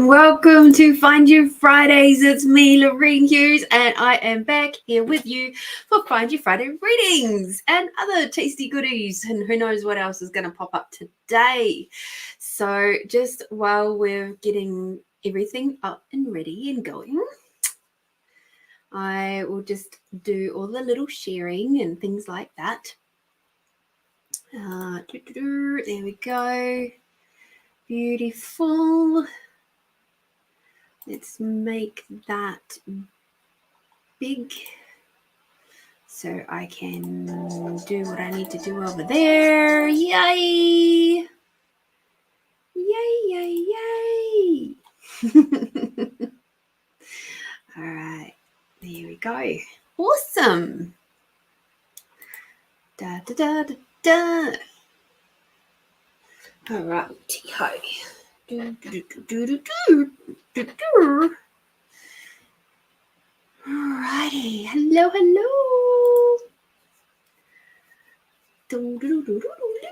welcome to Find You Fridays. It's me, Lorene Hughes, and I am back here with you for Find You Friday readings and other tasty goodies, and who knows what else is going to pop up today. So just while we're getting everything up and ready and going, I will just do all the little sharing and things like that. There we go. Beautiful. Let's make that big so I can do what I need to do over there. Yay! Yay, yay, yay! All right, there we go. Awesome. Da, da, da, da, da. All right, ho. Alrighty, hello.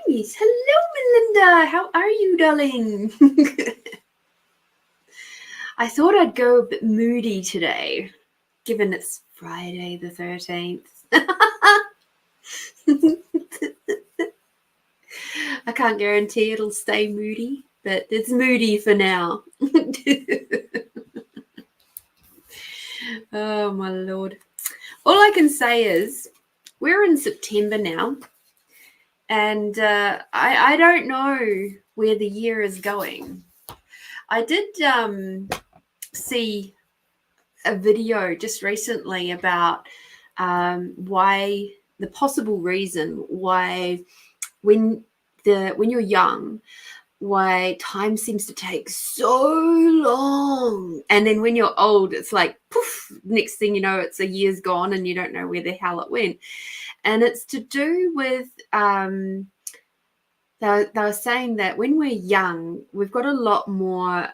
Yes, hello, Melinda. How are you, darling? I thought I'd go a bit moody today, given it's Friday the 13th. I can't guarantee it'll stay moody, but it's moody for now. Oh, my Lord. All I can say is we're in September now, and I don't know where the year is going. I did see a video just recently about why the possible reason why when you're young, why time seems to take so long, and then when you're old it's like poof, next thing you know it's a year's gone and you don't know where the hell it went. And it's to do with they were saying that when we're young we've got a lot more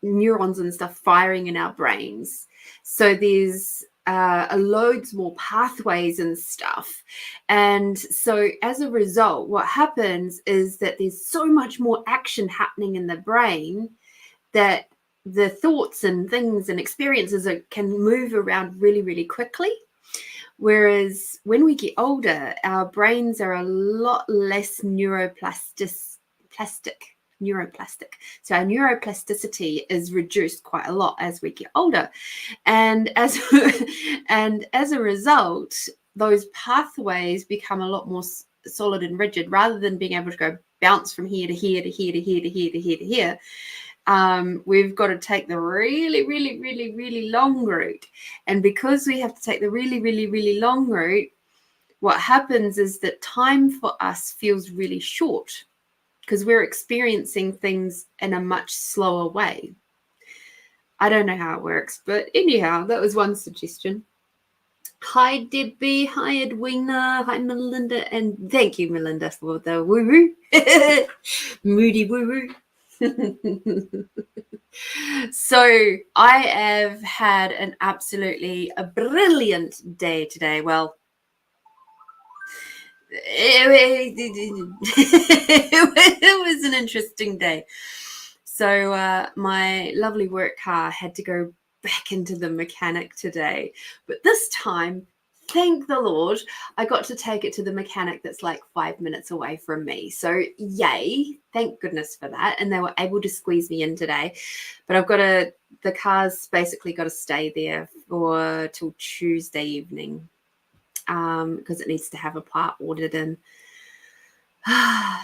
neurons and stuff firing in our brains, so there's loads more pathways and stuff. And so as a result, what happens is that there's so much more action happening in the brain that the thoughts and things and experiences can move around really, really quickly. Whereas when we get older, our brains are a lot less neuroplastic. So our neuroplasticity is reduced quite a lot as we get older. And as a result, those pathways become a lot more solid and rigid, rather than being able to go bounce from here to here to here to here to here to here to here. We've got to take the really, really, really, really long route. And because we have to take the really, really, really long route, what happens is that time for us feels really short, because we're experiencing things in a much slower way. I don't know how it works, but anyhow, that was one suggestion. Hi, Debbie. Hi, Edwina. Hi, Melinda. And thank you, Melinda, for the woo-woo. Moody woo-woo. So I have had a brilliant day today. Well, it was an interesting day. So my lovely work car had to go back into the mechanic today, but this time, thank the Lord, I got to take it to the mechanic that's like 5 minutes away from me. So yay, thank goodness for that. And they were able to squeeze me in today, but the car's basically got to stay there till Tuesday evening, because it needs to have a part ordered in.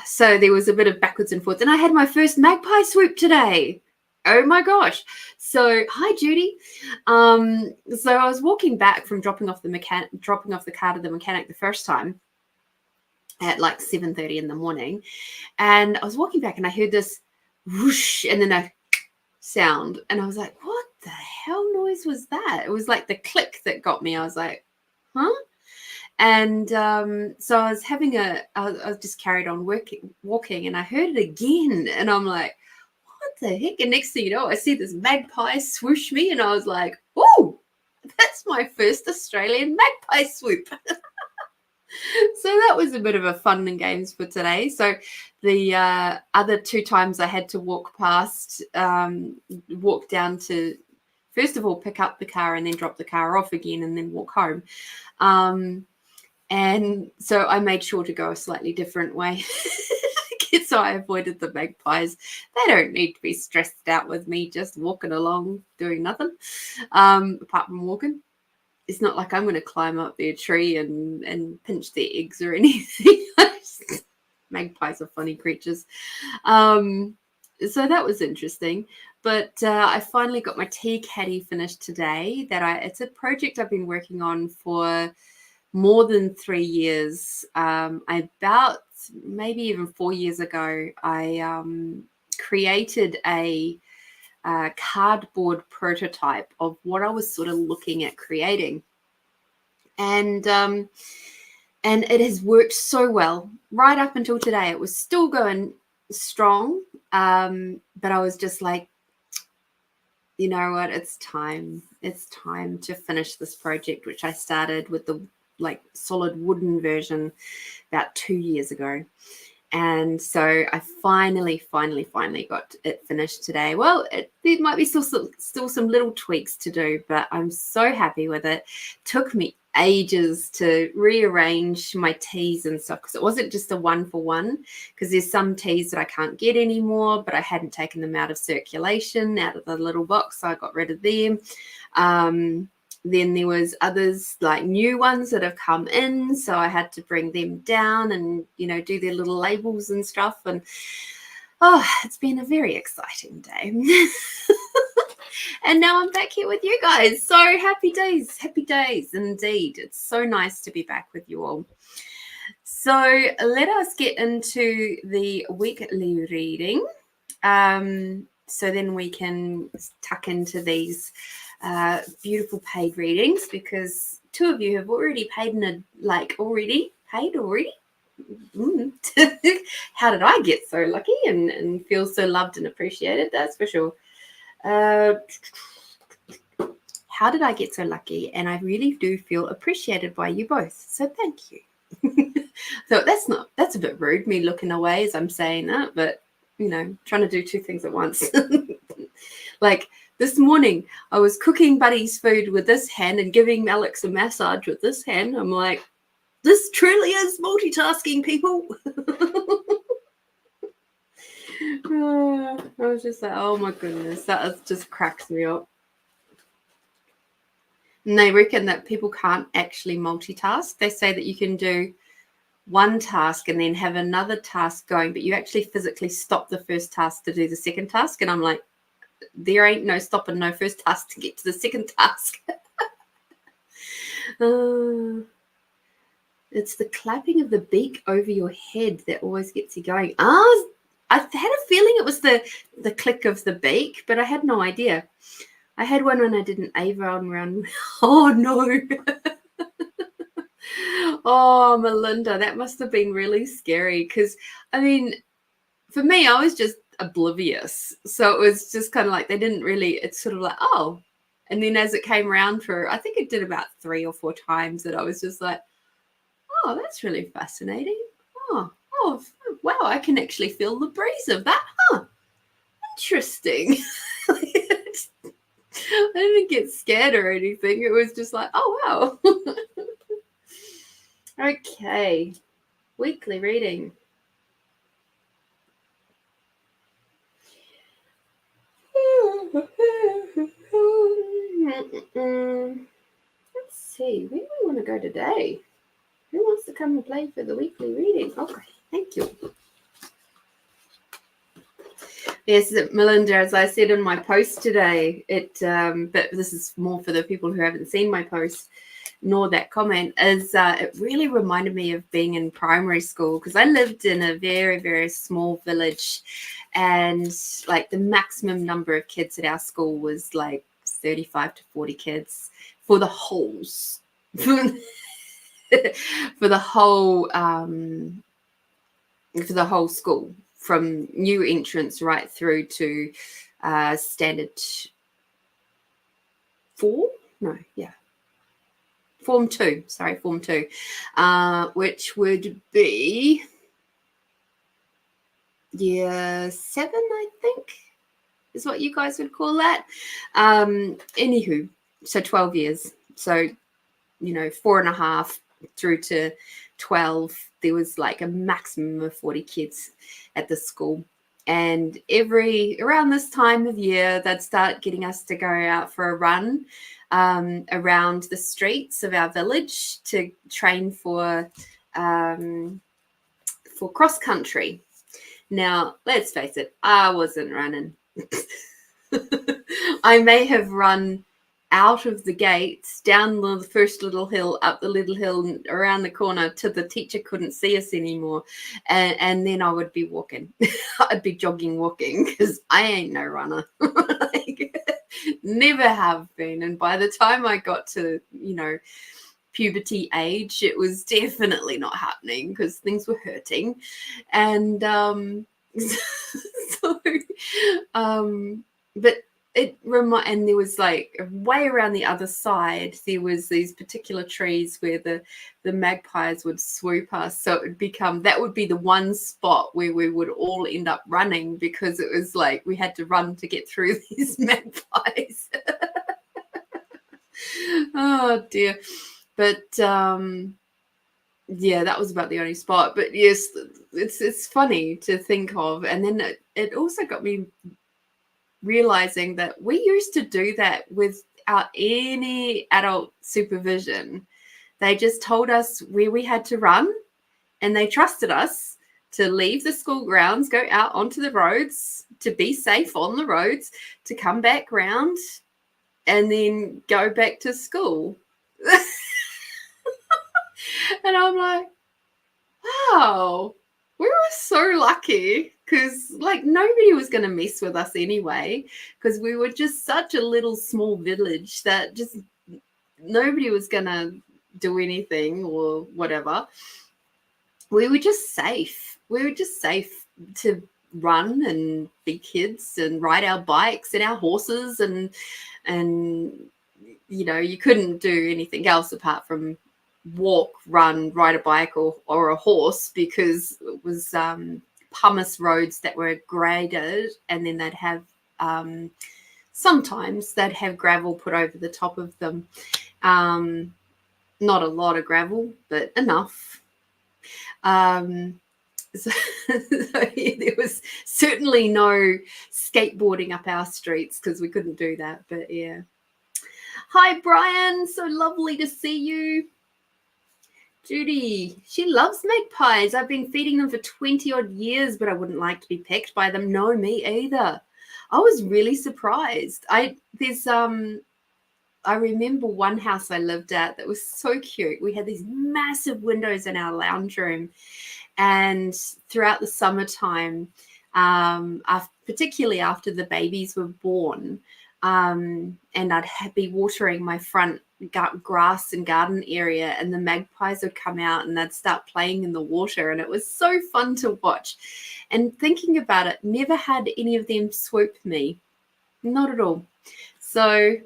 So there was a bit of backwards and forwards, and I had my first magpie swoop today. Oh my gosh. So hi, Judy. So I was walking back from dropping off the car to the mechanic the first time at like 7:30 in the morning, and I was walking back and I heard this whoosh and then a sound, and I was like, what the hell noise was that? It was like the click that got me. I was like, huh? And so I was I just carried on walking, and I heard it again, and I'm like, what the heck? And next thing you know, I see this magpie swoosh me, and I was like, oh, that's my first Australian magpie swoop. that was a bit of a fun and games for today. So the other 2 times I had to walk down to, first of all, pick up the car and then drop the car off again and then walk home. And so I made sure to go a slightly different way. So I avoided the magpies. They don't need to be stressed out with me just walking along doing nothing, apart from walking. It's not like I'm going to climb up their tree and pinch their eggs or anything. Magpies are funny creatures. So that was interesting. But I finally got my tea caddy finished today. It's a project I've been working on for more than 3 years. About maybe even 4 years ago, I created a cardboard prototype of what I was sort of looking at creating, and it has worked so well right up until today. It was still going strong, but I was just like, you know what, it's time to finish this project, which I started with the solid wooden version about 2 years ago. And so I finally got it finished today. Well, there might be still some little tweaks to do, but I'm so happy with it. Took me ages to rearrange my teas and stuff, because it wasn't just a 1-for-1, because there's some teas that I can't get anymore, but I hadn't taken them out of circulation, out of the little box, so I got rid of them. Then there was others, like new ones that have come in, so I had to bring them down and, do their little labels and stuff. And it's been a very exciting day. And now I'm back here with you guys. So happy days indeed. It's so nice to be back with you all. So let us get into the weekly reading. So then we can tuck into these beautiful paid readings, because 2 of you have already paid already. How did I get so lucky and feel so loved and appreciated? That's for sure. How did I get so lucky? And I really do feel appreciated by you both, so thank you. So that's a bit rude, me looking away as I'm saying that, but trying to do 2 things at once. Like this morning, I was cooking Buddy's food with this hand and giving Alex a massage with this hand. I'm like, this truly is multitasking, people. I was just like, oh my goodness, that just cracks me up. And they reckon that people can't actually multitask. They say that you can do one task and then have another task going, but you actually physically stop the first task to do the second task. And I'm like, there ain't no stopping no first task to get to the second task. It's the clapping of the beak over your head that always gets you going. I had a feeling it was the click of the beak, but I had no idea. I had one when I did an Avon run. Oh no. Oh, Melinda, that must have been really scary, because for me, I was just oblivious. So it was just kind of like they didn't really, it's sort of like, oh. And then as it came around I think it did about 3 or 4 times, that I was just like, oh, that's really fascinating. Oh, wow, I can actually feel the breeze of that. Huh, interesting. I didn't get scared or anything. It was just like, oh, wow. Okay, weekly reading. Let's see, where do we want to go today? Who wants to come and play for the weekly reading? Okay, thank you. Yes, Melinda, as I said in my post today, but this is more for the people who haven't seen my post nor that comment, is it really reminded me of being in primary school, because I lived in a very, very small village, and like the maximum number of kids at our school was like 35 to 40 kids for the whole school, from new entrants right through to standard 4. Form 2, which would be year 7, I think, is what you guys would call that. Anywho, so 12 years. So, 4.5 through to 12, there was like a maximum of 40 kids at the school. And around this time of year, they'd start getting us to go out for a run around the streets of our village to train for cross country. Now, let's face it, I wasn't running. I may have run out of the gates, down the first little hill, up the little hill, around the corner till the teacher couldn't see us anymore. And then I would be walking. I'd be jogging, walking, because I ain't no runner. Never have been. And by the time I got to, puberty age, it was definitely not happening because things were hurting. And but and there was like way around the other side, there was these particular trees where the magpies would swoop us. So that would be the one spot where we would all end up running, because it was like we had to run to get through these magpies. Oh dear. But yeah, that was about the only spot. But yes, it's funny to think of. And then it also got me realizing that we used to do that without any adult supervision. They just told us where we had to run, and they trusted us to leave the school grounds, go out onto the roads, to be safe on the roads, to come back round, and then go back to school. And I'm like, wow, we were so lucky, because like nobody was going to mess with us anyway, because we were just such a little small village that just nobody was going to do anything or whatever. We were just safe. We were just safe to run and be kids and ride our bikes and our horses, and you couldn't do anything else apart from walk, run, ride a bike or a horse, because it was pumice roads that were graded, and then they'd have sometimes they'd have gravel put over the top of them. Not a lot of gravel, but enough. So there was certainly no skateboarding up our streets, because we couldn't do that. But yeah. Hi Brian, so lovely to see you. Judy, she loves magpies. I've been feeding them for 20 odd years, but I wouldn't like to be pecked by them. No, me either. I was really surprised. I remember one house I lived at that was so cute. We had these massive windows in our lounge room, and throughout the summertime, particularly after the babies were born, and I'd be watering my front grass and garden area, and the magpies would come out and they'd start playing in the water, and it was so fun to watch. And thinking about it, never had any of them swoop me, not at all. So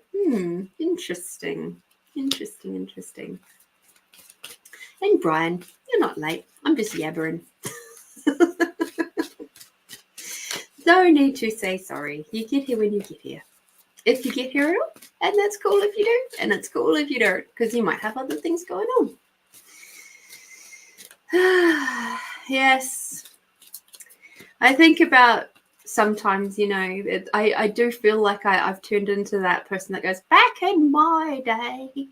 interesting. And Brian, you're not late, I'm just yabbering. No need to say sorry. You get here when you get here. If you get here at all, and that's cool if you do, and it's cool if you don't, because you might have other things going on. Yes. I think about sometimes, I do feel like I've turned into that person that goes, back in my day,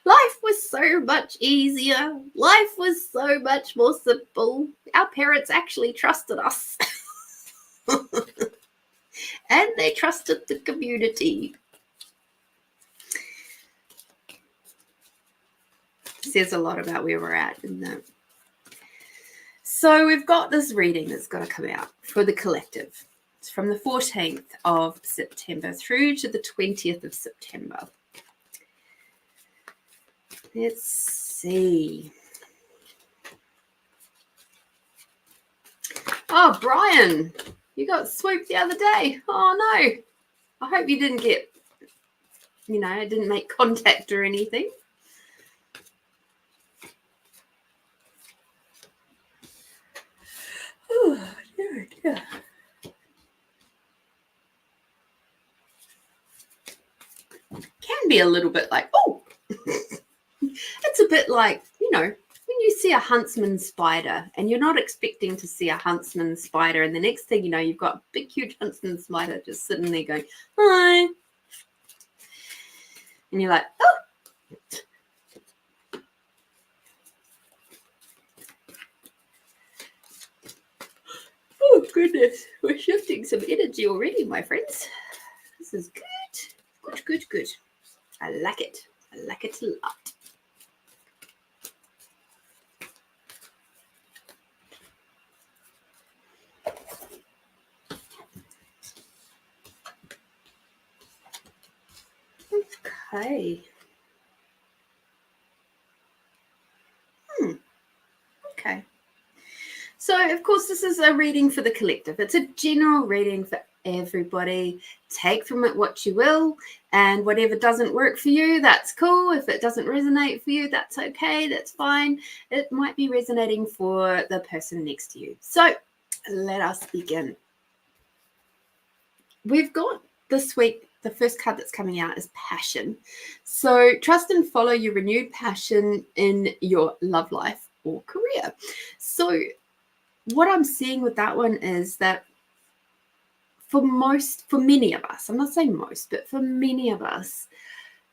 life was so much easier. Life was so much more simple. Our parents actually trusted us. And they trusted the community. Says a lot about where we're at, isn't it? So we've got this reading that's got to come out for the collective. It's from the 14th of September through to the 20th of September. Let's see. Oh, Brian, you got swooped the other day. Oh, no. I hope you didn't get I didn't make contact or anything. Oh, yeah. Can be a little bit like, oh, it's a bit like, when you see a huntsman spider and you're not expecting to see a huntsman spider, and the next thing you know, you've got a big, huge huntsman spider just sitting there going, hi. And you're like, oh. Oh, goodness. We're shifting some energy already, my friends. This is good. Good. I like it. I like it a lot. Okay. Okay. So, of course, this is a reading for the collective. It's a general reading for everybody. Take from it what you will, and whatever doesn't work for you, that's cool. If it doesn't resonate for you, that's okay. That's fine. It might be resonating for the person next to you. So, let us begin. We've got this week, the first card that's coming out is passion. So trust and follow your renewed passion in your love life or career. So what I'm seeing with that one is that for many of us, I'm not saying most, but for many of us,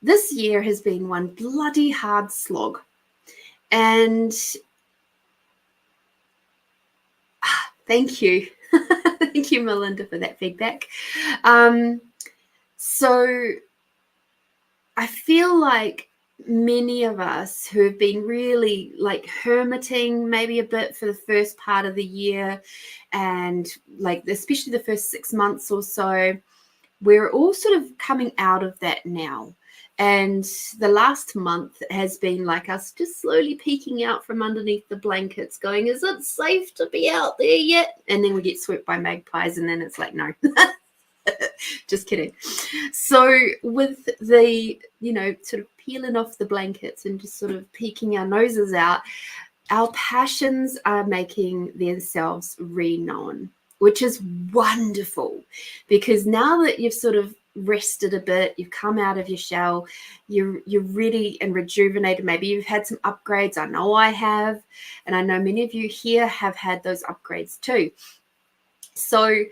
this year has been one bloody hard slog. And thank you. Thank you, Melinda, for that feedback. So I feel like many of us who have been really like hermiting maybe a bit for the first part of the year, and like especially the first 6 months or so, we're all sort of coming out of that now. And the last month has been like us just slowly peeking out from underneath the blankets going, is it safe to be out there yet? And then we get swept by magpies, and then it's like, no. Just kidding. So with the, sort of peeling off the blankets and just sort of peeking our noses out, our passions are making themselves re-known, which is wonderful, because now that you've sort of rested a bit, you've come out of your shell, you're ready and rejuvenated. Maybe you've had some upgrades. I know I have, and I know many of you here have had those upgrades too. So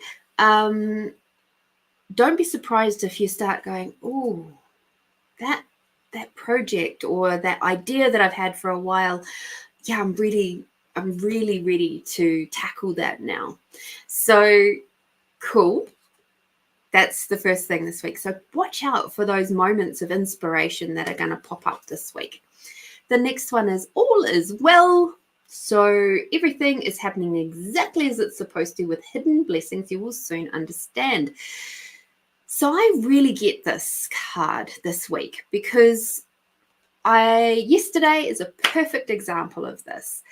don't be surprised if you start going, oh, that project or that idea that I've had for a while, yeah, I'm really ready to tackle that now. So cool. That's the first thing this week. So watch out for those moments of inspiration that are going to pop up this week. The next one is all is well. So everything is happening exactly as it's supposed to, with hidden blessings you will soon understand. So I really get this card this week because yesterday is a perfect example of this.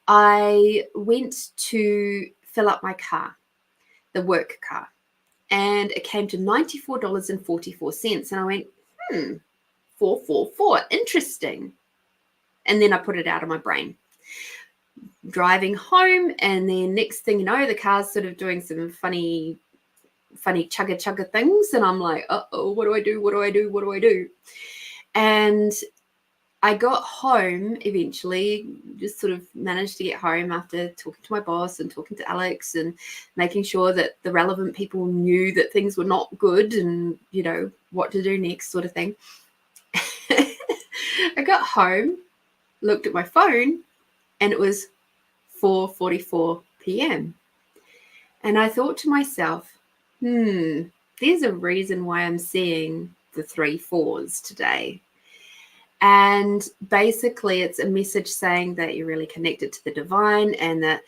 I went to fill up my car, the work car, and it came to $94.44. And I went, 444, interesting. And then I put it out of my brain. Driving home, and then next thing you know, the car's sort of doing some funny chugga things, and I'm like, uh-oh, what do I do? And I got home eventually, just sort of managed to get home after talking to my boss and talking to Alex and making sure that the relevant people knew that things were not good and, what to do next sort of thing. I got home, looked at my phone, and it was 4:44 p.m. And I thought to myself, there's a reason why I'm seeing the 3 4s today. And basically it's a message saying that you're really connected to the divine, and that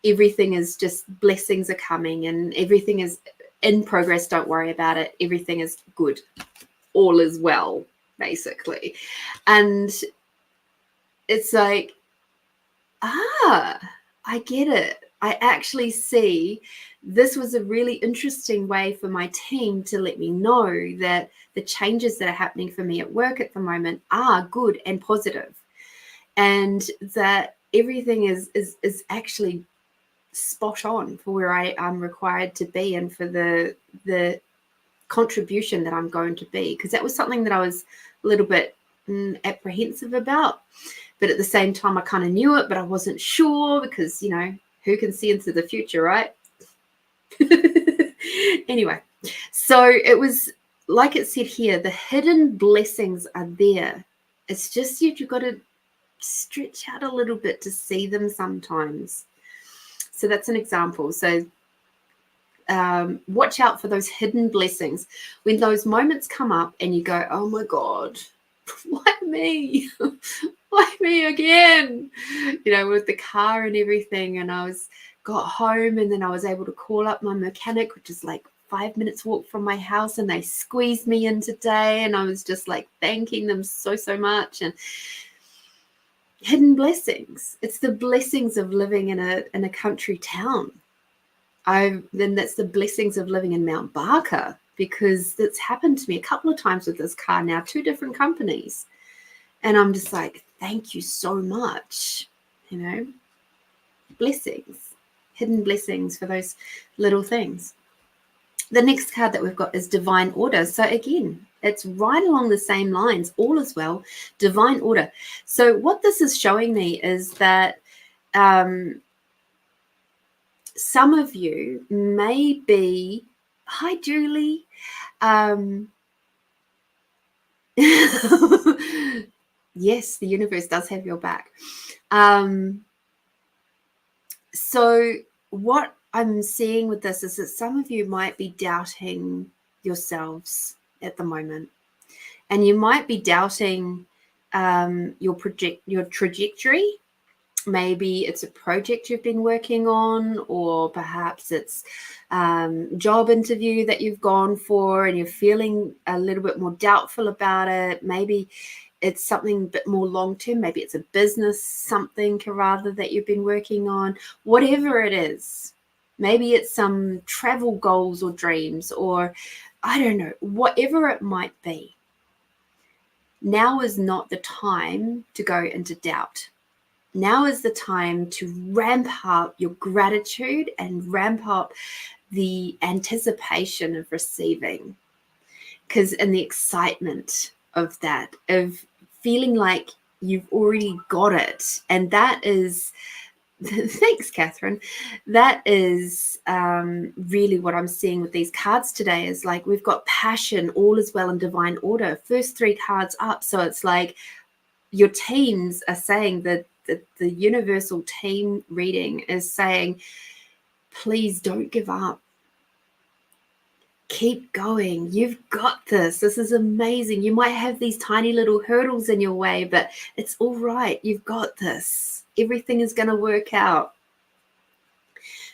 everything is just, blessings are coming and everything is in progress. Don't worry about it. Everything is good. All is well, basically. And it's like, I get it. I actually see this was a really interesting way for my team to let me know that the changes that are happening for me at work at the moment are good and positive, and that everything is actually spot on for where I am required to be and for the contribution that I'm going to be. Because that was something that I was a little bit apprehensive about, but at the same time I kind of knew it, but I wasn't sure because, you know, who can see into the future, right? Anyway, so it was like it said here, the hidden blessings are there. It's just you've got to stretch out a little bit to see them sometimes. So that's an example. So watch out for those hidden blessings. When those moments come up and you go, oh my God, why me? Why me again? You know, with the car and everything. And I got home and then I was able to call up my mechanic, which is like 5 minutes walk from my house, and they squeezed me in today. And I was just like thanking them so much. And hidden blessings. It's the blessings of living in a country town. Then that's the blessings of living in Mount Barker, because it's happened to me a couple of times with this car now, 2 different companies. And I'm just like, thank you so much. You know, blessings, hidden blessings for those little things. The next card that we've got is divine order. So again, it's right along the same lines, all is well, divine order. So what this is showing me is that some of you may be, hi Julie, yes, the universe does have your back. So what I'm seeing with this is that some of you might be doubting yourselves at the moment, and you might be doubting your trajectory. Maybe it's a project you've been working on, or perhaps it's job interview that you've gone for and you're feeling a little bit more doubtful about it. Maybe it's something a bit more long-term. Maybe it's a business something rather that you've been working on. Whatever it is, maybe it's some travel goals or dreams, or I don't know, whatever it might be. Now is not the time to go into doubt. Now is the time to ramp up your gratitude and ramp up the anticipation of receiving, because and the excitement of that, of feeling like you've already got it. And that is, thanks, Catherine. That is really what I'm seeing with these cards today, is like we've got passion, all is well, and divine order. First 3 cards up. So it's like your teams are saying that the universal team reading is saying, please don't give up. Keep going. You've got this. This is amazing. You might have these tiny little hurdles in your way, but it's all right. You've got this. Everything is going to work out.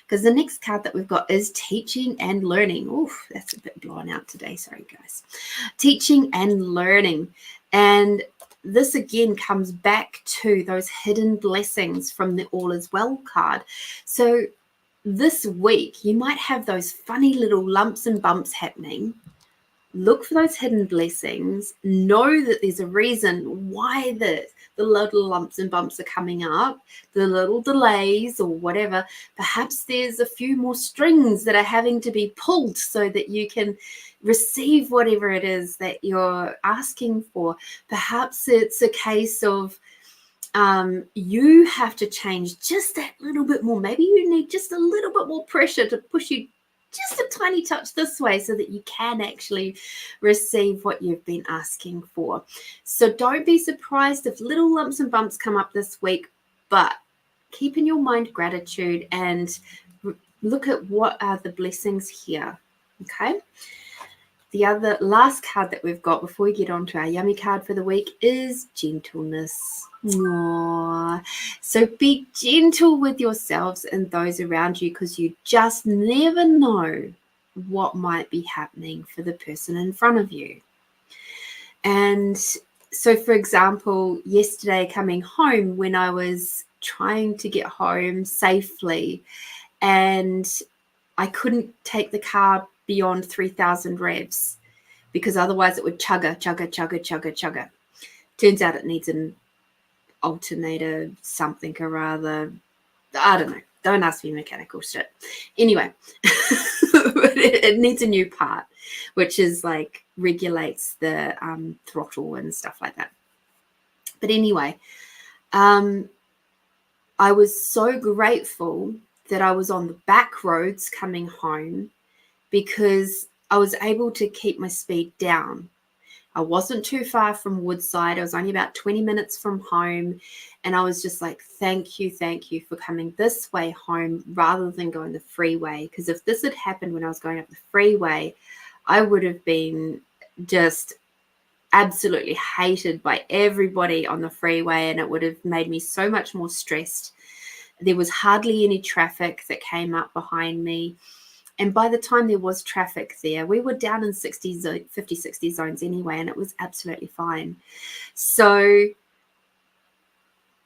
Because the next card that we've got is teaching and learning. Oof, that's a bit blown out today. Sorry, guys. Teaching and learning. And this again comes back to those hidden blessings from the All Is Well card. So this week, you might have those funny little lumps and bumps happening. Look for those hidden blessings. Know that there's a reason why the little lumps and bumps are coming up, the little delays or whatever. Perhaps there's a few more strings that are having to be pulled so that you can receive whatever it is that you're asking for. Perhaps it's a case of you have to change just that little bit more. Maybe you need just a little bit more pressure to push you just a tiny touch this way so that you can actually receive what you've been asking for. So don't be surprised if little lumps and bumps come up this week, but keep in your mind gratitude and look at what are the blessings here. Okay. The last card that we've got before we get on to our yummy card for the week is gentleness. Aww. So be gentle with yourselves and those around you, because you just never know what might be happening for the person in front of you. And so, for example, yesterday coming home, when I was trying to get home safely, and I couldn't take the car beyond 3,000 revs because otherwise it would chugga. Turns out it needs an alternator, something or other. I don't know. Don't ask me mechanical shit. Anyway, it needs a new part, which is like regulates the throttle and stuff like that. But anyway, I was so grateful that I was on the back roads coming home because I was able to keep my speed down. I wasn't too far from Woodside. I was only about 20 minutes from home. And I was just like, thank you for coming this way home rather than going the freeway. Because if this had happened when I was going up the freeway, I would have been just absolutely hated by everybody on the freeway, and it would have made me so much more stressed. There was hardly any traffic that came up behind me. And by the time there was traffic there, we were down in 50, 60 zones anyway, and it was absolutely fine. So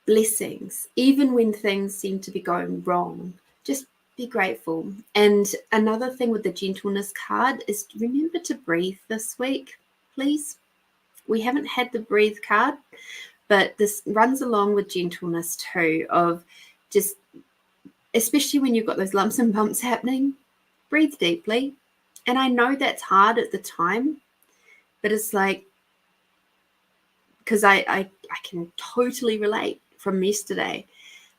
blessings, even when things seem to be going wrong, just be grateful. And another thing with the gentleness card is remember to breathe this week, please. We haven't had the breathe card, but this runs along with gentleness too, of just, especially when you've got those lumps and bumps happening, breathe deeply. And I know that's hard at the time, but it's like, because I can totally relate from yesterday.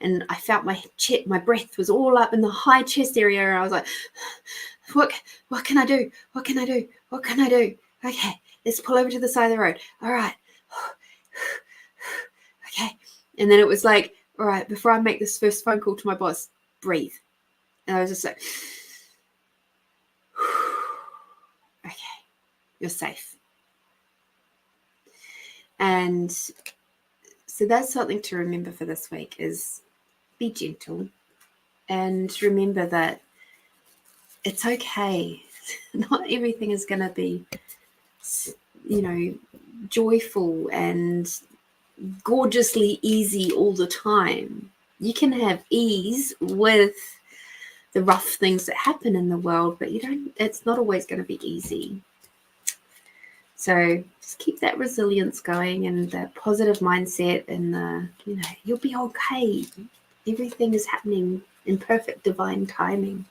And I felt my breath was all up in the high chest area. And I was like, what can I do? What can I do? What can I do? Okay, let's pull over to the side of the road. All right. Okay. And then it was like, all right, before I make this first phone call to my boss, breathe. And I was just like, okay, you're safe. And so that's something to remember for this week, is be gentle and remember that it's okay. Not everything is going to be, joyful and gorgeously easy all the time. You can have ease with the rough things that happen in the world, but it's not always going to be easy. So just keep that resilience going and that positive mindset, and you'll be okay. Everything is happening in perfect divine timing.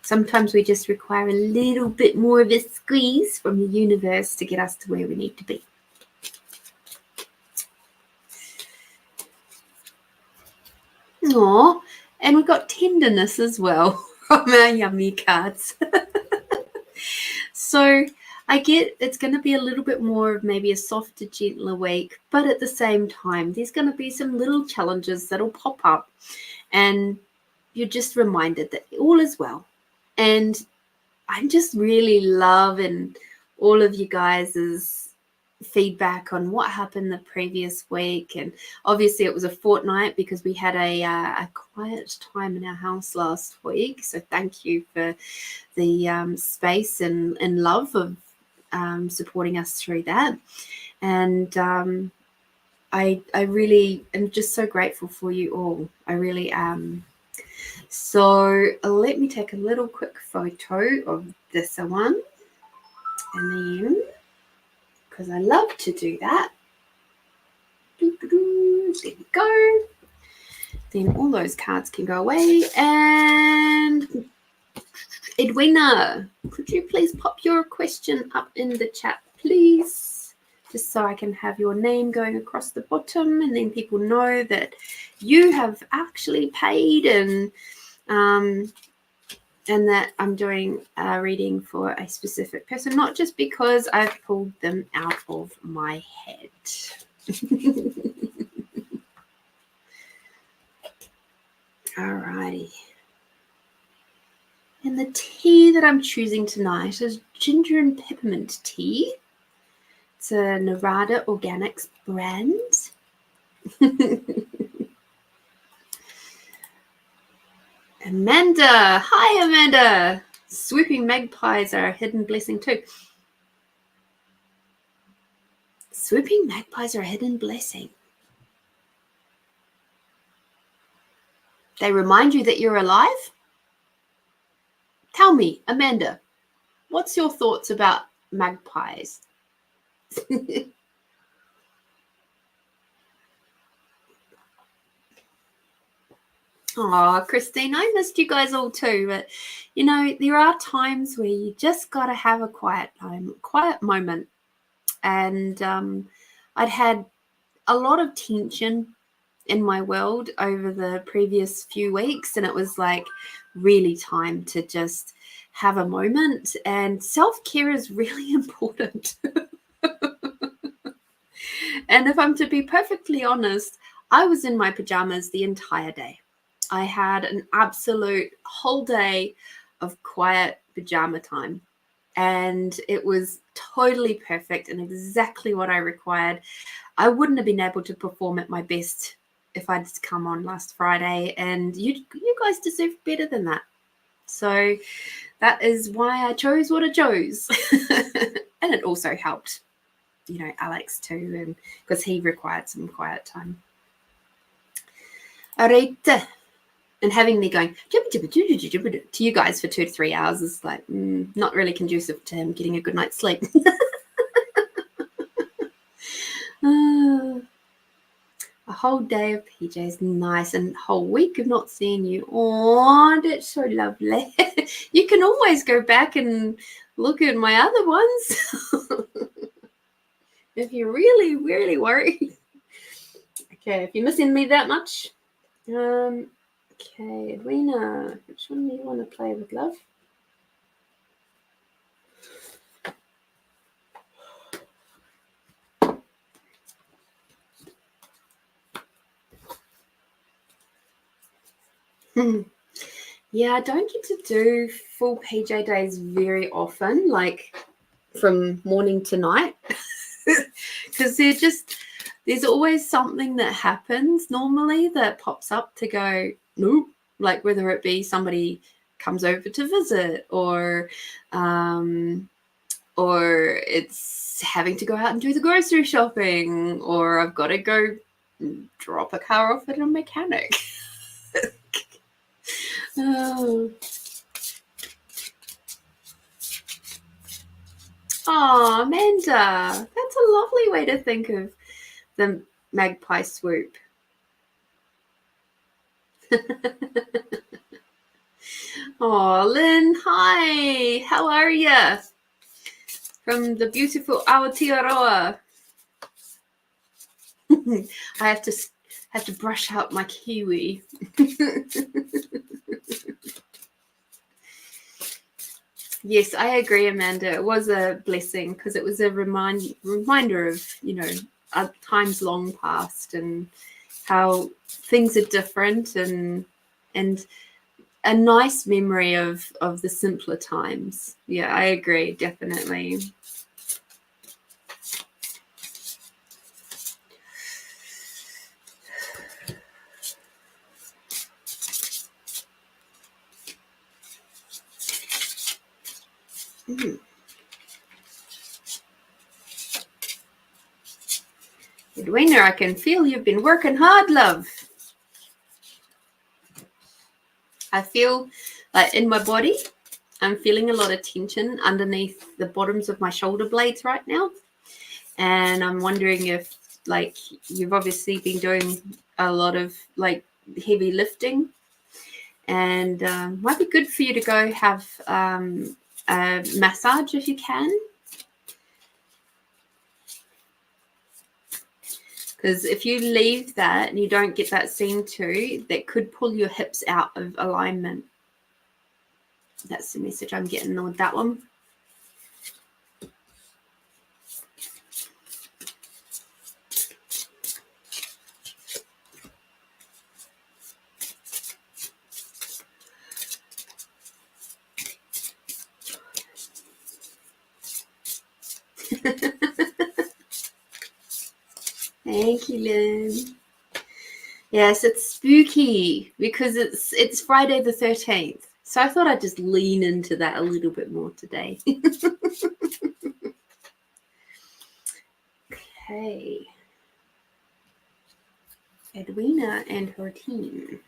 Sometimes we just require a little bit more of a squeeze from the universe to get us to where we need to be. Aww, and we've got tenderness as well from our yummy cards. So I get it's going to be a little bit more of maybe a softer, gentler week, but at the same time, there's going to be some little challenges that'll pop up, and you're just reminded that all is well. And I'm just really loving all of you guys' feedback on what happened the previous week. And obviously it was a fortnight because we had a quiet time in our house last week. So thank you for the space and love of supporting us through that. And I really am just so grateful for you all. I really am. So let me take a little quick photo of this one, and then, because I love to do that, there we go. Then all those cards can go away. And Edwina, could you please pop your question up in the chat, please? Just so I can have your name going across the bottom, and then people know that you have actually paid, and that I'm doing a reading for a specific person, not just because I've pulled them out of my head. Alrighty. And the tea that I'm choosing tonight is ginger and peppermint tea. It's a Narada Organics brand. Amanda. Hi, Amanda. Swooping magpies are a hidden blessing too. Swooping magpies are a hidden blessing. They remind you that you're alive? Tell me, Amanda, what's your thoughts about magpies? Oh, Christine, I missed you guys all too. But, there are times where you just got to have a quiet time, quiet moment. And I'd had a lot of tension in my world over the previous few weeks. And it was like really time to just have a moment. And self-care is really important. And if I'm to be perfectly honest, I was in my pajamas the entire day. I had an absolute whole day of quiet pajama time. And it was totally perfect and exactly what I required. I wouldn't have been able to perform at my best if I'd come on last Friday. And you guys deserve better than that. So that is why I chose what I chose. And it also helped, Alex too, and because he required some quiet time. All right. And having me going to you guys for 2 to 3 hours is like not really conducive to him getting a good night's sleep. A whole day of PJs, nice, and a whole week of not seeing you. Oh, that's so lovely. You can always go back and look at my other ones if you're really, really worried. Okay, if you're missing me that much. Okay, Edwina, which one do you want to play with, love? Yeah, I don't get to do full PJ days very often, like from morning to night, because there's always something that happens normally that pops up to go, nope, like whether it be somebody comes over to visit or it's having to go out and do the grocery shopping, or I've got to go drop a car off at a mechanic. Oh, Amanda, that's a lovely way to think of the magpie swoop. Oh, Lynn, hi. How are you? From the beautiful Aotearoa. I have to brush out my Kiwi. Yes, I agree, Amanda. It was a blessing because it was a reminder of, times long past and how things are different, and a nice memory of the simpler times. Yeah, I agree, definitely. Edwina, I can feel you've been working hard, love. I feel like in my body, I'm feeling a lot of tension underneath the bottoms of my shoulder blades right now. And I'm wondering if, like, you've obviously been doing a lot of, like, heavy lifting. And might be good for you to go have a massage if you can. Because if you leave that and you don't get that seen to, that could pull your hips out of alignment. That's the message I'm getting with that one. Thank you, Lynn. Yes, it's spooky because it's Friday the 13th. So I thought I'd just lean into that a little bit more today. Okay. Edwina and her team.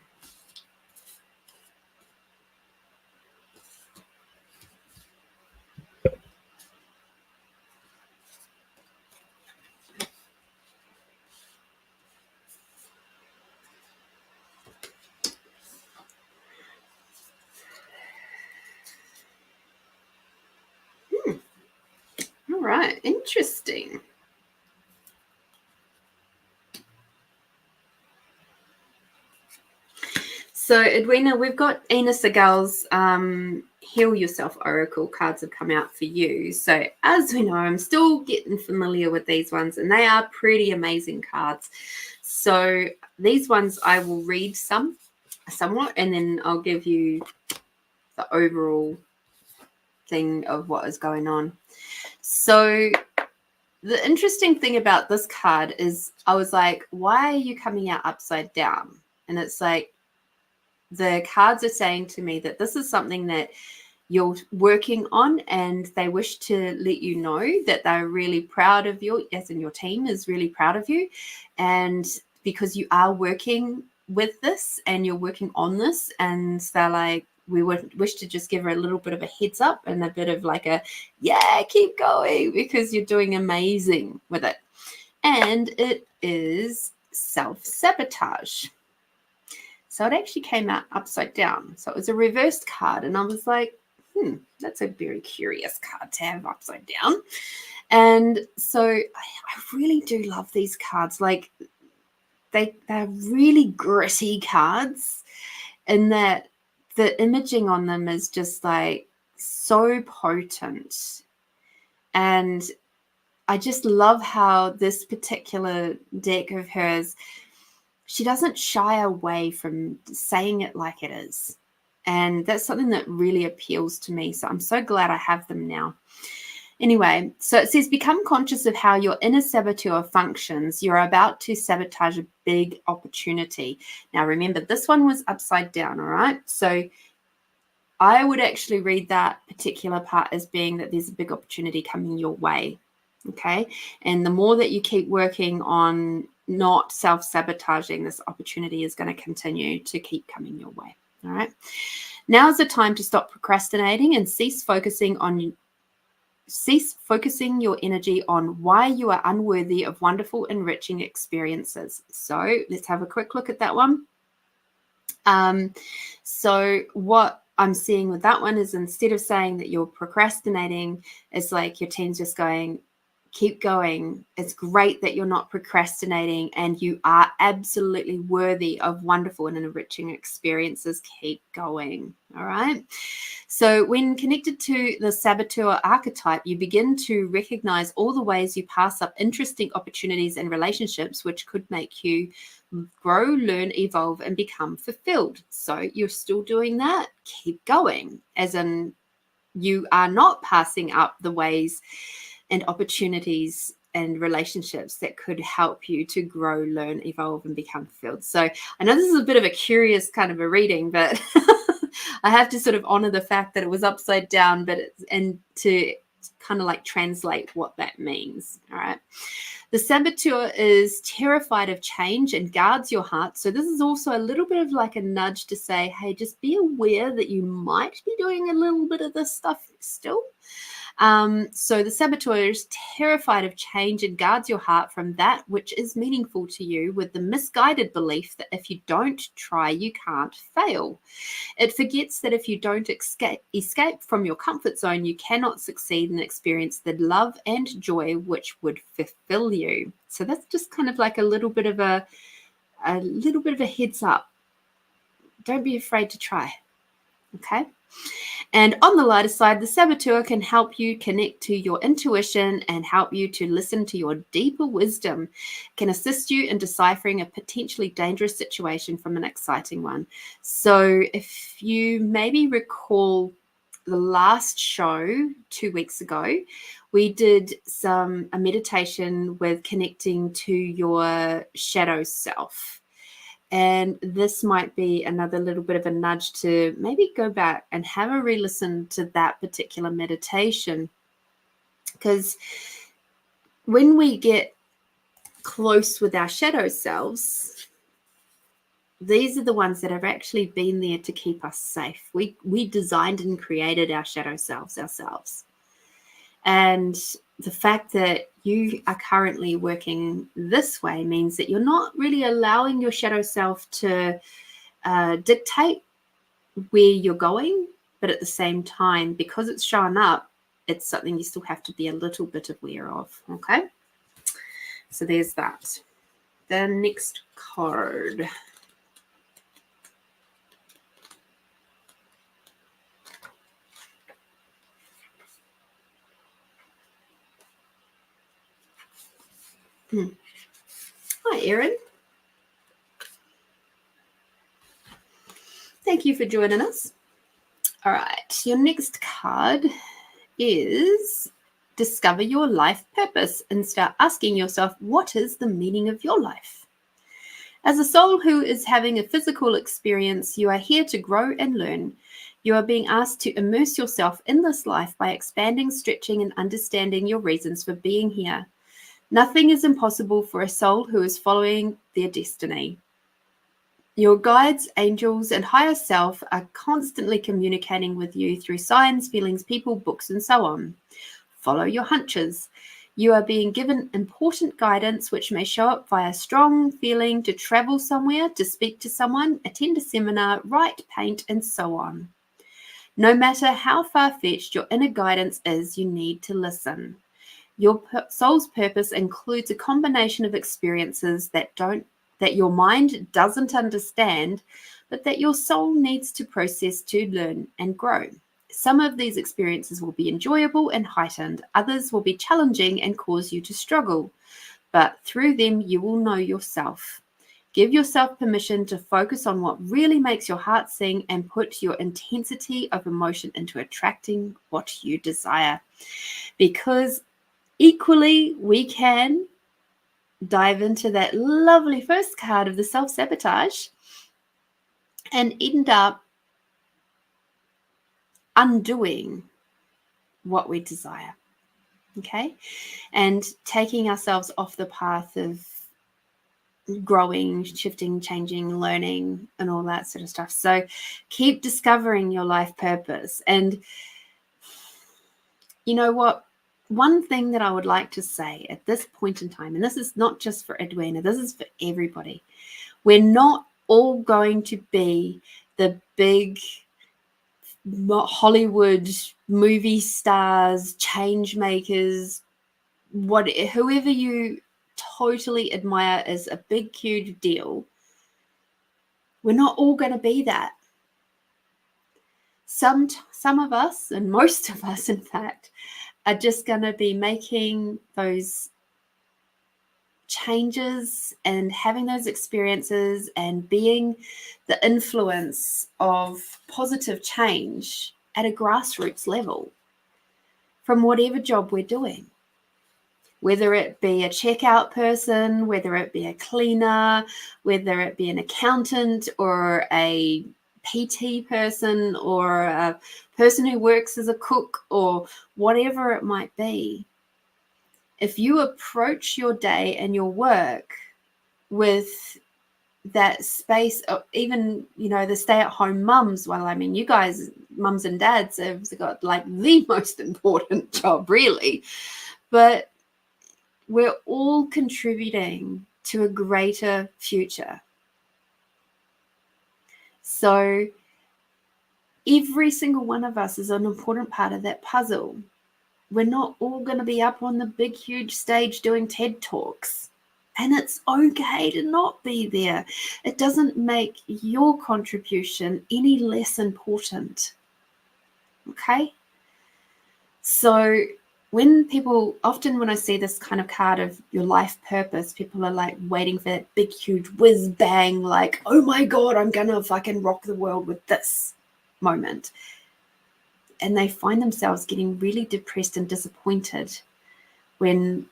right, interesting. So, Edwina, we've got Ina Segal's Heal Yourself Oracle cards have come out for you. So, as we know, I'm still getting familiar with these ones, and they are pretty amazing cards. So, these ones I will read somewhat, and then I'll give you the overall thing of what is going on. So, the interesting thing about this card is I was like, why are you coming out upside down? And it's like, the cards are saying to me that this is something that you're working on, and they wish to let you know that they're really proud of you, as in your team is really proud of you. And because you are working with this and you're working on this, and they're like, we would wish to just give her a little bit of a heads up and a bit of like a, yeah, keep going, because you're doing amazing with it. And it is self-sabotage. So it actually came out upside down. So it was a reversed card. And I was like, that's a very curious card to have upside down. And so I really do love these cards. Like, they're really gritty cards, in that the imaging on them is just like so potent. And I just love how this particular deck of hers, she doesn't shy away from saying it like it is. And that's something that really appeals to me. So I'm so glad I have them now. Anyway, so it says, become conscious of how your inner saboteur functions. You're about to sabotage a big opportunity. Now, remember, this one was upside down, all right? So I would actually read that particular part as being that there's a big opportunity coming your way, okay? And the more that you keep working on not self-sabotaging, this opportunity is going to continue to keep coming your way, all right? Now is the time to stop procrastinating and cease focusing your energy on why you are unworthy of wonderful, enriching experiences. So let's have a quick look at that one. So what I'm seeing with that one is, instead of saying that you're procrastinating, it's like your team's just going, keep going. It's great that you're not procrastinating, and you are absolutely worthy of wonderful and enriching experiences. Keep going. All right. So when connected to the saboteur archetype, you begin to recognize all the ways you pass up interesting opportunities and relationships, which could make you grow, learn, evolve, and become fulfilled. So you're still doing that. Keep going. As in, you are not passing up the ways and opportunities and relationships that could help you to grow, learn, evolve, and become fulfilled. So I know this is a bit of a curious kind of a reading, but I have to sort of honor the fact that it was upside down, and to kind of like translate what that means. All right. The saboteur is terrified of change and guards your heart. So this is also a little bit of like a nudge to say, hey, just be aware that you might be doing a little bit of this stuff still. So the saboteur is terrified of change and guards your heart from that which is meaningful to you, with the misguided belief that if you don't try, you can't fail. It forgets that if you don't escape from your comfort zone, you cannot succeed and experience the love and joy which would fulfill you. So that's just kind of like a little bit of a heads up. Don't be afraid to try. Okay. And on the lighter side, the saboteur can help you connect to your intuition and help you to listen to your deeper wisdom, can assist you in deciphering a potentially dangerous situation from an exciting one. So if you maybe recall the last show 2 weeks ago, we did a meditation with connecting to your shadow self. And this might be another little bit of a nudge to maybe go back and have a re-listen to that particular meditation. Because when we get close with our shadow selves, these are the ones that have actually been there to keep us safe. We designed and created our shadow selves ourselves. And the fact that you are currently working this way means that you're not really allowing your shadow self to dictate where you're going, but at the same time, because it's shown up, it's something you still have to be a little bit aware of. Okay, so there's that. The next card. Hi, Erin. Thank you for joining us. All right, your next card is discover your life purpose and start asking yourself, what is the meaning of your life? As a soul who is having a physical experience, you are here to grow and learn. You are being asked to immerse yourself in this life by expanding, stretching, and understanding your reasons for being here. Nothing is impossible for a soul who is following their destiny. Your guides, angels, and higher self are constantly communicating with you through signs, feelings, people, books, and so on. Follow your hunches. You are being given important guidance which may show up via strong feeling to travel somewhere, to speak to someone, attend a seminar, write, paint, and so on. No matter how far-fetched your inner guidance is, you need to listen. Your soul's purpose includes a combination of experiences that your mind doesn't understand, but that your soul needs to process to learn and grow. Some of these experiences will be enjoyable and heightened. Others will be challenging and cause you to struggle. But through them, you will know yourself. Give yourself permission to focus on what really makes your heart sing and put your intensity of emotion into attracting what you desire. Because equally, we can dive into that lovely first card of the self-sabotage and end up undoing what we desire, okay? And taking ourselves off the path of growing, shifting, changing, learning, and all that sort of stuff. So keep discovering your life purpose. And you know what? One thing that I would like to say at this point in time, and this is not just for Edwina, this is for everybody. We're not all going to be the big Hollywood movie stars, change makers, whoever you totally admire as a big, huge deal. We're not all going to be that. Some of us, and most of us, in fact, are just going to be making those changes and having those experiences and being the influence of positive change at a grassroots level from whatever job we're doing. Whether it be a checkout person, whether it be a cleaner, whether it be an accountant or a PT person or a person who works as a cook or whatever it might be. If you approach your day and your work with that space of even, the stay-at-home mums, well, I mean, you guys, mums and dads, have got like the most important job, really. But we're all contributing to a greater future. So every single one of us is an important part of that puzzle. We're not all going to be up on the big, huge stage doing TED Talks. And it's okay to not be there. It doesn't make your contribution any less important. Okay? So when I see this kind of card of your life purpose, people are like waiting for that big, huge whiz bang, like, oh my God, I'm going to fucking rock the world with this moment. And they find themselves getting really depressed and disappointed when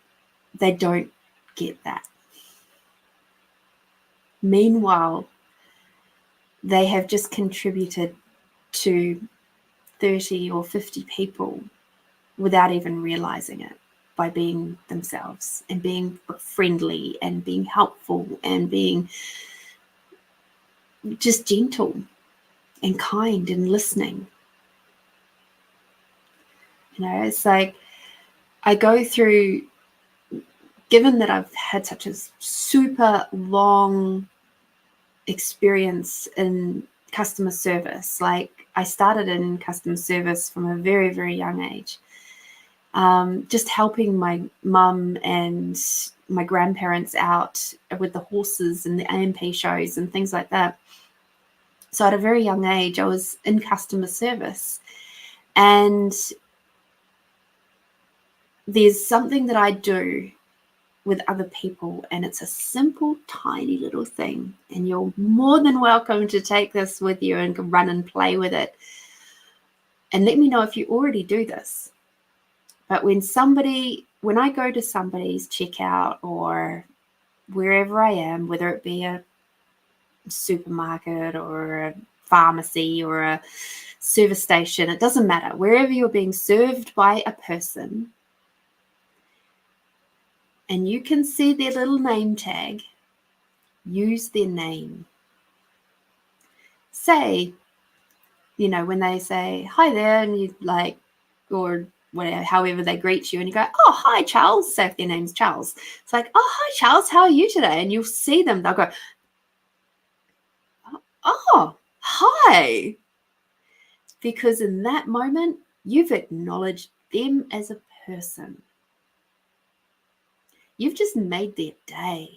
they don't get that. Meanwhile, they have just contributed to 30 or 50 people without even realizing it, by being themselves and being friendly and being helpful and being just gentle and kind and listening. It's like I go through, given that I've had such a super long experience in customer service, like I started in customer service from a very, very young age. just helping my mum and my grandparents out with the horses and the AMP shows and things like that. So at a very young age, I was in customer service. And there's something that I do with other people, and it's a simple, tiny little thing. And you're more than welcome to take this with you and run and play with it. And let me know if you already do this. But when I go to somebody's checkout or wherever I am, whether it be a supermarket or a pharmacy or a service station, it doesn't matter. Wherever you're being served by a person and you can see their little name tag, use their name. Say, when they say, hi there, and you like, or whatever, however they greet you, and you go, oh, hi, Charles. Say if their name's Charles. It's like, oh, hi, Charles, how are you today? And you'll see them. They'll go, oh, hi. Because in that moment, you've acknowledged them as a person. You've just made their day.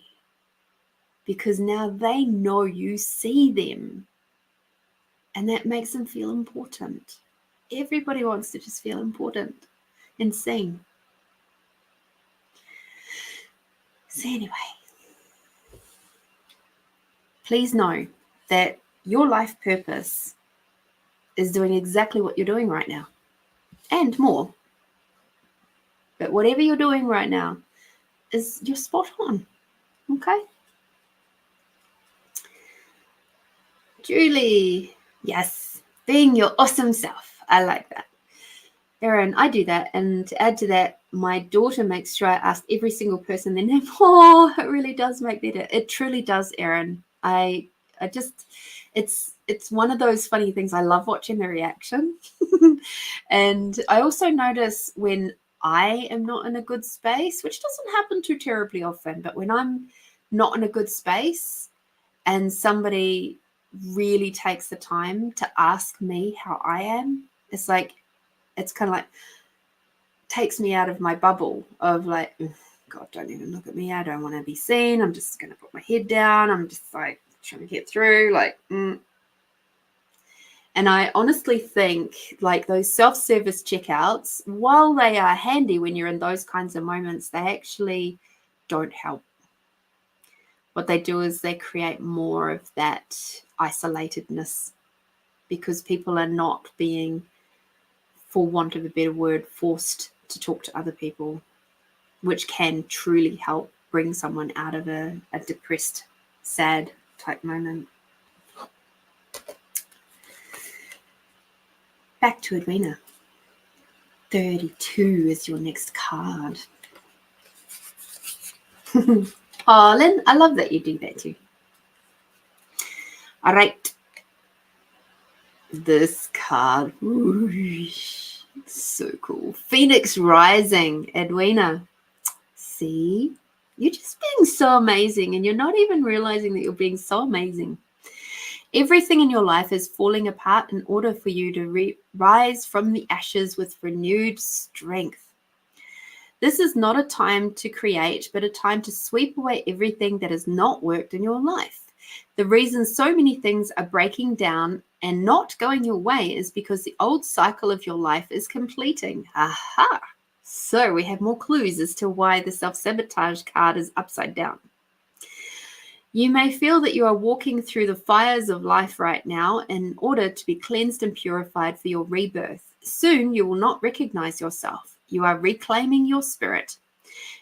Because now they know you see them. And that makes them feel important. Everybody wants to just feel important and seen. So anyway, please know that your life purpose is doing exactly what you're doing right now and more. But whatever you're doing right now is you're spot on. Okay? Julie, yes, being your awesome self. I like that. Erin, I do that. And to add to that, my daughter makes sure I ask every single person their name. Oh, it really does make that. It truly does, Erin. It's one of those funny things. I love watching the reaction. And I also notice when I am not in a good space, which doesn't happen too terribly often, but when I'm not in a good space and somebody really takes the time to ask me how I am, it's kind of like takes me out of my bubble of like, God, don't even look at me. I don't want to be seen. I'm just going to put my head down. I'm just like trying to get through And I honestly think like those self-service checkouts, while they are handy when you're in those kinds of moments, they actually don't help. What they do is they create more of that isolatedness because people are not being, for want of a better word, forced to talk to other people, which can truly help bring someone out of a depressed, sad type moment. Back to Edwina. 32 is your next card. Oh, Lynn, I love that you do that too. All right. This card. Ooh, so cool. Phoenix Rising, Edwina. See? You're just being so amazing and you're not even realizing that you're being so amazing. Everything in your life is falling apart in order for you to rise from the ashes with renewed strength. This is not a time to create, but a time to sweep away everything that has not worked in your life. The reason so many things are breaking down and not going your way is because the old cycle of your life is completing. Aha! So we have more clues as to why the self-sabotage card is upside down. You may feel that you are walking through the fires of life right now in order to be cleansed and purified for your rebirth. Soon you will not recognize yourself. You are reclaiming your spirit.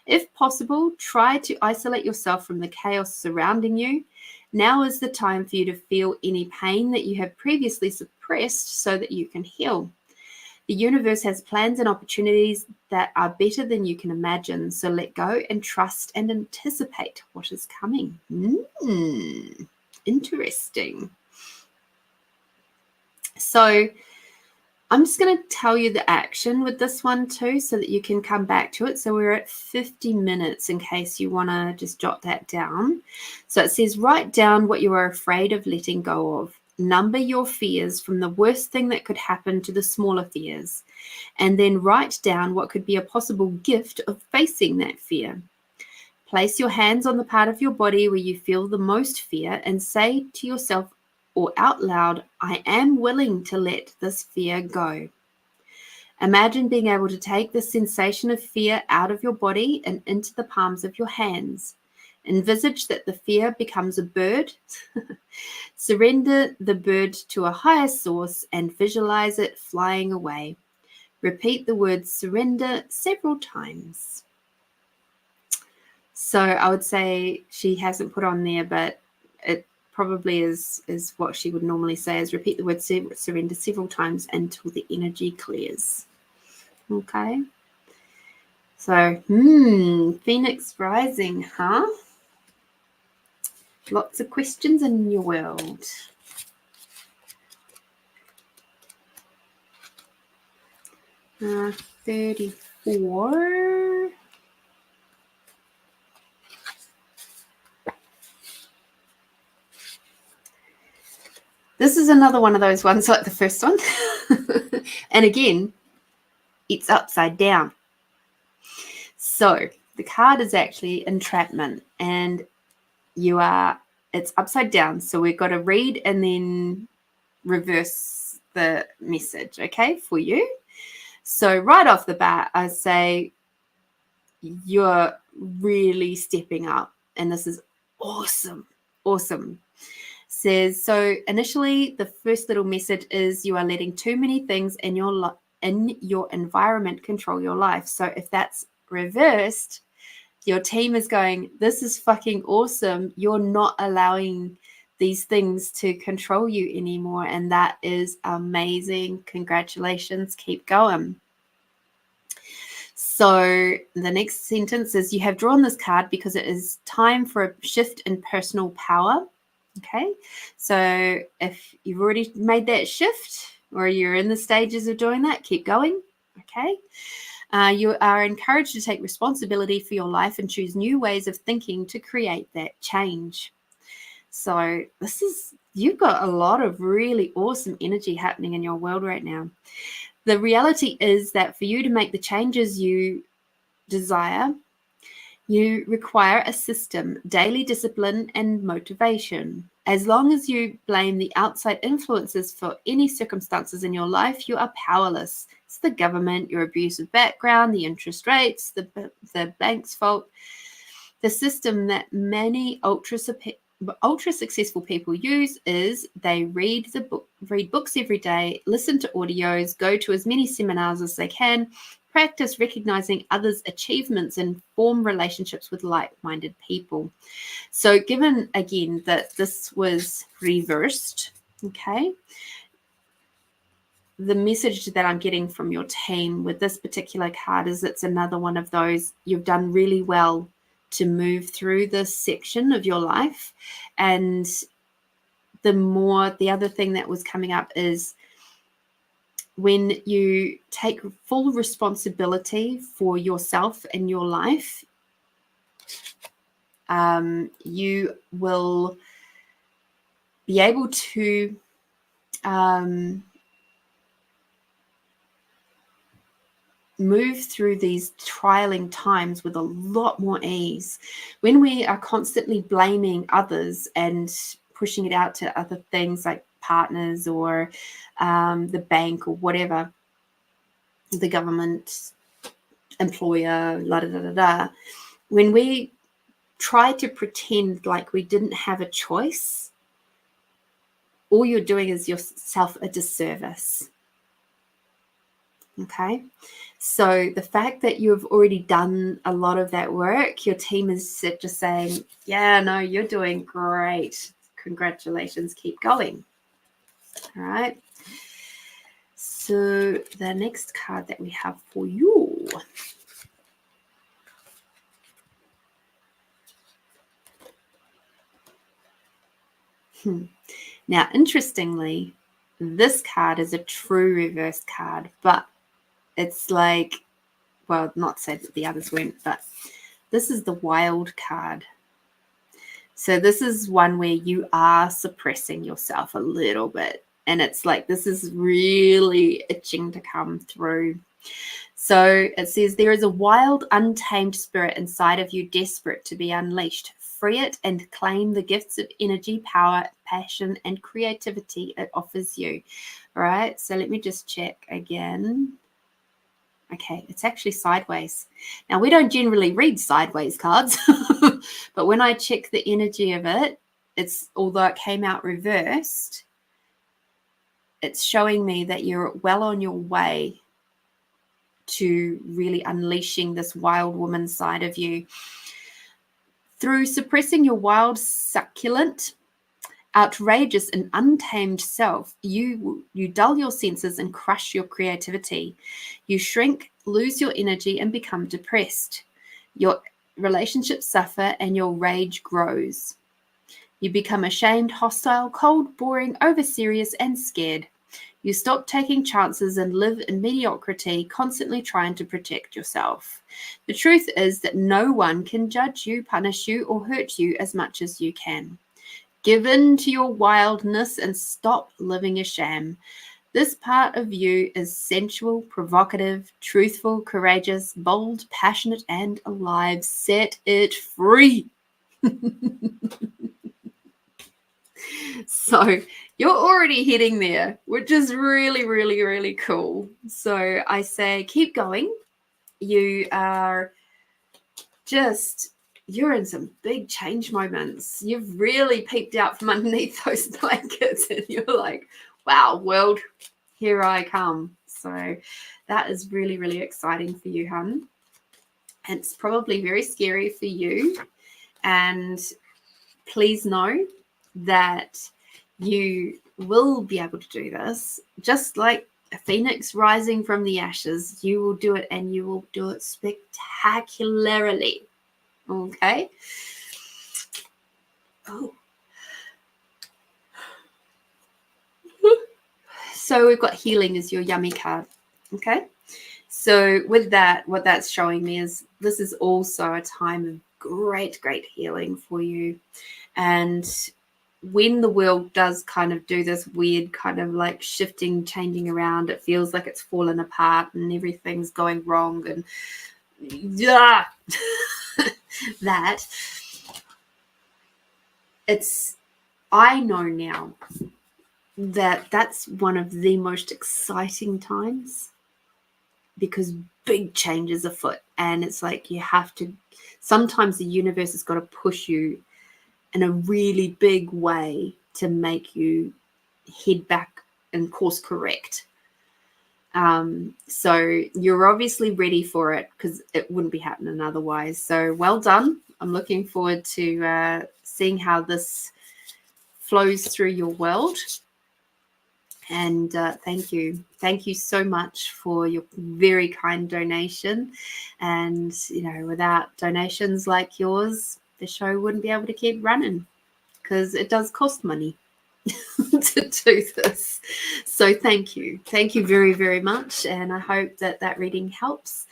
If possible, try to isolate yourself from the chaos surrounding you. Now is the time for you to feel any pain that you have previously suppressed so that you can heal. The universe has plans and opportunities that are better than you can imagine. So let go and trust and anticipate what is coming. Interesting. So I'm just going to tell you the action with this one too so that you can come back to it. So we're at 50 minutes in case you want to just jot that down. So it says, write down what you are afraid of letting go of. number your fears from the worst thing that could happen to the smaller fears, and then write down what could be a possible gift of facing that fear. Place your hands on the part of your body where you feel the most fear and say to yourself or out loud, I am willing to let this fear go. Imagine being able to take the sensation of fear out of your body and into the palms of your hands. Envisage that the fear becomes a bird. Surrender the bird to a higher source and visualize it flying away. Repeat the word surrender several times. So I would say she hasn't put on there, but it probably is what she would normally say, is repeat the word surrender several times until the energy clears. Okay. So, Phoenix rising, huh? Lots of questions in your world. Uh, 34. This is another one of those ones like the first one. And again, it's upside down. So the card is actually entrapment, and it's upside down. So we've got to read and then reverse the message, okay, for you. So right off the bat, I say you're really stepping up, and this is awesome. Says, so initially the first little message is you are letting too many things in your environment control your life. So if that's reversed, your team is going, this is fucking awesome. You're not allowing these things to control you anymore, and that is amazing. Congratulations. Keep going. So the next sentence is, you have drawn this card because it is time for a shift in personal power. Okay, so if you've already made that shift or you're in the stages of doing that, keep going. Okay, you are encouraged to take responsibility for your life and choose new ways of thinking to create that change. So you've got a lot of really awesome energy happening in your world right now. The reality is that for you to make the changes you desire, you require a system, daily discipline, and motivation. As long as you blame the outside influences for any circumstances in your life, you are powerless. It's the government, your abusive background, the interest rates, the bank's fault. The system that many ultra successful people use is they read books every day, listen to audios, go to as many seminars as they can, practice recognizing others' achievements, and form relationships with like-minded people. So given, again, that this was reversed, okay, the message that I'm getting from your team with this particular card is it's another one of those, you've done really well to move through this section of your life. And the other thing that was coming up is when you take full responsibility for yourself and your life, you will be able to move through these trialing times with a lot more ease. When we are constantly blaming others and pushing it out to other things like partners or the bank or whatever, the government, employer, when we try to pretend like we didn't have a choice, all you're doing is yourself a disservice. Okay, so the fact that you've already done a lot of that work, your team is just saying, yeah, no, you're doing great. Congratulations, keep going. All right. So the next card that we have for you. Now, interestingly, this card is a true reverse card, but it's like, well, not said that the others weren't, but this is the wild card. So this is one where you are suppressing yourself a little bit. And it's like, this is really itching to come through. So it says, there is a wild, untamed spirit inside of you, desperate to be unleashed. Free it and claim the gifts of energy, power, passion, and creativity it offers you. All right. So let me just check again. Okay, it's actually sideways. Now, we don't generally read sideways cards, but when I check the energy of it, although it came out reversed, it's showing me that you're well on your way to really unleashing this wild woman side of you. Through suppressing your wild, succulent, outrageous and untamed self, you dull your senses and crush your creativity. You shrink, lose your energy, and become depressed. Your relationships suffer and your rage grows. You become ashamed, hostile, cold, boring, over-serious, and scared. You stop taking chances and live in mediocrity, constantly trying to protect yourself. The truth is that no one can judge you, punish you, or hurt you as much as you can. Give in to your wildness and stop living a sham. This part of you is sensual, provocative, truthful, courageous, bold, passionate, and alive. Set it free. So you're already heading there, which is really, really, really cool. So I say, keep going. You are you're in some big change moments. You've really peeked out from underneath those blankets and you're like, wow, world, here I come. So that is really, really exciting for you, hun. And it's probably very scary for you. And please know that you will be able to do this. Just like a phoenix rising from the ashes, you will do it, and you will do it spectacularly. Okay. Oh. So we've got healing as your yummy card. Okay. So with that, what that's showing me is this is also a time of great, great healing for you. And when the world does kind of do this weird kind of like shifting, changing around, it feels like it's fallen apart and everything's going wrong. And yeah, I know now that that's one of the most exciting times, because big changes afoot, and it's like you have to, sometimes the universe has got to push you in a really big way to make you head back and course correct. So you're obviously ready for it, because it wouldn't be happening otherwise. So well done. I'm looking forward to seeing how this flows through your world. And thank you so much for your very kind donation. And without donations like yours, the show wouldn't be able to keep running, because it does cost money to do this. So thank you very, very much. And I hope that reading helps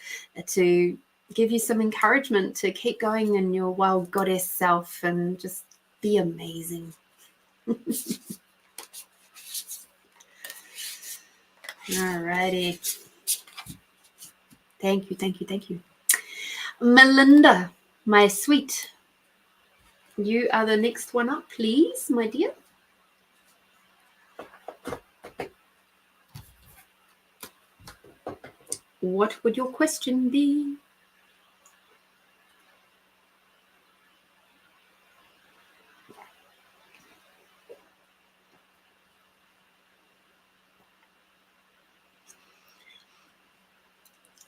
to give you some encouragement to keep going in your wild goddess self and just be amazing. Alrighty. Thank you. Melinda, my sweet, you are the next one up, please, my dear. What would your question be?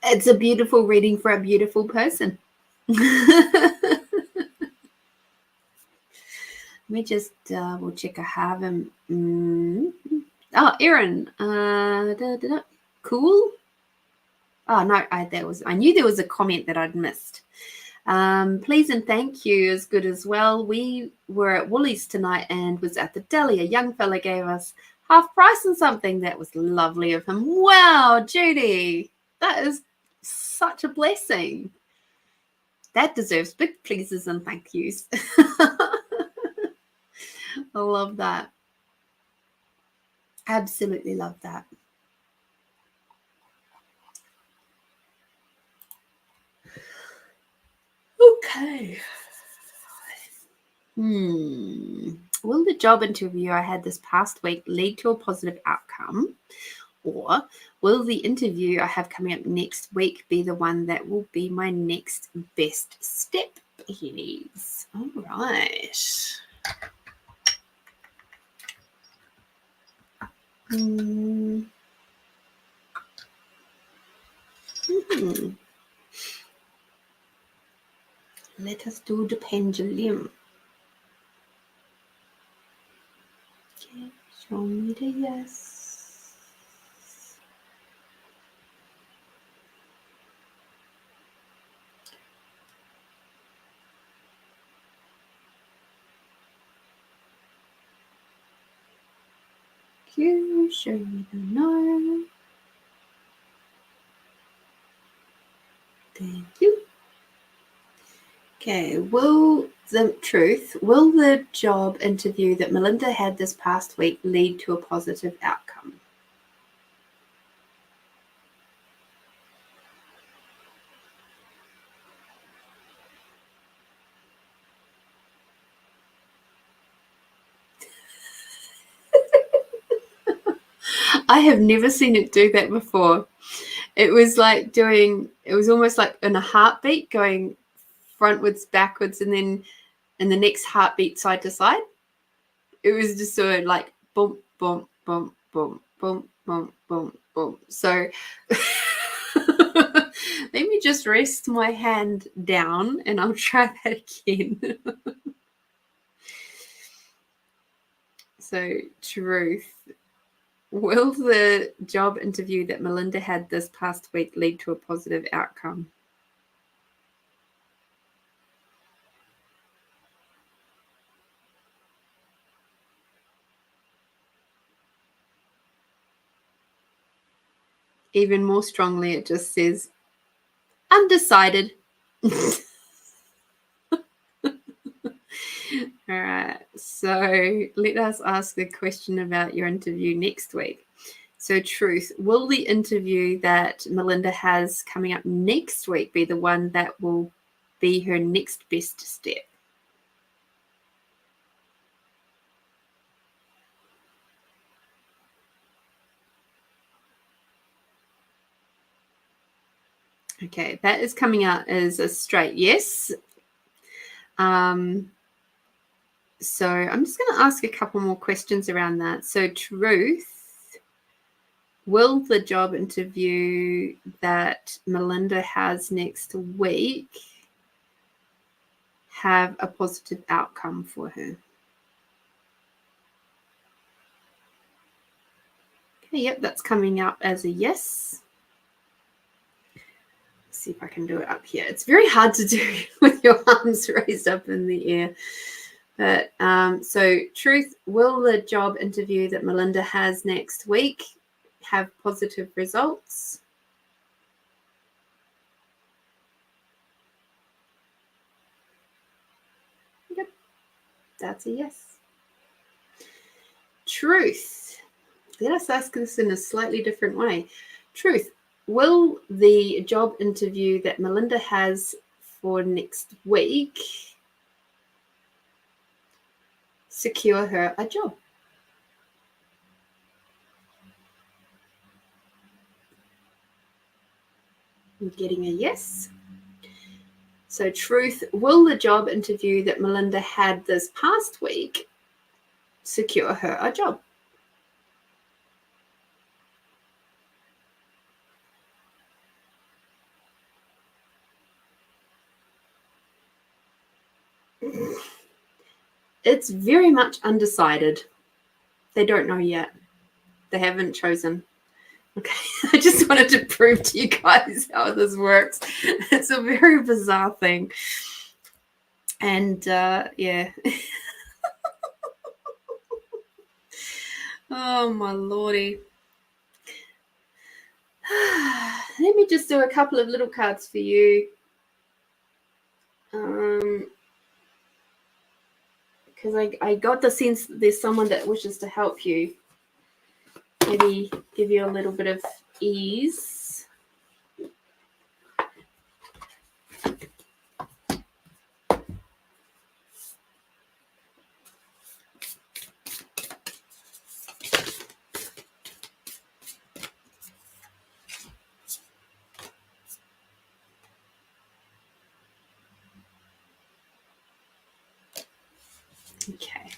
It's a beautiful reading for a beautiful person. Let me just double check I have him. Oh, Erin. Cool. Oh no, I knew there was a comment that I'd missed. Please and thank you is good as well. We were at Woolies tonight and was at the deli. A young fella gave us half price on something. That was lovely of him. Wow, Judy, that is such a blessing. That deserves big pleases and thank yous. I love that. Absolutely love that. Okay. Will the job interview I had this past week lead to a positive outcome? Or will the interview I have coming up next week be the one that will be my next best step, please? All right. Let us do the pendulum. Okay, show me the yes. You show me the no. Thank you. Okay, will the job interview that Melinda had this past week lead to a positive outcome? I have never seen it do that before. It was almost like in a heartbeat going frontwards, backwards, and then in the next heartbeat side to side. It was just sort of like boom, boom, boom, boom, boom, boom, boom, boom. So let me just rest my hand down and I'll try that again. So, truth. Will the job interview that Melinda had this past week lead to a positive outcome? Even more strongly, it just says undecided. All right, so let us ask the question about your interview next week. So, truth, will the interview that Melinda has coming up next week be the one that will be her next best step? Okay, that is coming out as a straight yes. So I'm just going to ask a couple more questions around that. So, truth, will the job interview that Melinda has next week have a positive outcome for her? Okay, yep, that's coming up as a yes. Let's see if I can do it up here. It's very hard to do with your arms raised up in the air. But so, truth, will the job interview that Melinda has next week have positive results? Yep, that's a yes. Truth, let us ask this in a slightly different way. Truth, will the job interview that Melinda has for next week secure her a job? I'm getting a yes. So, truth, will the job interview that Melinda had this past week secure her a job? It's very much undecided. They don't know yet. They haven't chosen. Okay, I just wanted to prove to you guys how this works. It's a very bizarre thing. And yeah. Oh, my lordy. Let me just do a couple of little cards for you. Because because I got the sense that there's someone that wishes to help you. Maybe give you a little bit of ease. Okay.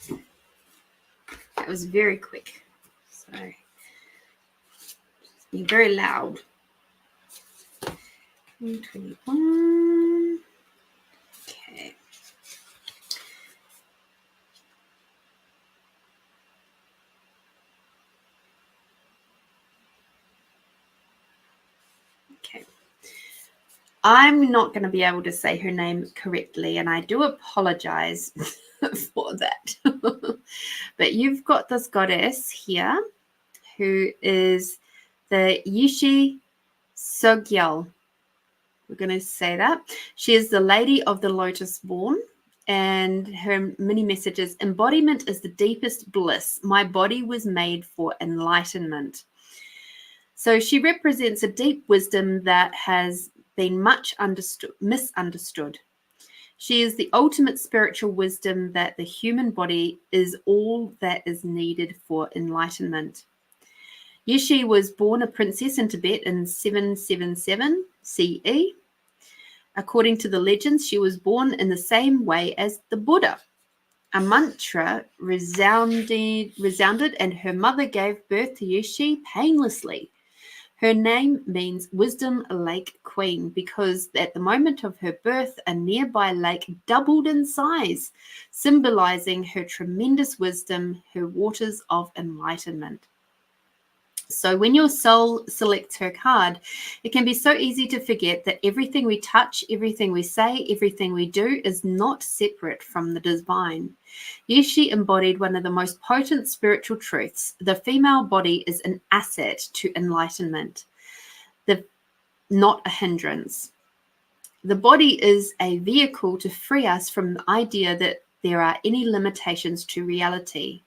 That was very quick. So being very loud. 121. Okay. Okay. I'm not going to be able to say her name correctly, and I do apologize for that. But you've got this goddess here who is the Yishi Sogyal. We're going to say that. She is the Lady of the Lotus Born, and her mini message is, embodiment is the deepest bliss. My body was made for enlightenment. So she represents a deep wisdom that has been much misunderstood. She is the ultimate spiritual wisdom that the human body is all that is needed for enlightenment. Yishi was born a princess in Tibet in 777 CE. According to the legends, she was born in the same way as the Buddha. A mantra resounded, and her mother gave birth to Yishi painlessly. Her name means Wisdom Lake Queen because at the moment of her birth, a nearby lake doubled in size, symbolizing her tremendous wisdom, her waters of enlightenment. So when your soul selects her card, it can be so easy to forget that everything we touch, everything we say, everything we do is not separate from the divine. Yishi embodied one of the most potent spiritual truths. The female body is an asset to enlightenment, not a hindrance. The body is a vehicle to free us from the idea that there are any limitations to reality.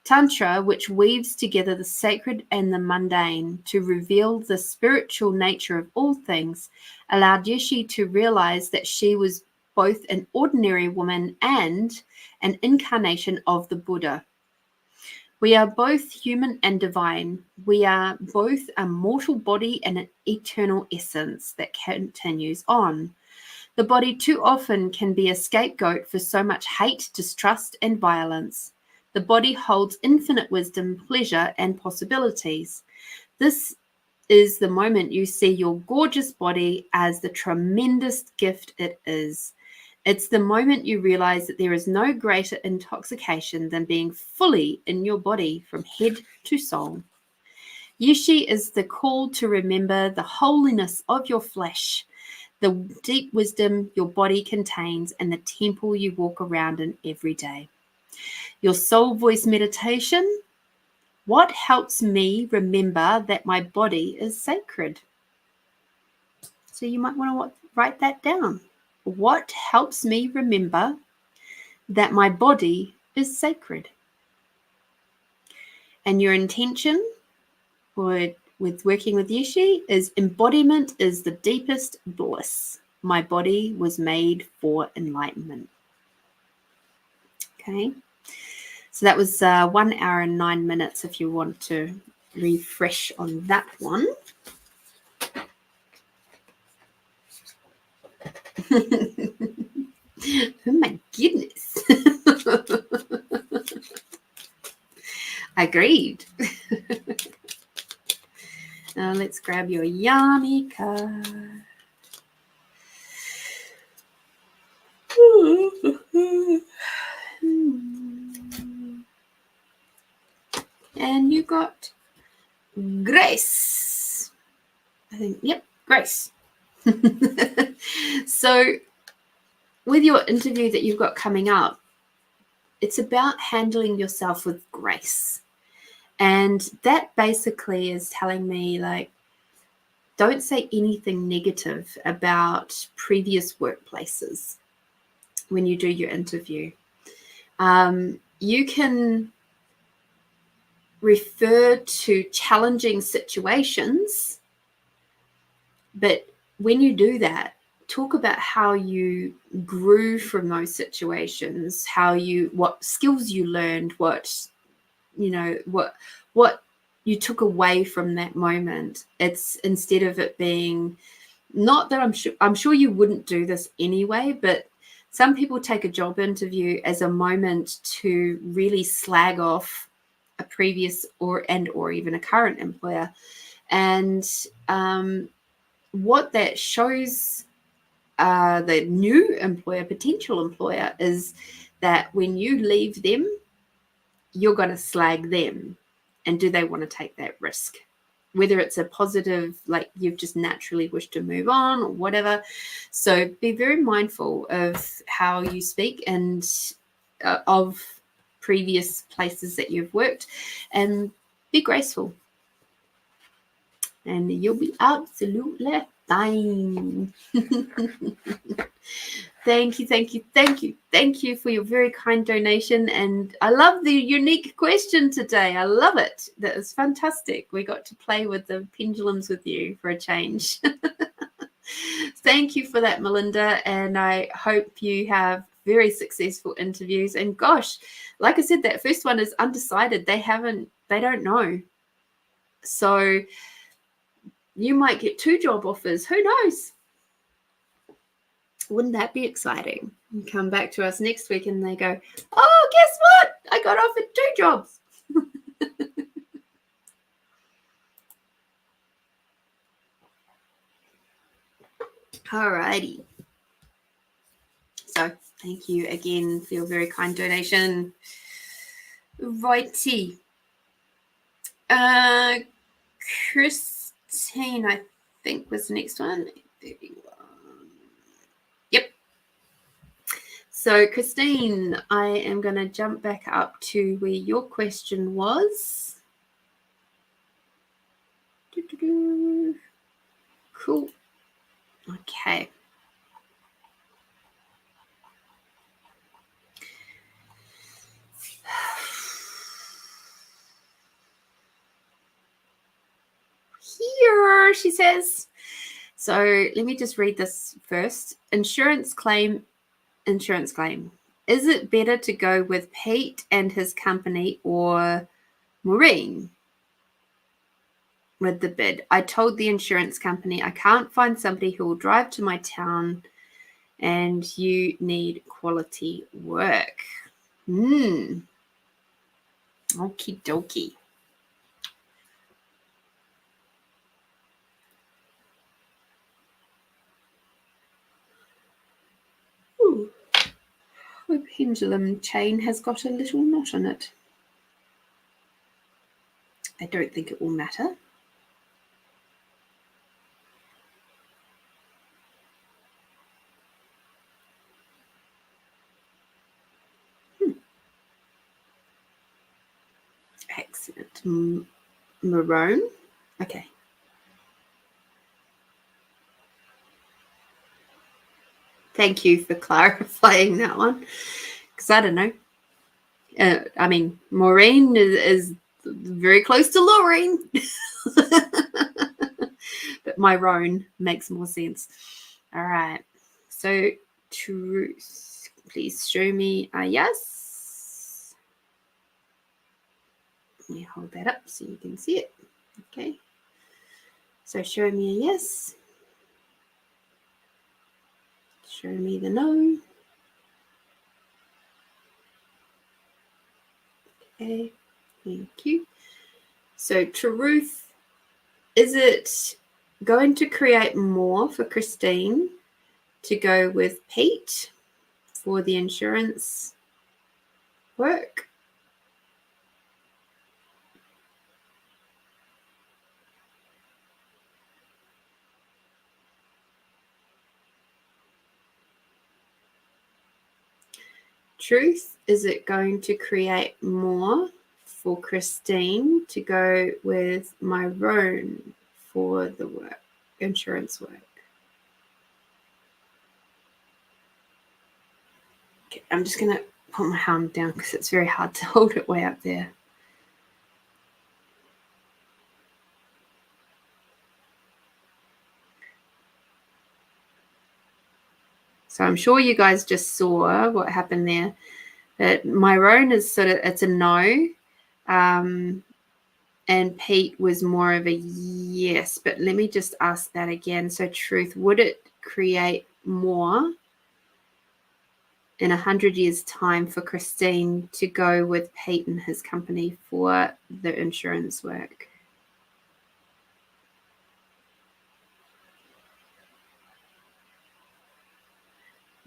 Tantra, which weaves together the sacred and the mundane to reveal the spiritual nature of all things, allowed Yishi to realize that she was both an ordinary woman and an incarnation of the Buddha. We are both human and divine. We are both a mortal body and an eternal essence that continues on. The body too often can be a scapegoat for so much hate, distrust, and violence. The body holds infinite wisdom, pleasure, and possibilities. This is the moment you see your gorgeous body as the tremendous gift it is. It's the moment you realize that there is no greater intoxication than being fully in your body from head to soul. Yishi is the call to remember the holiness of your flesh, the deep wisdom your body contains, and the temple you walk around in every day. Your soul voice meditation. What helps me remember that my body is sacred? So you might want to write that down. What helps me remember that my body is sacred? And your intention with working with Yishi is embodiment is the deepest bliss. My body was made for enlightenment. Okay. So that was 1 hour and 9 minutes if you want to refresh on that one. Oh my goodness. Agreed. Now let's grab your yummy card. And you got Grace. I think, yep, Grace. So with your interview that you've got coming up, it's about handling yourself with grace. And that basically is telling me, like, don't say anything negative about previous workplaces when you do your interview. You can refer to challenging situations, but when you do that, talk about how you grew from those situations, what skills you learned, what you took away from that moment. It's instead of it being, not that I'm sure you wouldn't do this anyway, but some people take a job interview as a moment to really slag off a previous or even a current employer. And what that shows the new employer, potential employer, is that when you leave them, you're going to slag them. And do they want to take that risk? Whether it's a positive, like you've just naturally wished to move on or whatever. So be very mindful of how you speak and of previous places that you've worked, and be graceful. And you'll be absolutely fine. Thank you for your very kind donation. And I love the unique question today. I love it. That was fantastic. We got to play with the pendulums with you for a change. Thank you for that, Melinda. And I hope you have very successful interviews. And gosh, like I said, that first one is undecided. They don't know. So you might get 2 job offers. Who knows? Wouldn't that be exciting? You come back to us next week and they go, oh, guess what? I got offered 2 jobs. Alrighty. So thank you again for your very kind donation. Righty. Christine, I think, was the next one. 31. Yep. So Christine, I am going to jump back up to where your question was. Cool. Okay. Here, she says. So let me just read this first. Insurance claim. Is it better to go with Pete and his company or Maureen with the bid? I told the insurance company I can't find somebody who will drive to my town and you need quality work. Okie dokie. Ooh. The pendulum chain has got a little knot on it. I don't think it will matter. Excellent. Maroon. Okay. Thank you for clarifying that one, because I don't know. I mean, Maureen is very close to Lorene, but Maroon makes more sense. All right. So, truth. Please show me a yes. Let me hold that up so you can see it. Okay. So, show me a yes. Show me the no. Okay, thank you. So truth, is it going to create more for Christine to go with Pete for the insurance work? Truth, is it going to create more for Christine to go with Maroon for the work, insurance work? Okay, I'm just going to put my hand down because it's very hard to hold it way up there. So I'm sure you guys just saw what happened there. That Myrone is sort of, it's a no. And Pete was more of a yes. But let me just ask that again. So Truth, would it create more in 100 years' time for Christine to go with Pete and his company for the insurance work?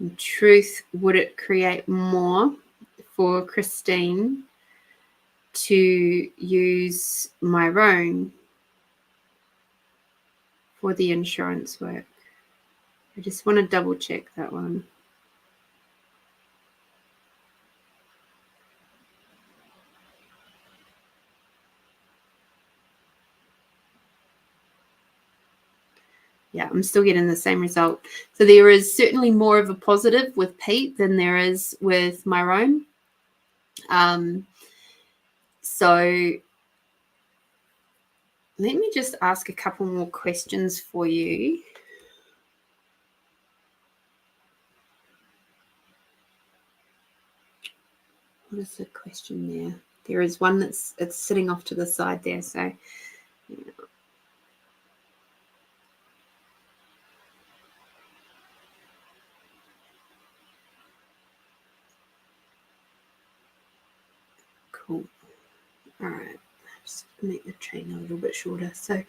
In truth, would it create more for Christine to use Myrone for the insurance work? I just want to double check that one. Yeah, I'm still getting the same result. So there is certainly more of a positive with Pete than there is with Myrone. So let me just ask a couple more questions for you. What is the question there? There is one it's sitting off to the side there. So yeah. Cool. All right. Just make the chain a little bit shorter. So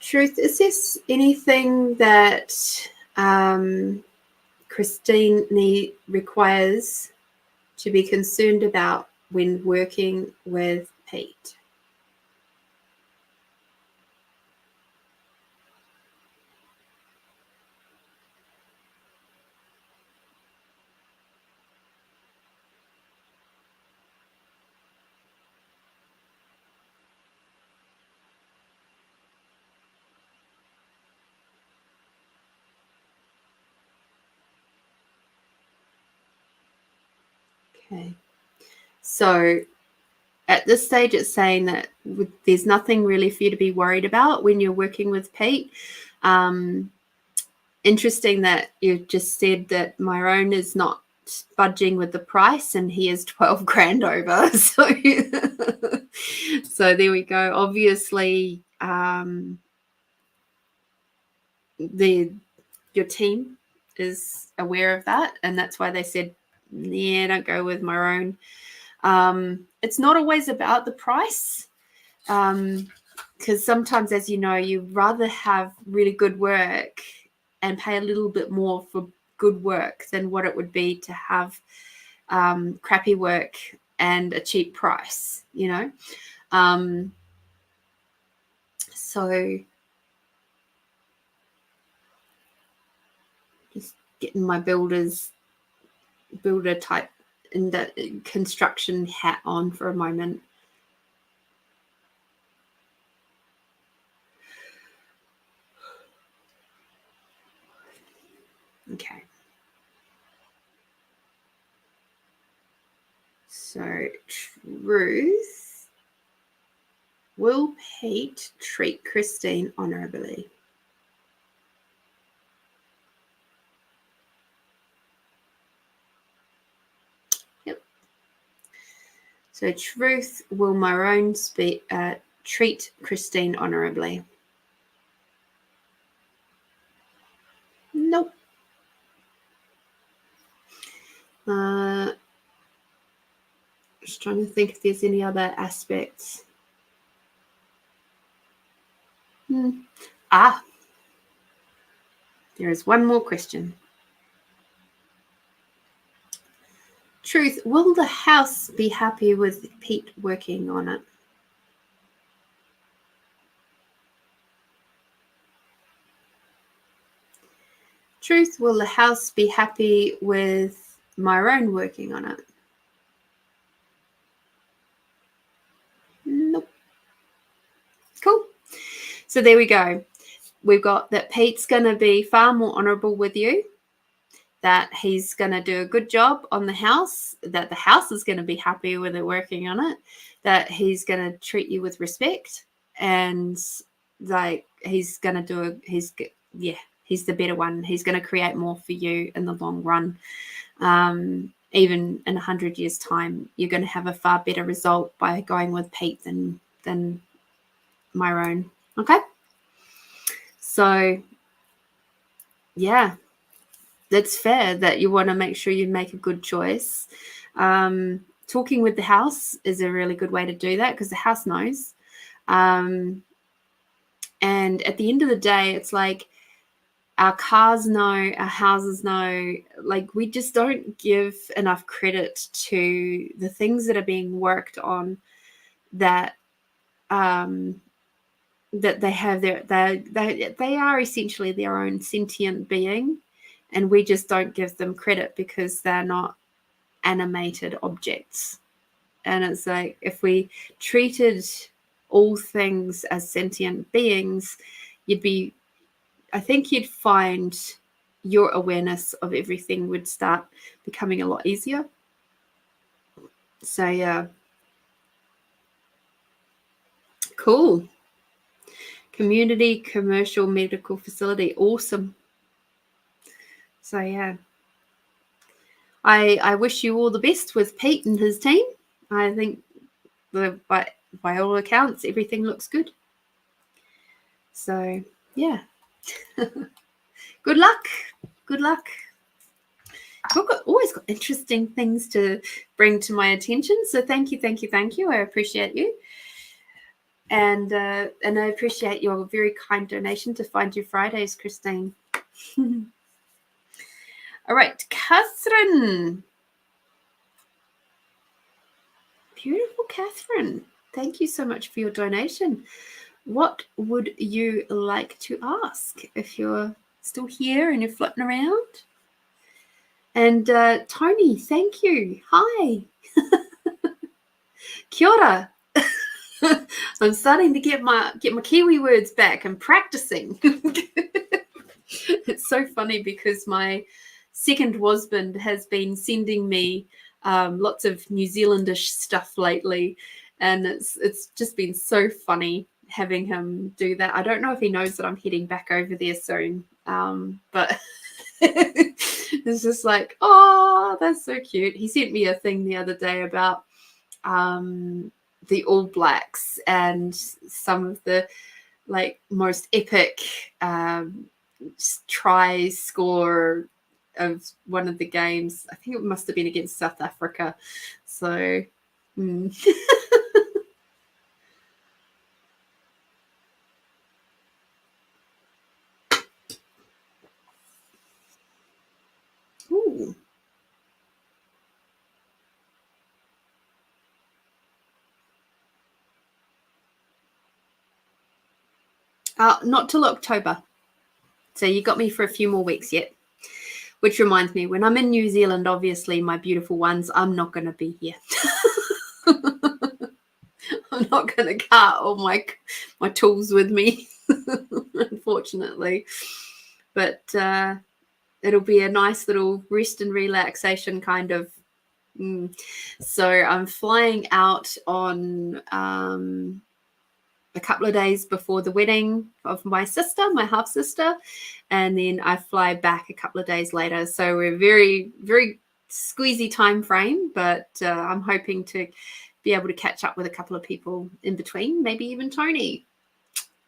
Truth, is this anything that Christine requires to be concerned about when working with Pete? Okay. So at this stage, it's saying that there's nothing really for you to be worried about when you're working with Pete. Interesting that you've just said that Myrone is not budging with the price and he is 12 grand over. So, so there we go. Obviously, your team is aware of that, and that's why they said, yeah, don't go with Myrone. It's not always about the price, because sometimes, as you know, you'd rather have really good work and pay a little bit more for good work than what it would be to have crappy work and a cheap price, you know. So just getting my builder type in that construction hat on for a moment. Okay. So Truth, will Pete treat Christine honorably? Yep. So Truth, will Myrone treat Christine honorably? Nope. Just trying to think if there's any other aspects. There is one more question. Truth, will the house be happy with Pete working on it? Truth, will the house be happy with Myrone working on it? Nope. Cool. So there we go. We've got that Pete's going to be far more honourable with you that he's going to do a good job on the house, that the house is going to be happy with it working on it, that he's going to treat you with respect, and like he's going to do he's the better one. He's going to create more for you in the long run. Even in 100 years time, you're going to have a far better result by going with Pete than Myron. Okay, so yeah, that's fair that you want to make sure you make a good choice. Talking with the house is a really good way to do that, because the house knows. And at the end of the day, it's like our cars know, our houses know. Like, we just don't give enough credit to the things that are being worked on, that that they have they are essentially their own sentient being, and we just don't give them credit because they're not animated objects. And it's like, if we treated all things as sentient beings, I think you'd find your awareness of everything would start becoming a lot easier. So yeah, cool. Community commercial medical facility, awesome. So yeah, I wish you all the best with Pete and his team. I think by all accounts, everything looks good. So yeah, good luck. Good luck. You've always got interesting things to bring to my attention. So thank you. I appreciate you. And I appreciate your very kind donation to Find Your Fridays, Christine. All right, Catherine. Beautiful Catherine. Thank you so much for your donation. What would you like to ask if you're still here and you're floating around? And Tony, thank you. Hi. Kia ora. I'm starting to get my Kiwi words back. I'm practicing. It's so funny because my second husband has been sending me lots of New Zealandish stuff lately, and it's just been so funny having him do that. I don't know if he knows that I'm heading back over there soon, but it's just like, oh, that's so cute. He sent me a thing the other day about the All Blacks and some of the like most epic try score of one of the games. I think it must have been against South Africa. So Ooh. Not till October. So you got me for a few more weeks yet. Which reminds me, when I'm in New Zealand, obviously, my beautiful ones, I'm not going to be here. I'm not going to cart all my tools with me, unfortunately. But it'll be a nice little rest and relaxation kind of. So I'm flying out on a couple of days before the wedding of my sister, my half sister, and then I fly back a couple of days later. So we're very, very squeezy time frame, but I'm hoping to be able to catch up with a couple of people in between, maybe even Tony.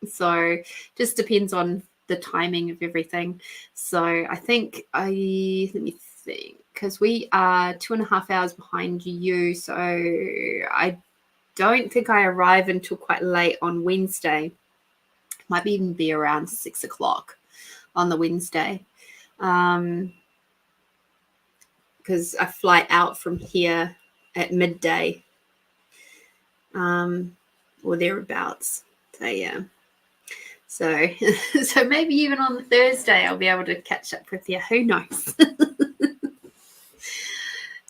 So just depends on the timing of everything. So I think let me think, because we are 2.5 hours behind you. So I don't think I arrive until quite late on Wednesday. Might even be around 6 o'clock on the Wednesday. Because I fly out from here at midday. Or thereabouts. So yeah. So maybe even on the Thursday I'll be able to catch up with you. Who knows?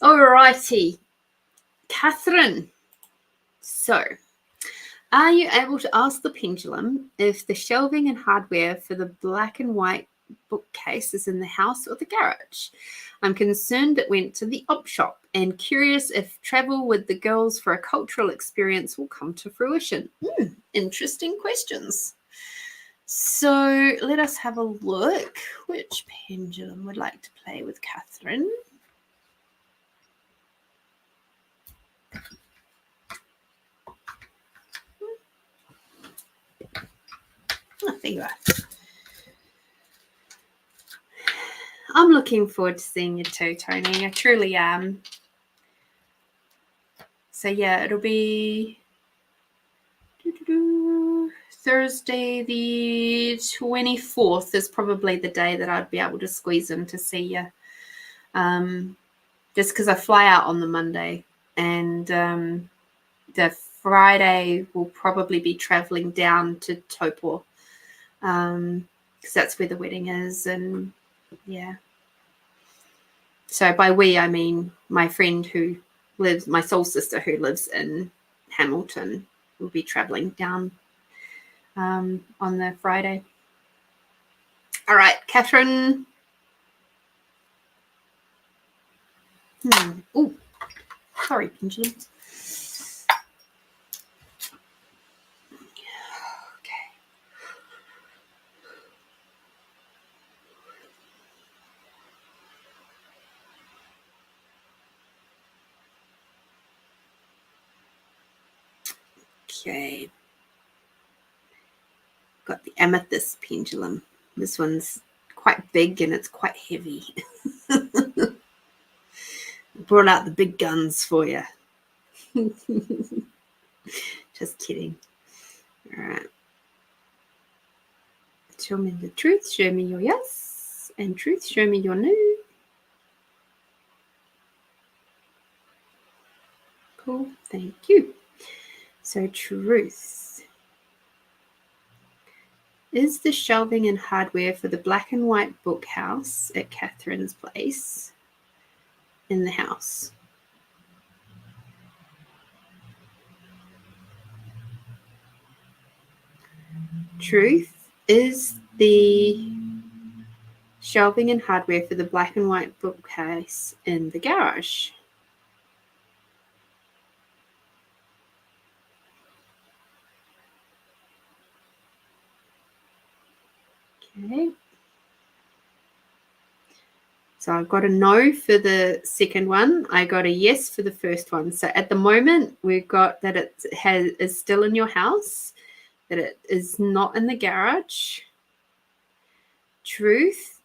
Alrighty. Catherine. So, are you able to ask the pendulum if the shelving and hardware for the black and white bookcase is in the house or the garage. I'm concerned it went to the op shop and curious if travel with the girls for a cultural experience will come to fruition. Interesting questions. So let us have a look. Which pendulum would like to play with Catherine? Oh, there you are. I'm looking forward to seeing you too, Tony. I truly am. So yeah, it'll be Thursday the 24th is probably the day that I'd be able to squeeze in to see you. Just because I fly out on the Monday, and the Friday will probably be traveling down to Taupo, because that's where the wedding is. And yeah, so by we I mean my friend who lives, my soul sister who lives in Hamilton, will be traveling down on the Friday. All right, Catherine. Oh, sorry, pendulum. Okay. Got the amethyst pendulum. This one's quite big and it's quite heavy. Brought out the big guns for you. Just kidding. All right. Show me the truth. Show me your yes. And truth, show me your no. Cool. Thank you. So truth. Is the shelving and hardware for the black and white book house at Catherine's place in the house? Truth. Is the shelving and hardware for the black and white bookcase in the garage? Okay. So I've got a no for the second one. I got a yes for the first one. So at the moment, we've got that it is still in your house, that it is not in the garage. Truth.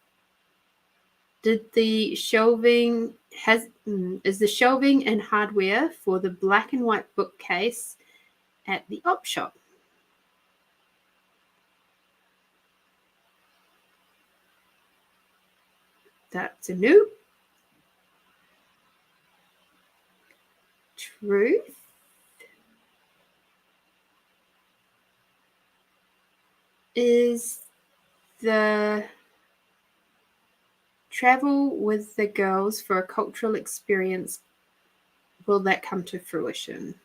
Did the shelving is the shelving and hardware for the black and white bookcase at the op shop? That's a no. Truth. Is the travel with the girls for a cultural experience, will that come to fruition?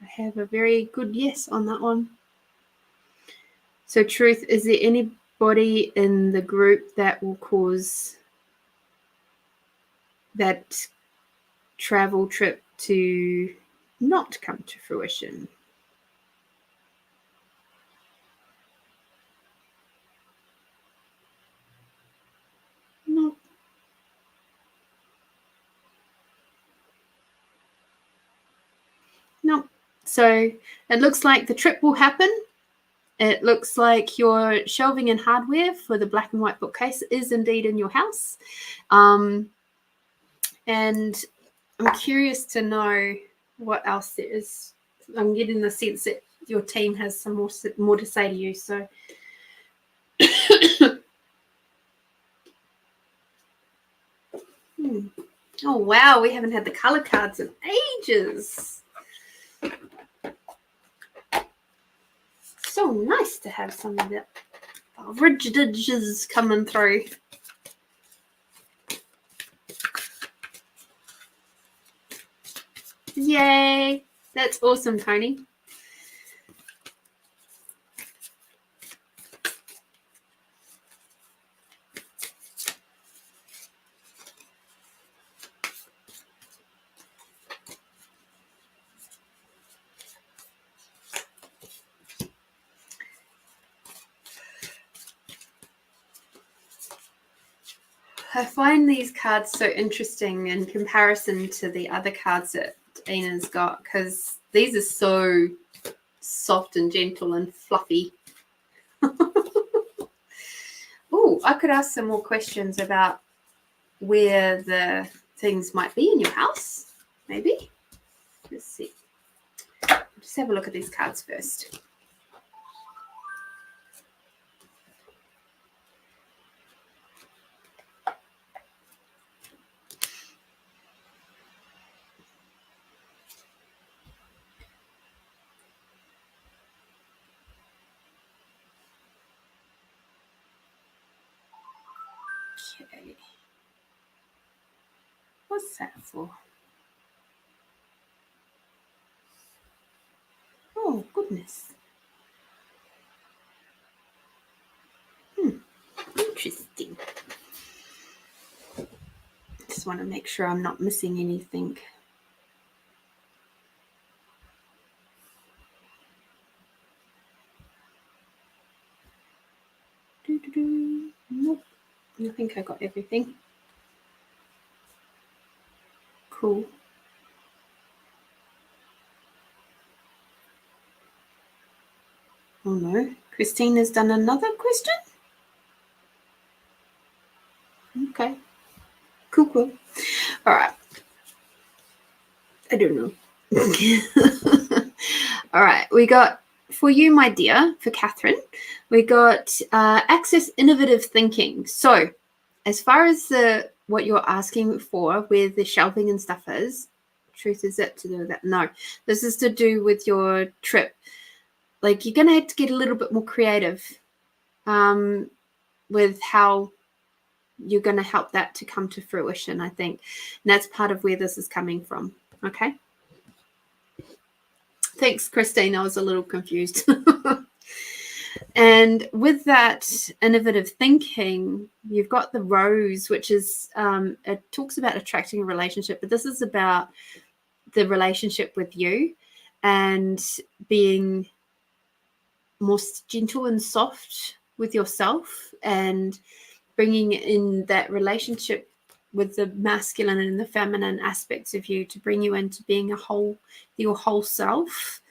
I have a very good yes on that one. So truth, is there anybody in the group that will cause that travel trip to not come to fruition? No. No. So it looks like the trip will happen. It looks like your shelving and hardware for the black and white bookcase is indeed in your house. And I'm curious to know what else there is. I'm getting the sense that your team has some more to say to you. So oh wow, we haven't had the color cards in ages. So nice to have some of the rigidages coming through. Yay! That's awesome, Tony. I find these cards so interesting in comparison to the other cards that Ina's got, because these are so soft and gentle and fluffy. Oh, I could ask some more questions about where the things might be in your house, maybe. Let's see. Just have a look at these cards first. Okay. What's that for? Oh, goodness. Interesting. Just want to make sure I'm not missing anything. Nope. I think I got everything. Cool. Oh no. Christine has done another question? Okay. Cool. All right. I don't know. All right. We got, for you, my dear, for Catherine, we got access innovative thinking. So as far as what you're asking for, where the shelving and stuff is, truth is it to do with that? No. This is to do with your trip. Like, you're going to have to get a little bit more creative with how you're going to help that to come to fruition, I think. And that's part of where this is coming from. Okay. Thanks, Christine. I was a little confused. And with that innovative thinking, you've got the rose, which is, it talks about attracting a relationship, but this is about the relationship with you and being more gentle and soft with yourself and bringing in that relationship with the masculine and the feminine aspects of you to bring you into being your whole self.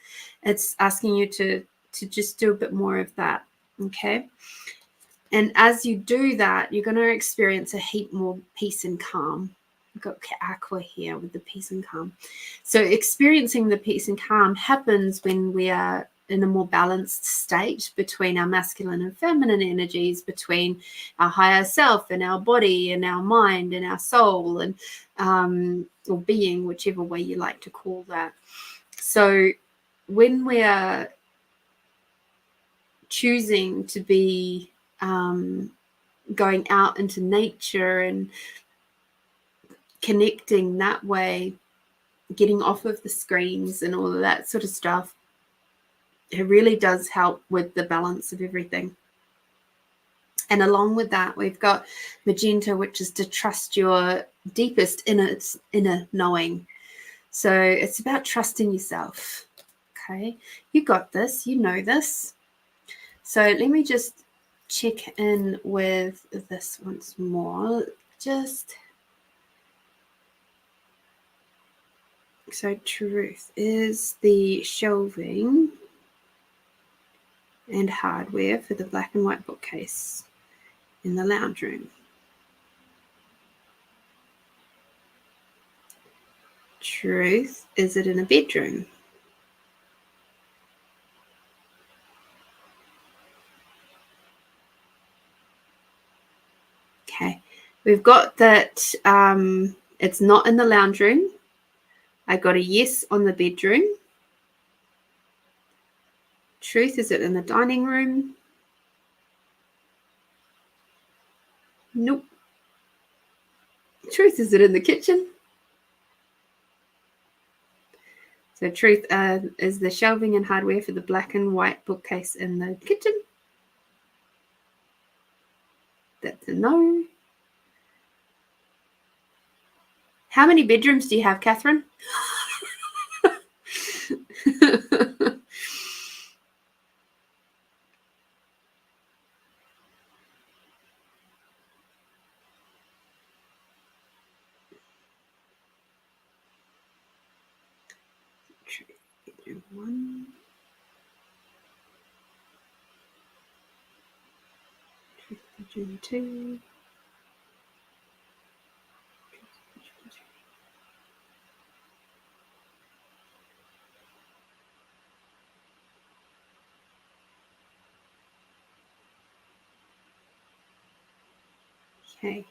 It's asking you to just do a bit more of that. Okay. And as you do that, you're going to experience a heap more peace and calm. I've got aqua here with the peace and calm. So experiencing the peace and calm happens when we are in a more balanced state between our masculine and feminine energies, between our higher self and our body and our mind and our soul and or being, whichever way you like to call that. So when we are choosing to be going out into nature and connecting that way, getting off of the screens and all of that sort of stuff, it really does help with the balance of everything. And along with that, we've got magenta, which is to trust your deepest inner knowing. So it's about trusting yourself. Okay, you got this, you know this. So let me just check in with this once more. So truth is the shelving and hardware for the black and white bookcase in the lounge room. Truth, is it in a bedroom? Okay, we've got that it's not in the lounge room. I got a yes on the bedroom. Truth, is it in the dining room? Nope. Truth, is it in the kitchen? So truth is the shelving and hardware for the black and white bookcase in the kitchen. That's a no. How many bedrooms do you have, Catherine? 1, 2. Okay.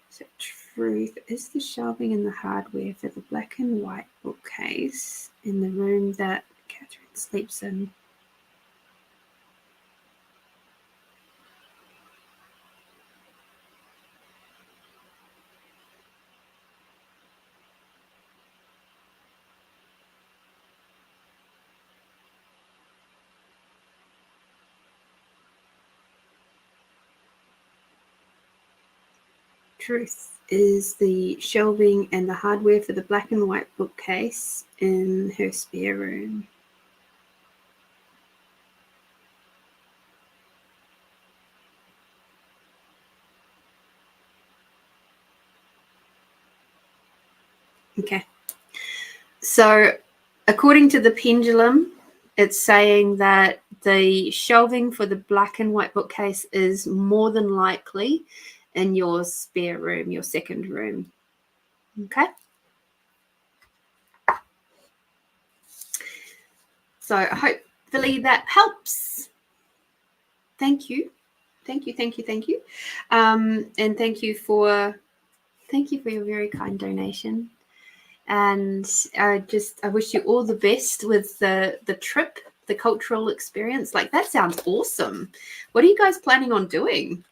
So truth is the shelving and the hardware for the black and white bookcase in the room that Catherine sleeps in. Truth is the shelving and the hardware for the black and white bookcase in her spare room. Okay. So according to the pendulum, it's saying that the shelving for the black and white bookcase is more than likely in your spare room, your second room. Okay. So hopefully that helps. Thank you. Thank you. And thank you for your very kind donation. And I wish you all the best with the trip, the cultural experience. Like, that sounds awesome. What are you guys planning on doing?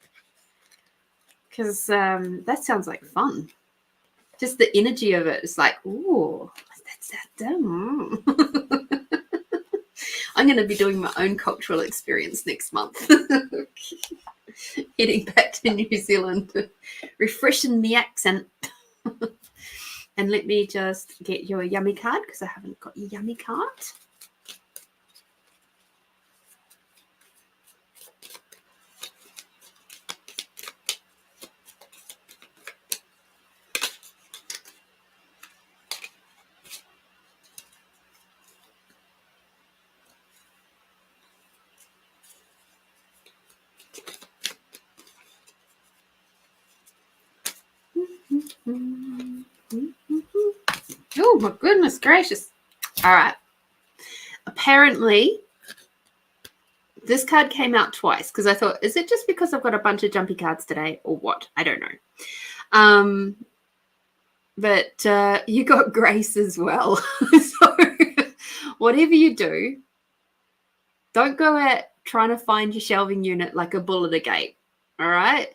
Because that sounds like fun. Just the energy of it is like, ooh, that's dumb. I'm going to be doing my own cultural experience next month. Heading back to New Zealand, refreshing the accent. And let me just get your yummy card, because I haven't got your yummy card. Oh, my goodness gracious. All right. Apparently, this card came out twice, because I thought, is it just because I've got a bunch of jumpy cards today or what? I don't know. But you got grace as well. So whatever you do, don't go at trying to find your shelving unit like a bull at a gate. All right.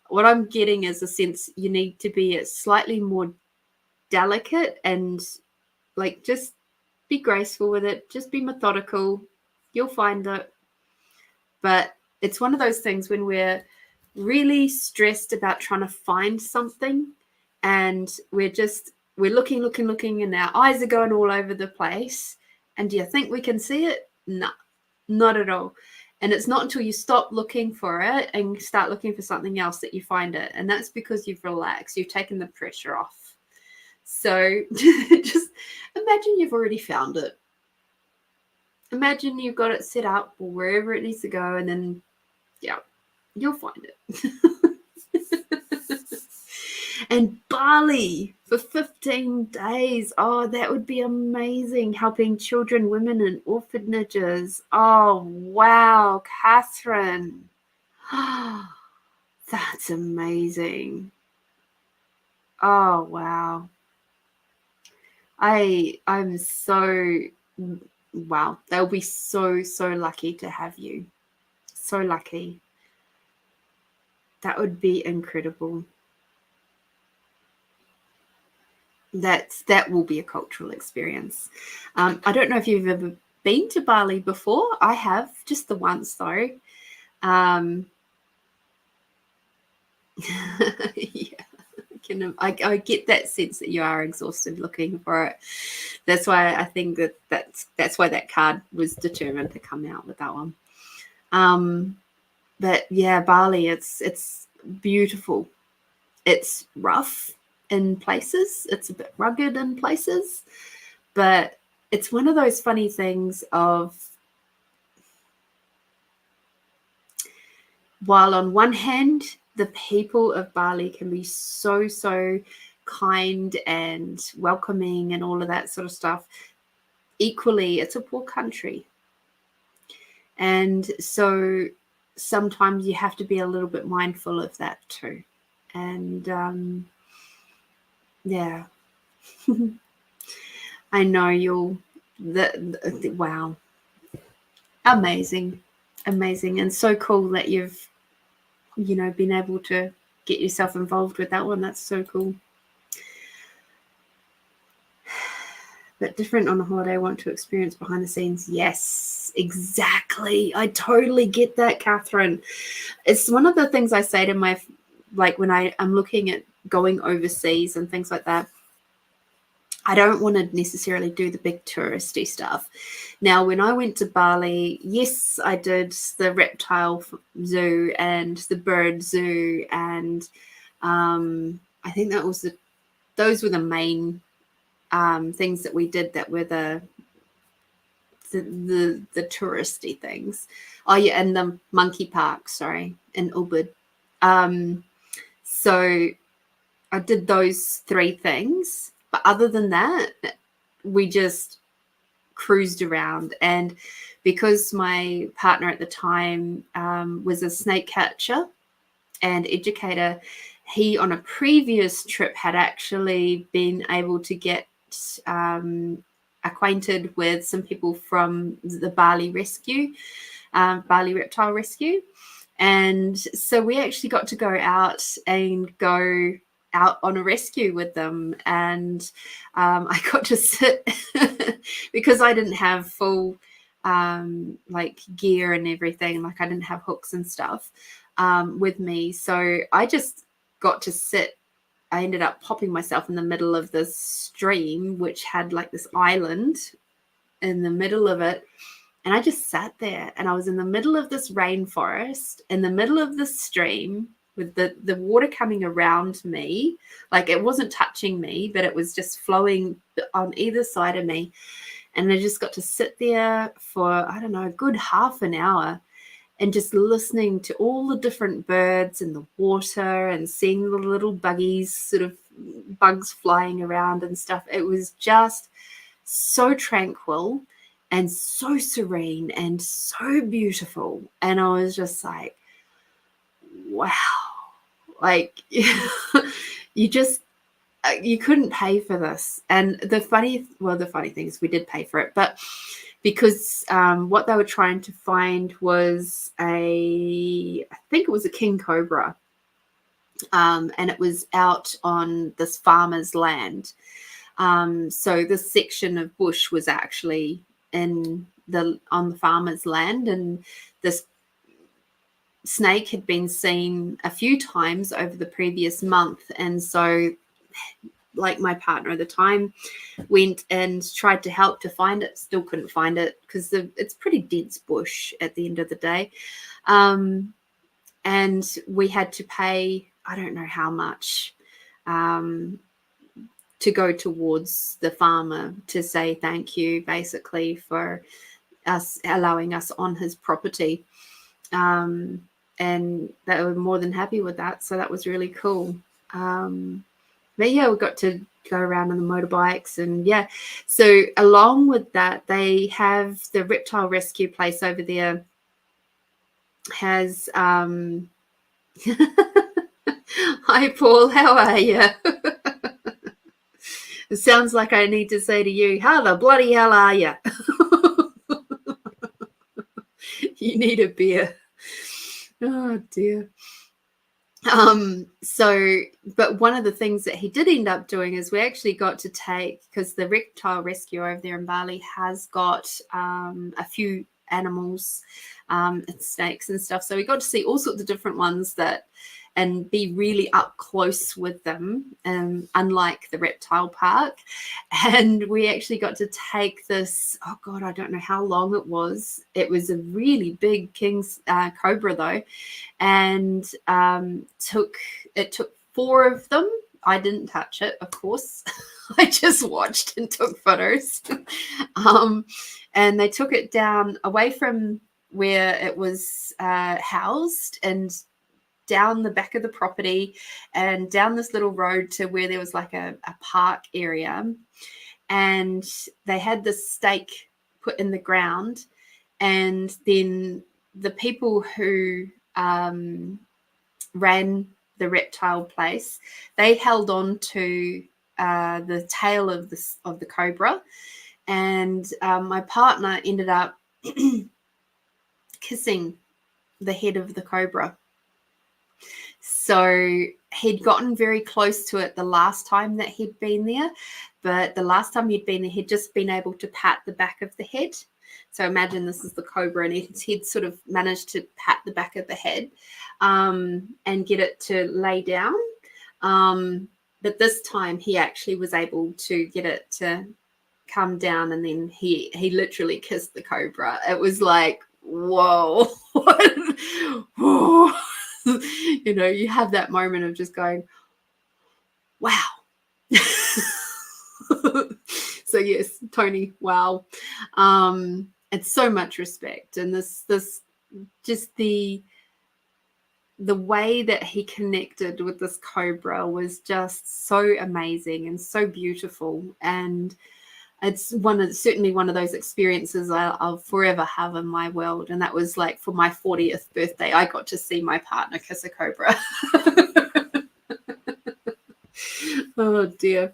What I'm getting is a sense you need to be slightly more delicate and like just be graceful with it. Just be methodical. You'll find it. But it's one of those things when we're really stressed about trying to find something and we're looking and our eyes are going all over the place. And do you think we can see it? No, not at all. And it's not until you stop looking for it and start looking for something else that you find it. And that's because you've relaxed. You've taken the pressure off. So just imagine you've already found it. Imagine you've got it set up wherever it needs to go, and then, yeah, you'll find it. And Bali for 15 days. Oh, that would be amazing. Helping children, women, and orphanages. Oh, wow, Catherine. That's amazing. Oh, wow. I'm so, wow. They'll be so lucky to have you. So lucky. That would be incredible. That will be a cultural experience. I don't know if you've ever been to Bali before. I have, just the once though. Yeah, I get that sense that you are exhausted looking for it. That's why I think that's why that card was determined to come out with that one. but yeah, Bali, it's beautiful. It's rough in places. It's a bit rugged in places, but it's one of those funny things of, while on one hand, the people of Bali can be so, so kind and welcoming and all of that sort of stuff, equally, it's a poor country. And so sometimes you have to be a little bit mindful of that too. And yeah, I know you'll, wow, amazing, and so cool that you've, been able to get yourself involved with that one. That's so cool. But different on a holiday, I want to experience behind the scenes. Yes, exactly. I totally get that, Catherine. It's one of the things I say to my, like when I'm looking at going overseas and things like that, I don't want to necessarily do the big touristy stuff. Now, when I went to Bali, yes, I did the reptile zoo and the bird zoo, and I think those were the main things that we did that were the touristy things. Oh yeah, and the monkey park, sorry, in Imbed. So I did those 3 things, but other than that, we just cruised around. And because my partner at the time was a snake catcher and educator, he on a previous trip had actually been able to get acquainted with some people from the Bali Rescue, Bali Reptile Rescue. And so we actually got to go out on a rescue with them. And I got to sit because I didn't have full like gear and everything. Like I didn't have hooks and stuff with me. So I just got to sit. I ended up popping myself in the middle of this stream, which had like this island in the middle of it. And I just sat there, and I was in the middle of this rainforest, in the middle of the stream, with the water coming around me. Like it wasn't touching me, but it was just flowing on either side of me. And I just got to sit there for, I don't know, a good half an hour and just listening to all the different birds in the water and seeing the little buggies, sort of bugs flying around and stuff. It was just so tranquil and so serene and so beautiful. And I was just like, wow, like you couldn't pay for this. And the funny thing is we did pay for it, but because what they were trying to find was I think it was a king cobra, and it was out on this farmer's land. So this section of bush was actually on the farmer's land, and this snake had been seen a few times over the previous month. And so, like, my partner at the time went and tried to help to find it, still couldn't find it because it's pretty dense bush at the end of the day. And we had to pay, I don't know how much, to go towards the farmer to say thank you, basically, for us allowing us on his property. And they were more than happy with that. So that was really cool. But yeah, we got to go around on the motorbikes, and yeah. So along with that, they have the reptile rescue place over there has hi Paul, how are you? It sounds like I need to say to you, how the bloody hell are you? You need a beer. Oh dear. But one of the things that he did end up doing is we actually got to take, because the reptile rescue over there in Bali has got a few animals and snakes and stuff. So we got to see all sorts of different ones that and be really up close with them, unlike the reptile park. And we actually got to take this, oh God, I don't know how long it was. It was a really big king's cobra though. And it took 4 of them. I didn't touch it, of course. I just watched and took photos. And they took it down away from where it was housed and down the back of the property and down this little road to where there was like a park area. And they had this stake put in the ground. And then the people who ran the reptile place, they held on to the tail of the cobra, and my partner ended up kissing the head of the cobra. So he'd gotten very close to it the last time that he'd been there, but the last time he'd been there, he'd just been able to pat the back of the head. So imagine this is the cobra, and he'd sort of managed to pat the back of the head and get it to lay down. But this time he actually was able to get it to come down, and then he literally kissed the cobra. It was like, whoa. Whoa. You know, you have that moment of just going, wow. So yes, Tony, wow. It's so much respect, and this just the way that he connected with this cobra was just so amazing and so beautiful. And it's certainly one of those experiences I'll forever have in my world. And that was like for my 40th birthday, I got to see my partner kiss a cobra. Oh dear.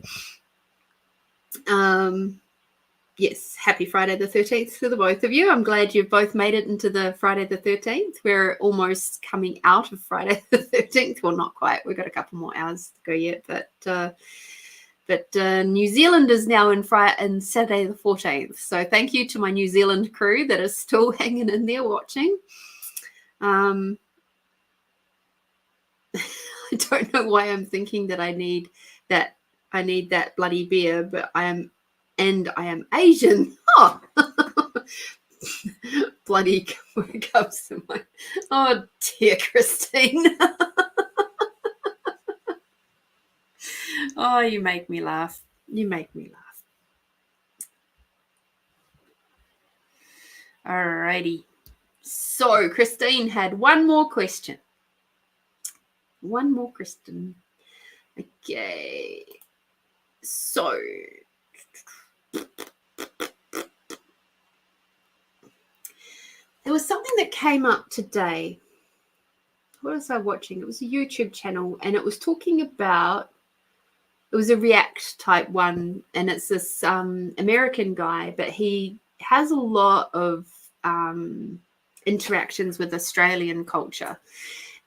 Yes, happy Friday the 13th to the both of you. I'm glad you've both made it into the Friday the 13th. We're almost coming out of Friday the 13th. Well, not quite. We've got a couple more hours to go yet, but New Zealand is now in Saturday the 14th. So thank you to my New Zealand crew that is still hanging in there watching. I don't know why I'm thinking that I need that bloody beer, but I am Asian. Oh, bloody cups to mind. Oh dear, Christine. Oh, you make me laugh. You make me laugh. Alrighty. So Christine had one more question. Okay. So there was something that came up today. What was I watching? It was a YouTube channel, and it was talking about, it was a React type one, and it's this American guy, but he has a lot of interactions with Australian culture.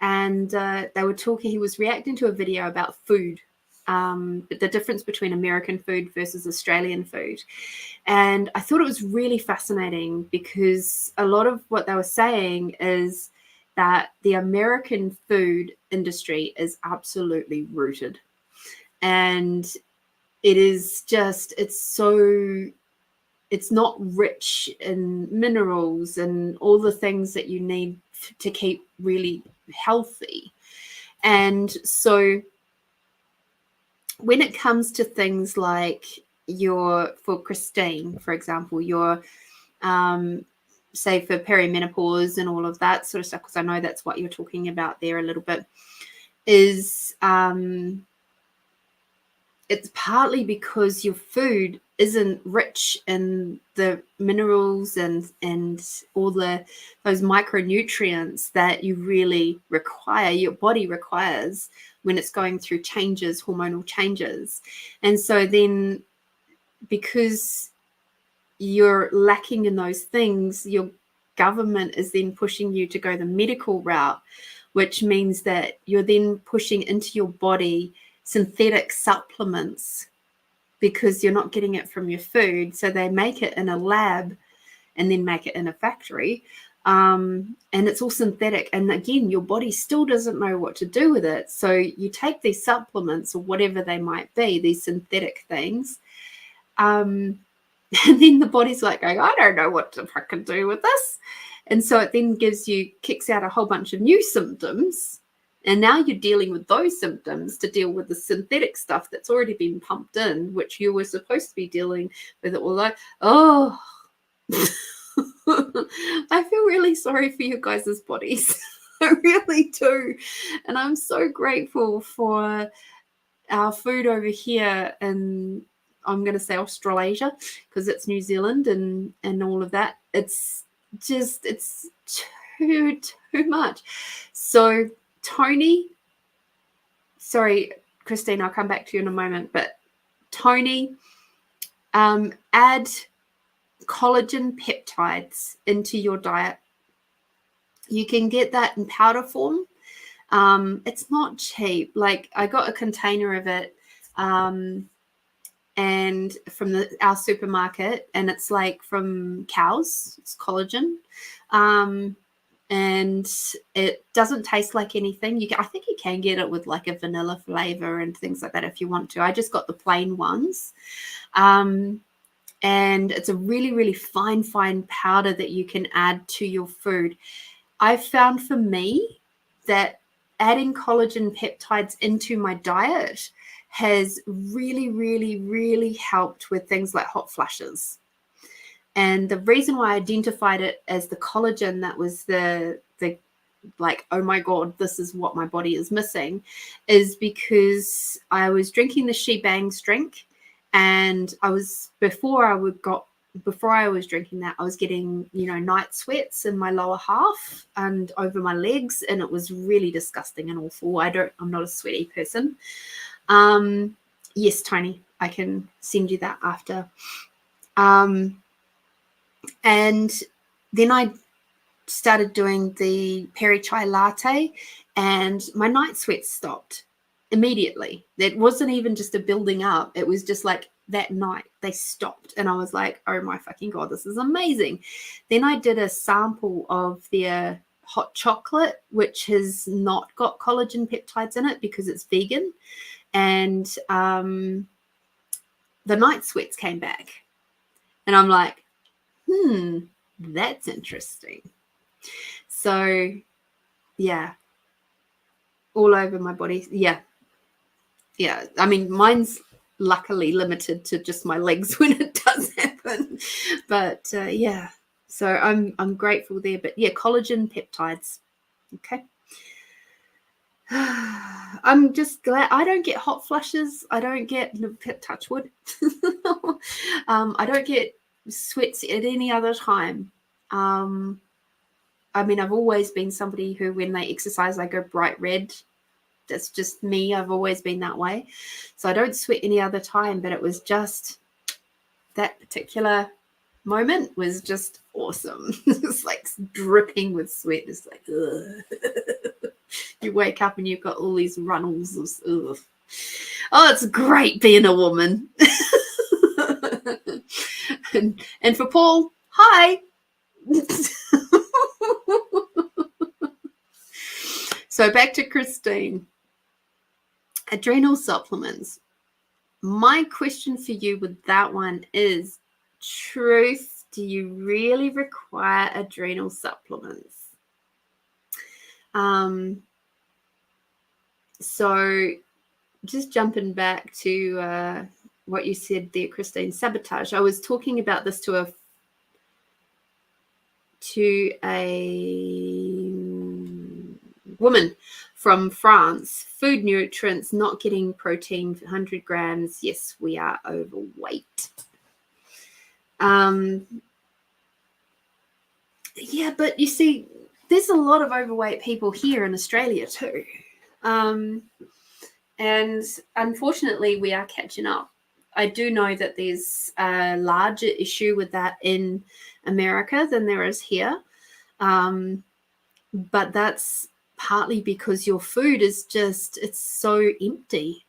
And they were talking, he was reacting to a video about food, the difference between American food versus Australian food. And I thought it was really fascinating, because a lot of what they were saying is that the American food industry is absolutely rooted. And it is just, it's not rich in minerals and all the things that you need to keep really healthy. And so when it comes to things like for Christine, for example, your say for perimenopause and all of that sort of stuff, because I know that's what you're talking about there a little bit, is it's partly because your food isn't rich in the minerals and all those micronutrients that you really require, your body requires when it's going through changes, hormonal changes. And so then, because you're lacking in those things, your government is then pushing you to go the medical route, which means that you're then pushing into your body synthetic supplements because you're not getting it from your food. So they make it in a lab and then make it in a factory. and it's all synthetic. And again, your body still doesn't know what to do with it. So you take these supplements or whatever they might be, these synthetic things, and then the body's like going, I don't know what to fucking do with this. And so it then kicks out a whole bunch of new symptoms. And now you're dealing with those symptoms to deal with the synthetic stuff that's already been pumped in, which you were supposed to be dealing with it. Although, oh, I feel really sorry for you guys' bodies. I really do. And I'm so grateful for our food over here, and I'm going to say Australasia because it's New Zealand and all of that. It's too much. So Tony, sorry, Christine, I'll come back to you in a moment, but Tony, add collagen peptides into your diet. You can get that in powder form. It's not cheap. Like, I got a container of it and from our supermarket, and it's like from cows. It's collagen. And it doesn't taste like anything. I think you can get it with like a vanilla flavor and things like that if you want to. I just got the plain ones. And it's a really, really fine powder that you can add to your food. I've found for me that adding collagen peptides into my diet has really, really, really helped with things like hot flushes. And the reason why I identified it as the collagen that was the like, oh my God, this is what my body is missing, is because I was drinking the She Bangs drink, and before I was drinking that, I was getting, night sweats in my lower half and over my legs, and it was really disgusting and awful. I'm not a sweaty person. Yes, Tony, I can send you that after. And then I started doing the peri chai latte, and my night sweats stopped immediately. It wasn't even just a building up. It was just like that night they stopped, and I was like, oh my fucking God, this is amazing. Then I did a sample of their hot chocolate, which has not got collagen peptides in it because it's vegan, and the night sweats came back, and I'm like, that's interesting. So yeah, all over my body. Yeah. I mean, mine's luckily limited to just my legs when it does happen, but yeah, so I'm grateful there. But yeah, collagen peptides. Okay. I'm just glad I don't get hot flushes. I don't get, touch wood. I don't get sweats at any other time. I mean, I've always been somebody who, when they exercise, I go bright red. That's just me. I've always been that way. So I don't sweat any other time, but it was just that particular moment was just awesome. It's like dripping with sweat. It's like, ugh. You wake up and you've got all these runnels of, ugh. Oh, it's great being a woman. and for Paul, hi. So back to Christine. Adrenal supplements. My question for you with that one is, truth, do you really require adrenal supplements? So just jumping back to what you said there, Christine, sabotage. I was talking about this to a woman from France. Food nutrients, not getting protein, 100 grams. Yes, we are overweight. Yeah, but you see, there's a lot of overweight people here in Australia too. And unfortunately, we are catching up. I do know that there's a larger issue with that in America than there is here. But that's partly because your food is it's so empty.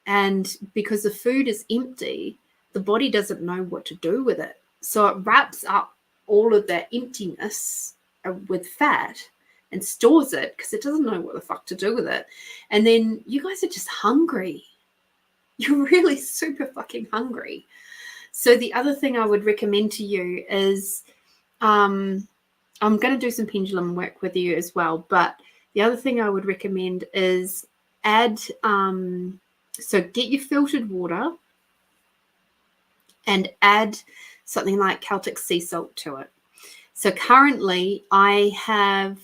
And because the food is empty, the body doesn't know what to do with it. So it wraps up all of that emptiness with fat and stores it because it doesn't know what the fuck to do with it. And then you guys are just hungry. You're really super fucking hungry. So the other thing I would recommend to you is, I'm going to do some pendulum work with you as well, but the other thing I would recommend is add, so get your filtered water and add something like Celtic sea salt to it. So currently I have,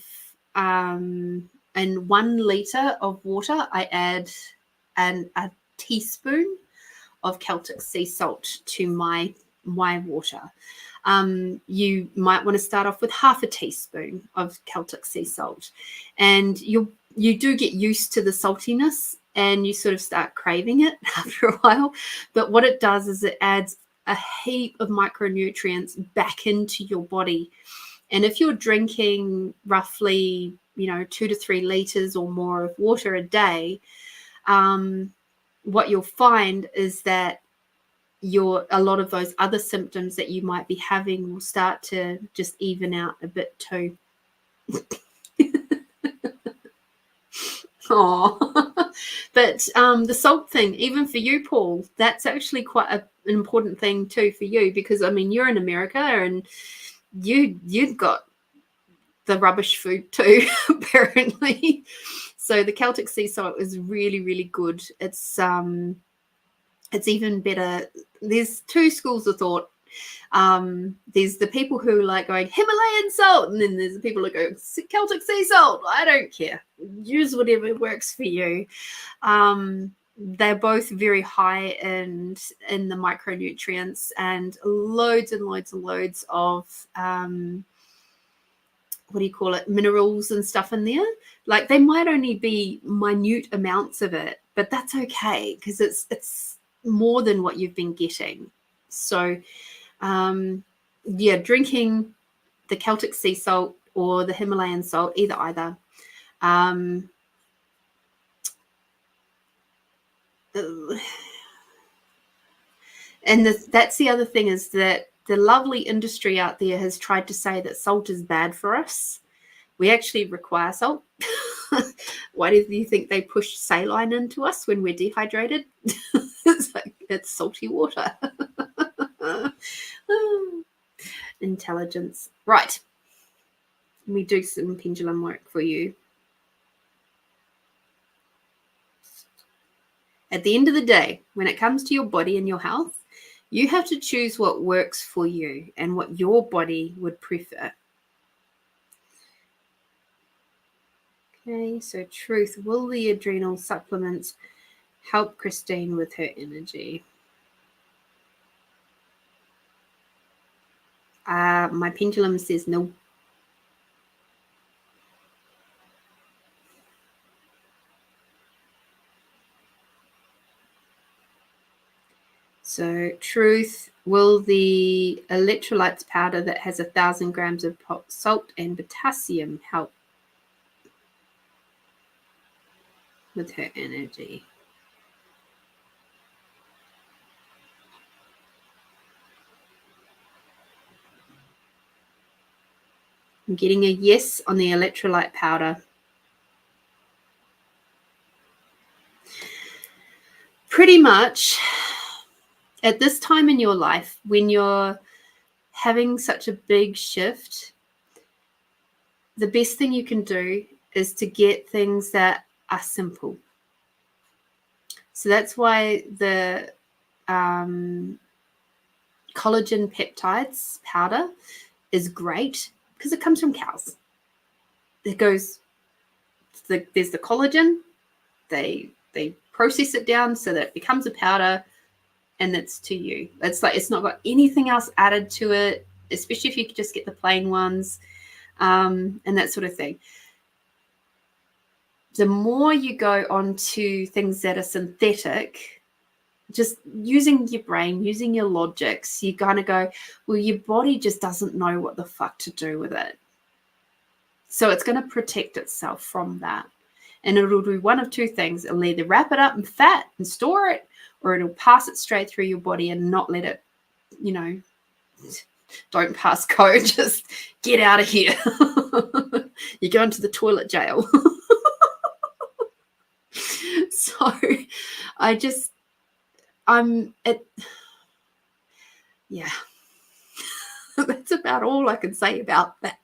in 1 liter of water, I add a teaspoon of Celtic sea salt to my water. You might want to start off with half a teaspoon of Celtic sea salt, and you do get used to the saltiness and you sort of start craving it after a while. But what it does is it adds a heap of micronutrients back into your body. And if you're drinking roughly, 2 to 3 liters or more of water a day, what you'll find is that a lot of those other symptoms that you might be having will start to just even out a bit too. Oh, but the salt thing, even for you, Paul, that's actually quite an important thing too for you, because I mean, you're in America and you've got the rubbish food too, apparently. So the Celtic sea salt is really, really good. It's even better. There's 2 schools of thought. There's the people who like going Himalayan salt, and then there's the people who go Celtic sea salt. I don't care. Use whatever works for you. They're both very high in the micronutrients and loads and loads and loads of minerals and stuff in there. Like, they might only be minute amounts of it, but that's okay because it's more than what you've been getting. So drinking the Celtic sea salt or the Himalayan salt, either. And that's the other thing, is that the lovely industry out there has tried to say that salt is bad for us. We actually require salt. Why do you think they push saline into us when we're dehydrated? It's salty water. Intelligence. Right. Let me do some pendulum work for you. At the end of the day, when it comes to your body and your health, you have to choose what works for you and what your body would prefer. Okay, so truth. Will the adrenal supplements help Christine with her energy? My pendulum says no. So truth, will the electrolytes powder that has 1,000 grams of salt and potassium help with her energy? I'm getting a yes on the electrolyte powder. Pretty much at this time in your life, when you're having such a big shift, the best thing you can do is to get things that are simple. So that's why the collagen peptides powder is great, because it comes from cows. There's the collagen. They process it down so that it becomes a powder, and it's to you. It's like it's not got anything else added to it, especially if you could just get the plain ones, and that sort of thing. The more you go on to things that are synthetic, just using your brain, using your logics, you kind of go, well, your body just doesn't know what the fuck to do with it. So it's going to protect itself from that. And it'll do one of 2 things. It'll either wrap it up in fat and store it, or it'll pass it straight through your body and not let it, don't pass go. Just get out of here. You're going to the toilet jail. So yeah. That's about all I can say about that.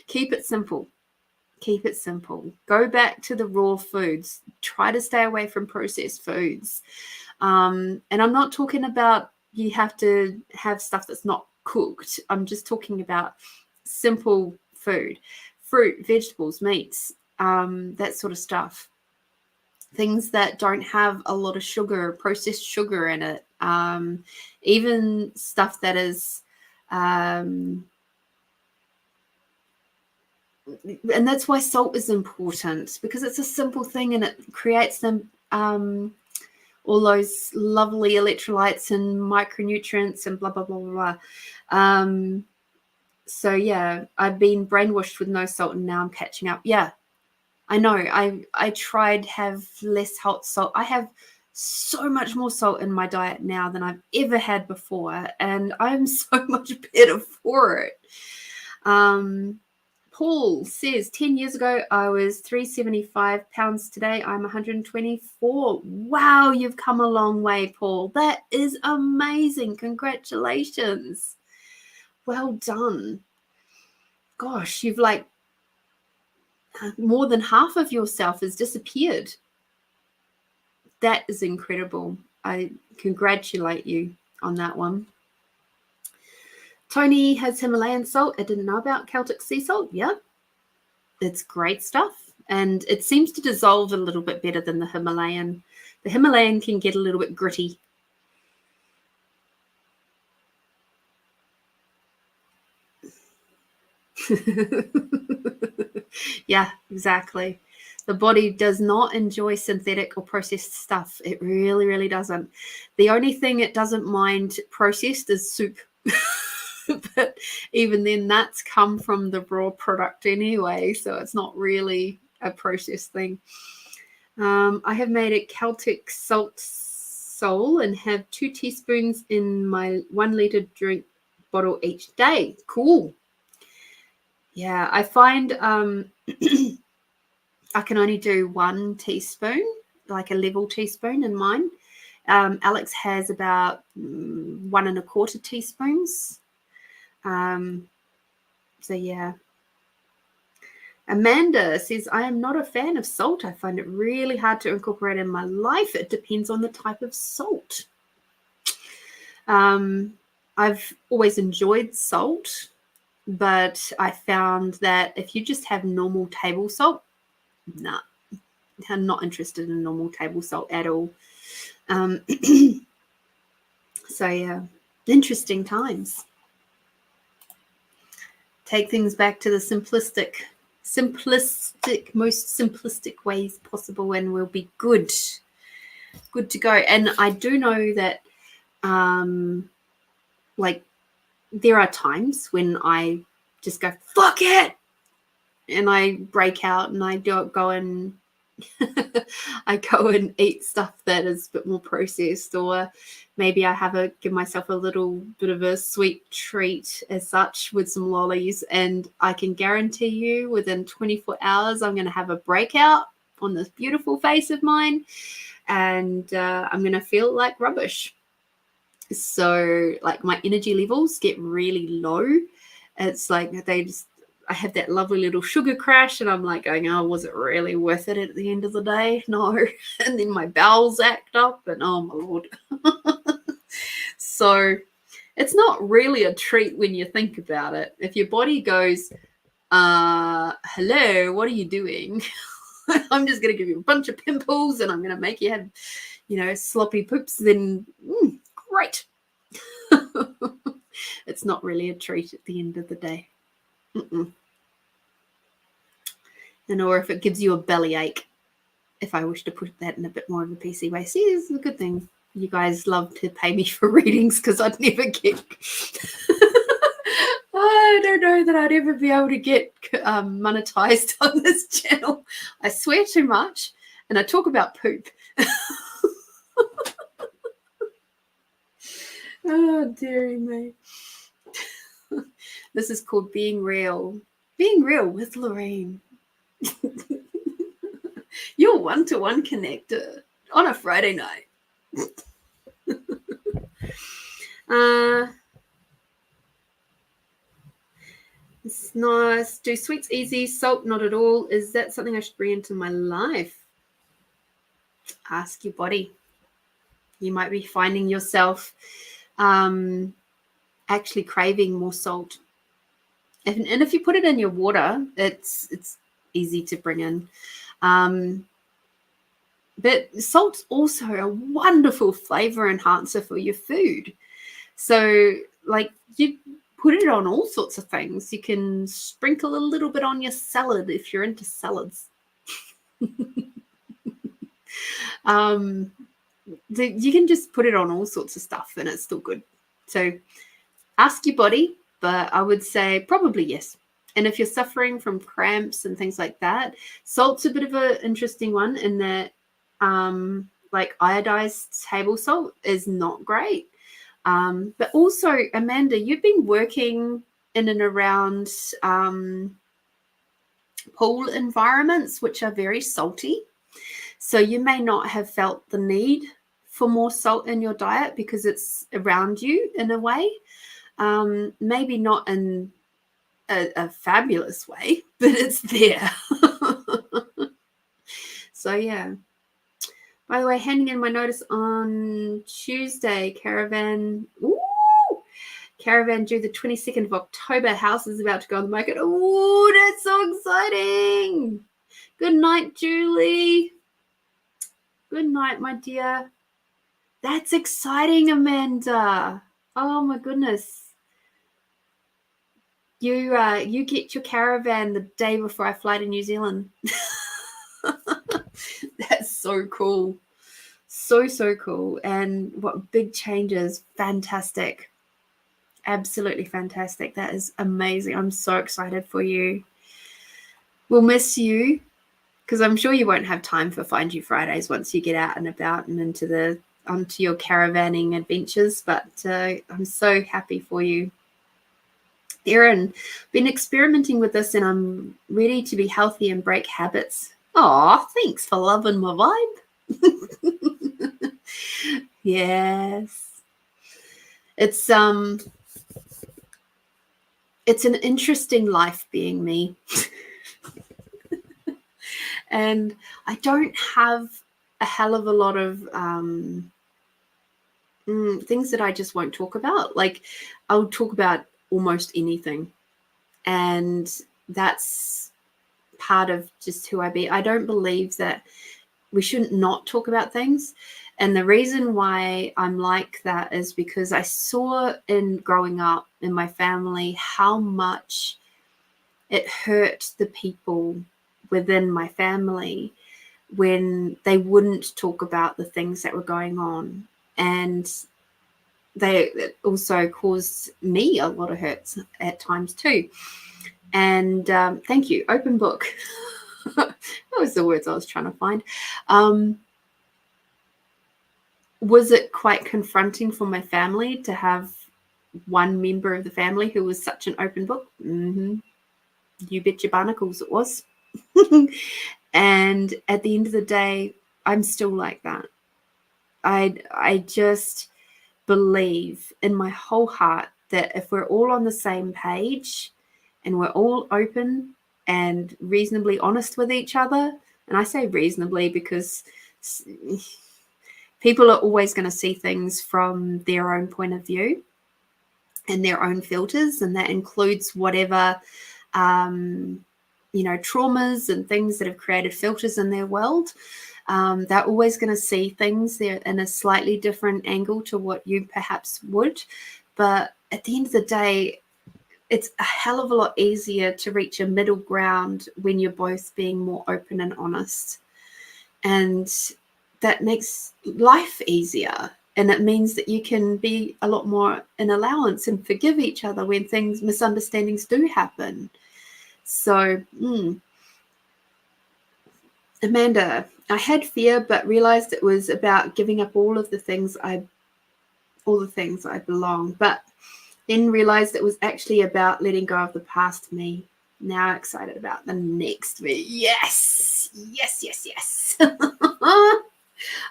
Keep it simple. Keep it simple. Go back to the raw foods. Try to stay away from processed foods. And I'm not talking about you have to have stuff that's not cooked. I'm just talking about simple food, fruit, vegetables, meats, that sort of stuff. Things that don't have a lot of sugar, processed sugar in it. Even stuff that is, and that's why salt is important, because it's a simple thing and it creates them all those lovely electrolytes and micronutrients and blah blah blah blah. So yeah, I've been brainwashed with no salt and now I'm catching up. Yeah, I know. I tried have less hot salt. I have so much more salt in my diet now than I've ever had before, and I'm so much better for it. Paul says 10 years ago I was 375 pounds. Today I'm 124. Wow, you've come a long way, Paul. That is amazing. Congratulations. Well done. Gosh, you've like more than half of yourself has disappeared. That is incredible. I congratulate you on that one. Tony has Himalayan salt. I didn't know about Celtic sea salt. Yep. It's great stuff. And it seems to dissolve a little bit better than the Himalayan. The Himalayan can get a little bit gritty. Yeah, exactly. The body does not enjoy synthetic or processed stuff. It really, really doesn't. The only thing it doesn't mind processed is soup. But even then, that's come from the raw product anyway, so it's not really a processed thing. I have made a Celtic salt sole and have 2 teaspoons in my 1 liter drink bottle each day. Cool. Yeah, I find I can only do 1 teaspoon, like a level teaspoon in mine. Alex has about 1 1/4 teaspoons. So yeah. Amanda says, I am not a fan of salt. I find it really hard to incorporate in my life. It depends on the type of salt. I've always enjoyed salt, but I found that if you just have normal table salt, nah, I'm not interested in normal table salt at all. So yeah, interesting times. Take things back to the most simplistic ways possible, and we'll be good to go. And I do know that like there are times when I just go fuck it and I break out and I go and I go and eat stuff that is a bit more processed, or maybe I give myself a little bit of a sweet treat as such with some lollies, and I can guarantee you within 24 hours I'm going to have a breakout on this beautiful face of mine, and I'm going to feel like rubbish. So like my energy levels get really low. It's like I have that lovely little sugar crash and I'm like going, oh, was it really worth it at the end of the day? No. And then my bowels act up and oh my Lord. So it's not really a treat when you think about it. If your body goes, hello, what are you doing? I'm just going to give you a bunch of pimples and I'm going to make you have, sloppy poops, then great. It's not really a treat at the end of the day. And or if it gives you a bellyache, if I wish to put that in a bit more of a PC way. See, this is a good thing. You guys love to pay me for readings because I'd never get... I don't know that I'd ever be able to get monetized on this channel. I swear too much and I talk about poop. Oh, dearie me. This is called Being Real. Being Real with Lorene. Your one-to-one connector on a Friday night. It's nice. Do sweets easy, salt not at all. Is that something I should bring into my life? Ask your body. You might be finding yourself actually craving more salt. And if you put it in your water, it's easy to bring in. But salt's also a wonderful flavor enhancer for your food. So, like, you put it on all sorts of things. You can sprinkle a little bit on your salad if you're into salads. You can just put it on all sorts of stuff and it's still good. So ask your body, but I would say probably yes. And if you're suffering from cramps and things like that, salt's a bit of an interesting one in that like iodized table salt is not great. But also, Amanda, you've been working in and around pool environments, which are very salty. So you may not have felt the need for more salt in your diet because it's around you in a way. Maybe not in a fabulous way, but it's there. So, yeah. By the way, handing in my notice on Tuesday, caravan. Ooh, caravan due the 22nd of October. House is about to go on the market. Oh, that's so exciting. Good night, Julie. Good night, my dear. That's exciting, Amanda. Oh my goodness. You get your caravan the day before I fly to New Zealand. That's so cool. So cool. And what big changes. Fantastic. Absolutely fantastic. That is amazing. I'm so excited for you. We'll miss you because I'm sure you won't have time for Find You Fridays once you get out and about and onto your caravanning adventures. But I'm so happy for you. Erin, been experimenting with this and I'm ready to be healthy and break habits. Oh, thanks for loving my vibe. Yes. It's an interesting life being me. And I don't have a hell of a lot of things that I just won't talk about. Like I'll talk about almost anything. And that's part of just who I be. I don't believe that we shouldn't not talk about things. And the reason why I'm like that is because I saw in growing up in my family how much it hurt the people within my family when they wouldn't talk about the things that were going on. And it also caused me a lot of hurts at times too. And thank you, open book. That was the words I was trying to find. Was it quite confronting for my family to have one member of the family who was such an open book? Mm-hmm. You bet your barnacles it was. And at the end of the day, I'm still like that. I just believe in my whole heart that if we're all on the same page and we're all open and reasonably honest with each other, and I say reasonably because people are always going to see things from their own point of view and their own filters, and that includes whatever traumas and things that have created filters in their world. They're always going to see things there in a slightly different angle to what you perhaps would. But at the end of the day, it's a hell of a lot easier to reach a middle ground when you're both being more open and honest. And that makes life easier. And it means that you can be a lot more in allowance and forgive each other when misunderstandings do happen. So, Amanda, I had fear, but realized it was about giving up all the things I belong. But Then realized it was actually about letting go of the past me. Now excited about the next me. Yes, yes, yes, yes.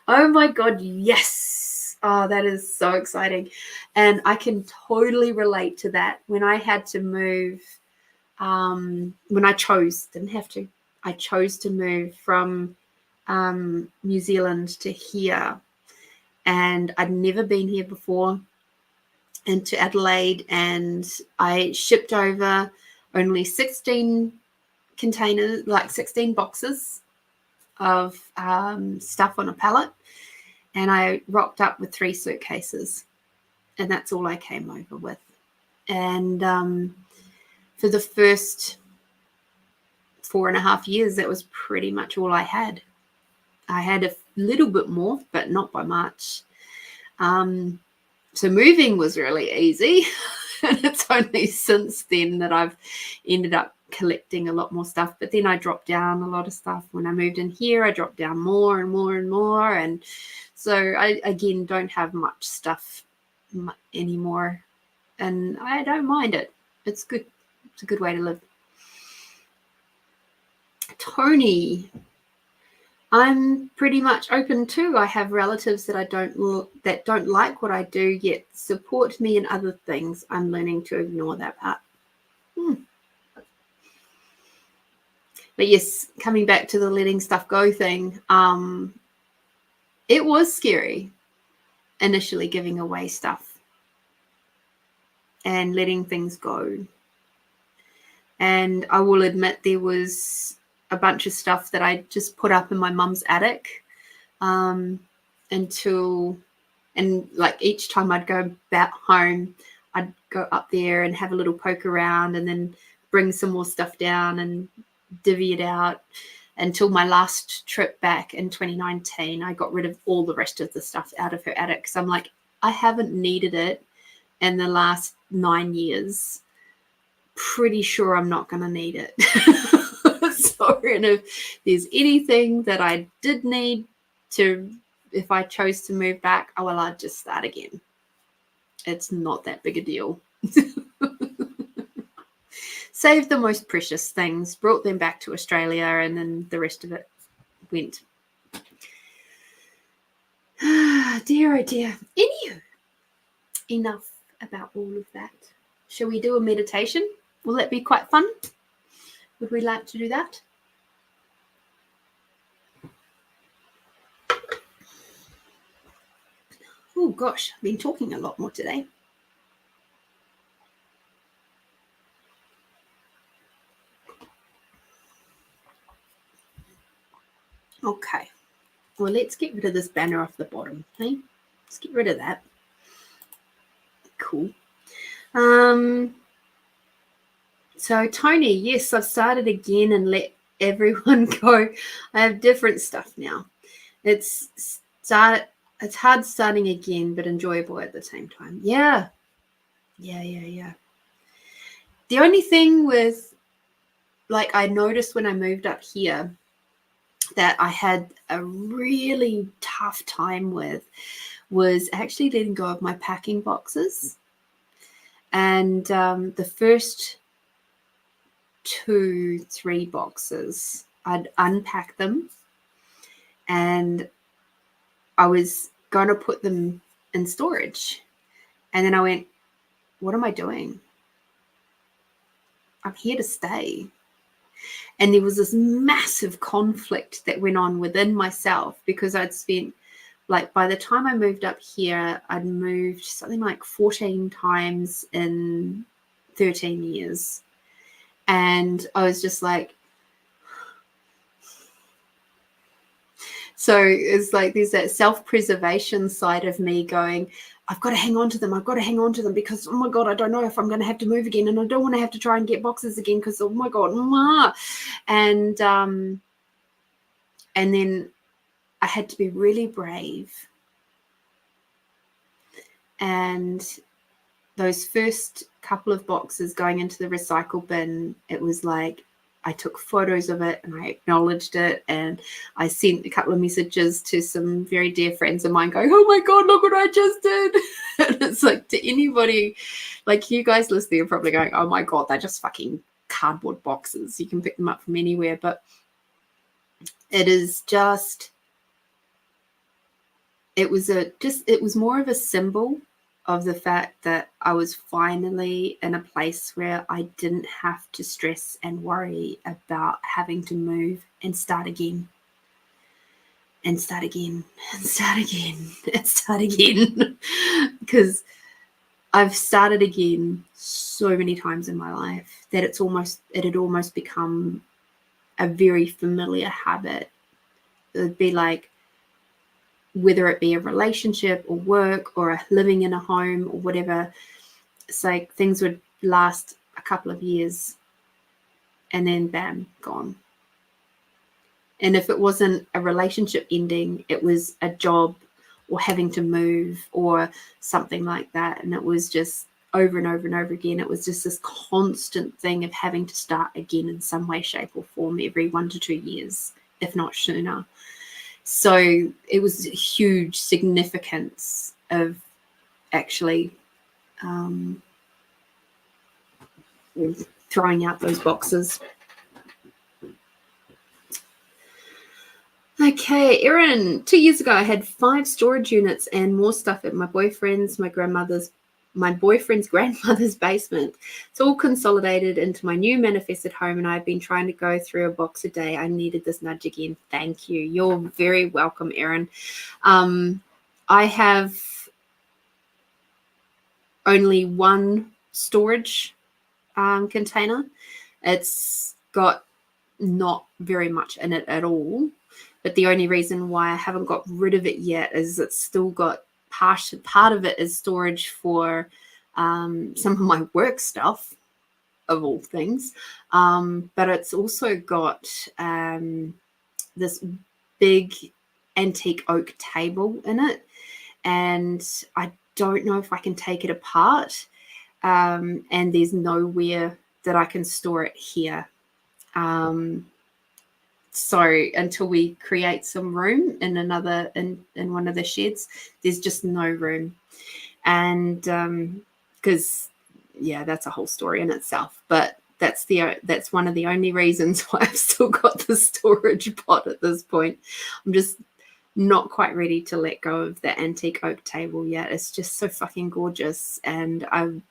Oh my God, yes. Oh, that is so exciting. And I can totally relate to that. When I had to move, when I chose, didn't have to, I chose to move from New Zealand to here. And I'd never been here before, into Adelaide, and I shipped over only 16 containers, like 16 boxes of stuff on a pallet, and I rocked up with 3 suitcases, and that's all I came over with. And for the first 4.5 years, that was pretty much all I had. I had a little bit more, but not by much. So moving was really easy. And it's only since then that I've ended up collecting a lot more stuff. But then I dropped down a lot of stuff. When I moved in here, I dropped down more and more and more. And so I, again, don't have much stuff anymore. And I don't mind it. It's good. It's a good way to live. Tony, I'm pretty much open too. I have relatives that don't like what I do, yet support me in other things. I'm learning to ignore that part. But yes, coming back to the letting stuff go thing, it was scary initially, giving away stuff and letting things go. And I will admit there was a bunch of stuff that I just put up in my mum's attic until, and like each time I'd go back home, I'd go up there and have a little poke around and then bring some more stuff down and divvy it out until my last trip back in 2019. I got rid of all the rest of the stuff out of her attic because I'm like, I haven't needed it in the last 9 years. Pretty sure I'm not going to need it. So, and if there's anything that I did need to, if I chose to move back, oh well, I'd just start again. It's not that big a deal. Saved the most precious things, brought them back to Australia, and then the rest of it went. Dear, oh dear. Anywho, enough about all of that. Shall we do a meditation? Will that be quite fun? Would we like to do that? Oh gosh, I've been talking a lot more today. Okay, well, let's get rid of this banner off the bottom. Hey, let's get rid of that. Cool. So Tony, yes, I've started again and let everyone go. I have different stuff now. It's hard starting again, but enjoyable at the same time. Yeah. The only thing with, like, I noticed when I moved up here that I had a really tough time with was actually letting go of my packing boxes. And the first 2-3 boxes, I'd unpack them and I was going to put them in storage. And then I went, what am I doing? I'm here to stay. And there was this massive conflict that went on within myself because I'd spent, like, by the time I moved up here, I'd moved something like 14 times in 13 years. And I was just like, so it's like there's that self-preservation side of me going, I've got to hang on to them. I've got to hang on to them because, oh my God, I don't know if I'm going to have to move again. And I don't want to have to try and get boxes again because, oh my God. And then I had to be really brave. And those first couple of boxes going into the recycle bin, it was like, I took photos of it and I acknowledged it, and I sent a couple of messages to some very dear friends of mine going, oh my God, look what I just did. And it's like, to anybody, like you guys listening are probably going, oh my God, they're just fucking cardboard boxes. You can pick them up from anywhere. But it is just, it was more of a symbol of the fact that I was finally in a place where I didn't have to stress and worry about having to move and start again and start again and start again and start again. Because I've started again so many times in my life that it had almost become a very familiar habit. It would be like, whether it be a relationship or work or living in a home or whatever, it's like things would last a couple of years and then bam, gone. And if it wasn't a relationship ending, it was a job or having to move or something like that. And it was just over and over and over again. It was just this constant thing of having to start again in some way, shape or form every 1 to 2 years, if not sooner. So it was a huge significance of actually throwing out those boxes. Okay, Erin, 2 years ago, I had 5 storage units and more stuff at my boyfriend's grandmother's basement. It's all consolidated into my new manifested home, and I've been trying to go through a box a day. I needed this nudge again. Thank you. You're very welcome, Erin. I have only one storage container. It's got not very much in it at all. But the only reason why I haven't got rid of it yet is it's still got part of it is storage for some of my work stuff, of all things. But it's also got this big antique oak table in it. And I don't know if I can take it apart. And there's nowhere that I can store it here. So until we create some room in one of the sheds, there's just no room. And because that's a whole story in itself. But that's one of the only reasons why I've still got the storage pot at this point. I'm just not quite ready to let go of the antique oak table yet. It's just so fucking gorgeous, and I'm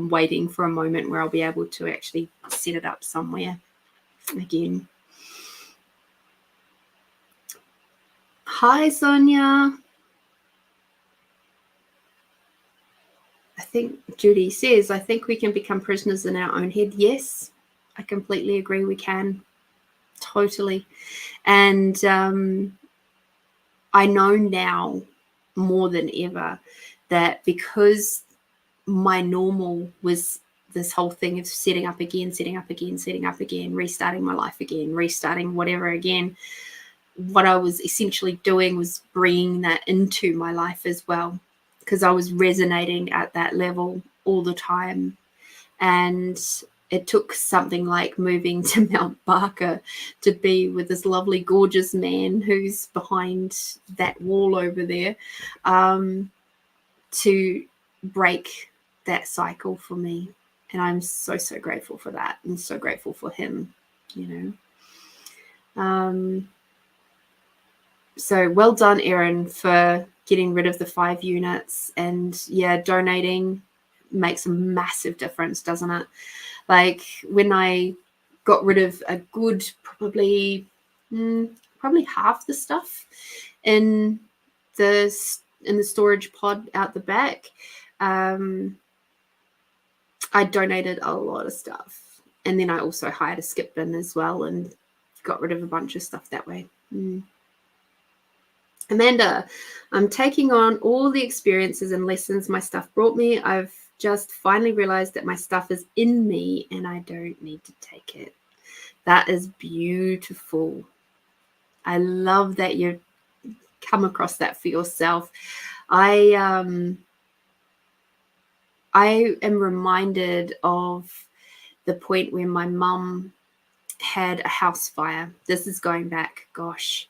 waiting for a moment where I'll be able to actually set it up somewhere again. Hi, Sonia. I think Judy says, I think we can become prisoners in our own head. Yes, I completely agree. We can. Totally. And I know now more than ever that because my normal was this whole thing of setting up again, restarting my life again, restarting whatever again, what I was essentially doing was bringing that into my life as well, because I was resonating at that level all the time. And it took something like moving to Mount Barker to be with this lovely, gorgeous man who's behind that wall over there, to break that cycle for me. And I'm so, so grateful for that, and so grateful for him, So well done, Erin, for getting rid of the 5 units. And donating makes a massive difference, doesn't it? Like when I got rid of a good probably half the stuff in the storage pod out the back, I donated a lot of stuff. And then I also hired a skip bin as well and got rid of a bunch of stuff that way. Amanda, I'm taking on all the experiences and lessons my stuff brought me. I've just finally realized that my stuff is in me and I don't need to take it. That is beautiful. I love that you've come across that for yourself. I am reminded of the point where my mum had a house fire. This is going back, gosh,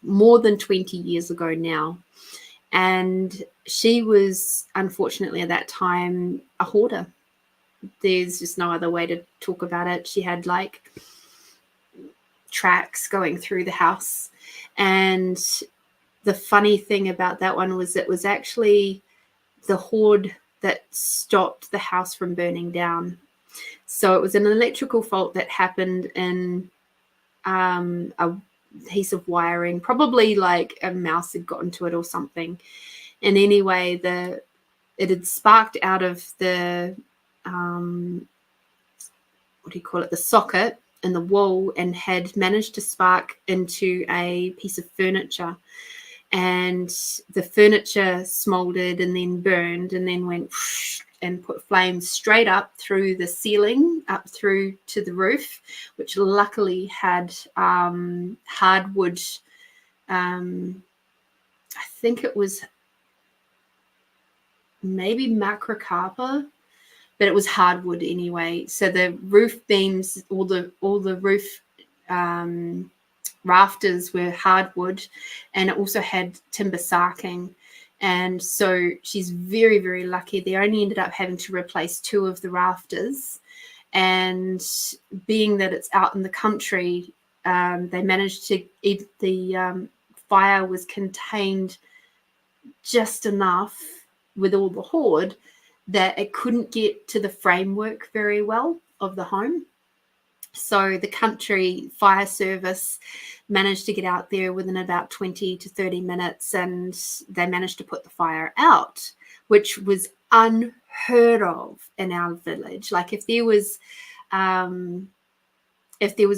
more than 20 years ago now. And she was, unfortunately, at that time, a hoarder. There's just no other way to talk about it. She had like tracks going through the house. And the funny thing about that one was it was actually the hoard that stopped the house from burning down. So it was an electrical fault that happened in a piece of wiring, probably like a mouse had gotten to it or something. And anyway, it had sparked out of the what do you call it, the socket in the wall, and had managed to spark into a piece of furniture. And the furniture smoldered and then burned and then went and put flames straight up through the ceiling, up through to the roof, which luckily had hardwood. I think it was maybe macrocarpa, but it was hardwood anyway. So the roof beams, all the roof rafters were hardwood, and it also had timber sarking. And so she's very, very lucky. They only ended up having to replace 2 of the rafters. And being that it's out in the country, they managed to, the fire was contained just enough with all the hoard that it couldn't get to the framework very well of the home. So the country fire service managed to get out there within about 20 to 30 minutes, and they managed to put the fire out, which was unheard of in our village. Like if there was a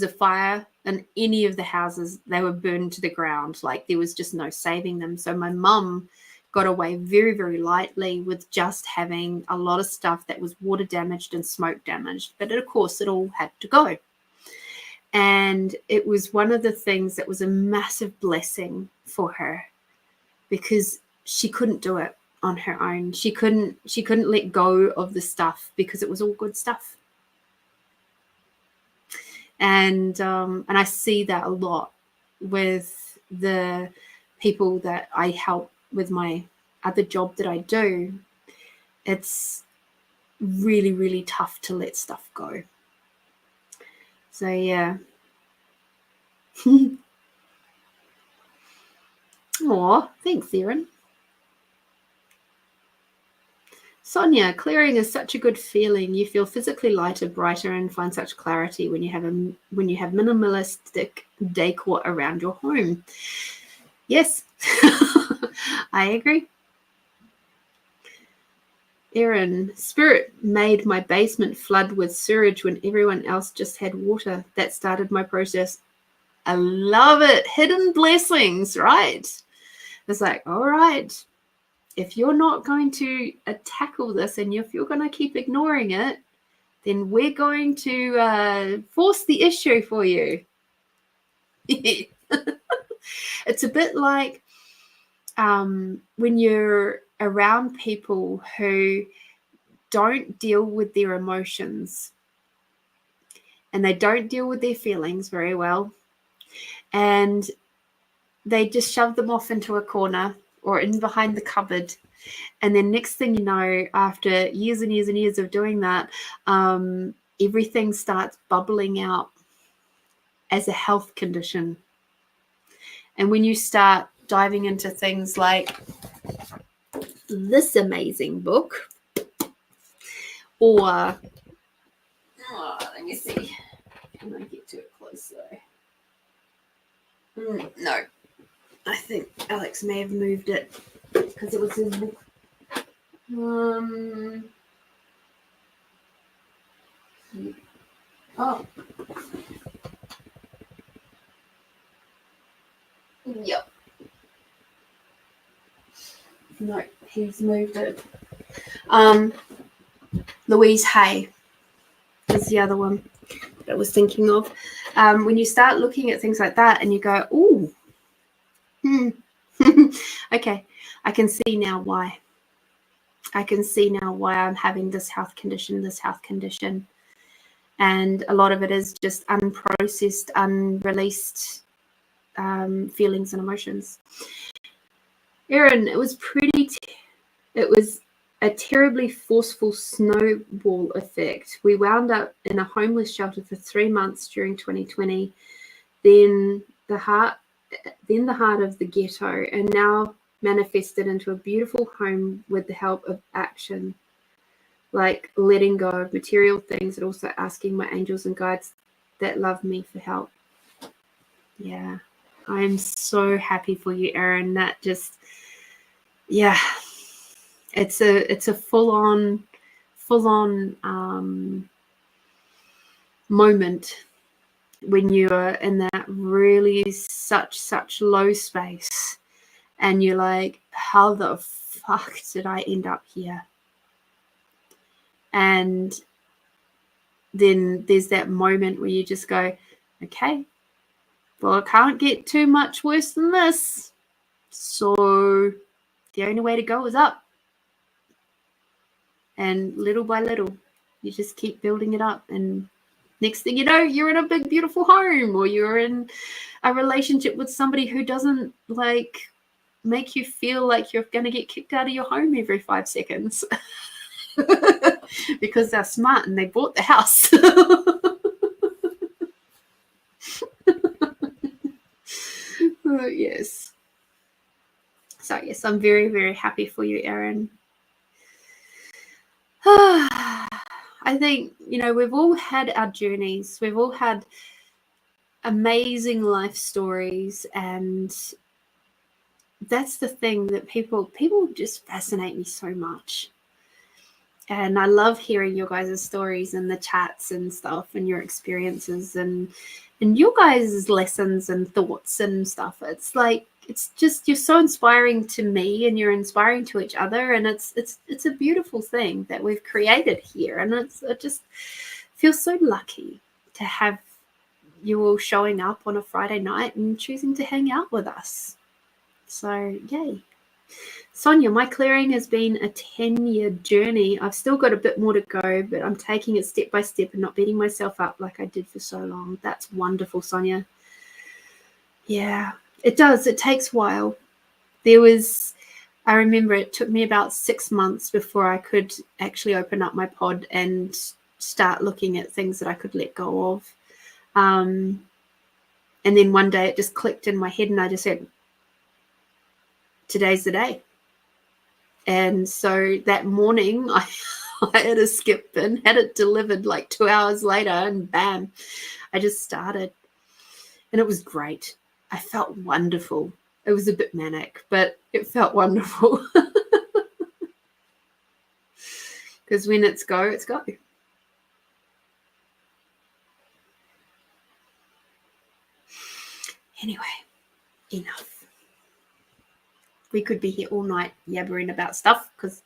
fire in any of the houses, they were burned to the ground. Like there was just no saving them. So my mum got away very, very lightly with just having a lot of stuff that was water damaged and smoke damaged. But of course, it all had to go. And it was one of the things that was a massive blessing for her, because she couldn't do it on her own. She couldn't let go of the stuff because it was all good stuff. And I see that a lot with the people that I help with my other job that I do. It's really, really tough to let stuff go. So yeah. Aw, thanks, Erin. Sonia, clearing is such a good feeling. You feel physically lighter, brighter, and find such clarity when you have minimalistic decor around your home. Yes, I agree. Erin, Spirit made my basement flood with sewage when everyone else just had water. That started my process. I love it. Hidden blessings, right? It's like, all right, if you're not going to tackle this, and if you're going to keep ignoring it, then we're going to force the issue for you. It's a bit like when you're around people who don't deal with their emotions and they don't deal with their feelings very well, and they just shove them off into a corner or in behind the cupboard. And then next thing you know, after years and years and years of doing that, everything starts bubbling out as a health condition. And when you start diving into things like this amazing book, or let me see, can I get to it closer? No, I think Alex may have moved it because it was his book. Oh. Yep. No, he's moved it. Louise Hay is the other one that I was thinking of. When you start looking at things like that and you go, ooh, okay, I can see now why. I can see now why I'm having this health condition. And a lot of it is just unprocessed, unreleased feelings and emotions. Erin, it was a terribly forceful snowball effect. We wound up in a homeless shelter for 3 months during 2020, then the heart of the ghetto, and now manifested into a beautiful home with the help of action, like letting go of material things and also asking my angels and guides that love me for help. Yeah, I'm so happy for you, Erin. That just, yeah, it's a full-on moment when you are in that really such low space, and you're like, how the fuck did I end up here? And then there's that moment where you just go, okay, well, it can't get too much worse than this, so the only way to go is up. And little by little, you just keep building it up, and next thing you know, you're in a big beautiful home, or you're in a relationship with somebody who doesn't like make you feel like you're going to get kicked out of your home every 5 seconds because they're smart and they bought the house. Yes. So yes, I'm very, very happy for you, Erin. I think, we've all had our journeys. We've all had amazing life stories, and that's the thing that people just fascinate me so much. And I love hearing your guys' stories and the chats and stuff and your experiences and your guys' lessons and thoughts and stuff. It's like, it's just, you're so inspiring to me, and you're inspiring to each other, and it's a beautiful thing that we've created here. And I just feel so lucky to have you all showing up on a Friday night and choosing to hang out with us. So yay. Sonia, my clearing has been a 10-year journey. I've still got a bit more to go, but I'm taking it step by step and not beating myself up like I did for so long. That's wonderful, Sonia. Yeah, it does. It takes a while. I remember it took me about 6 months before I could actually open up my pod and start looking at things that I could let go of. And then one day it just clicked in my head, and I just said, today's the day. And so that morning I had a skip bin, had it delivered like 2 hours later, and bam, I just started. And it was great. I felt wonderful. It was a bit manic, but it felt wonderful. Because when it's go, it's go. Anyway, enough. We could be here all night yabbering about stuff, because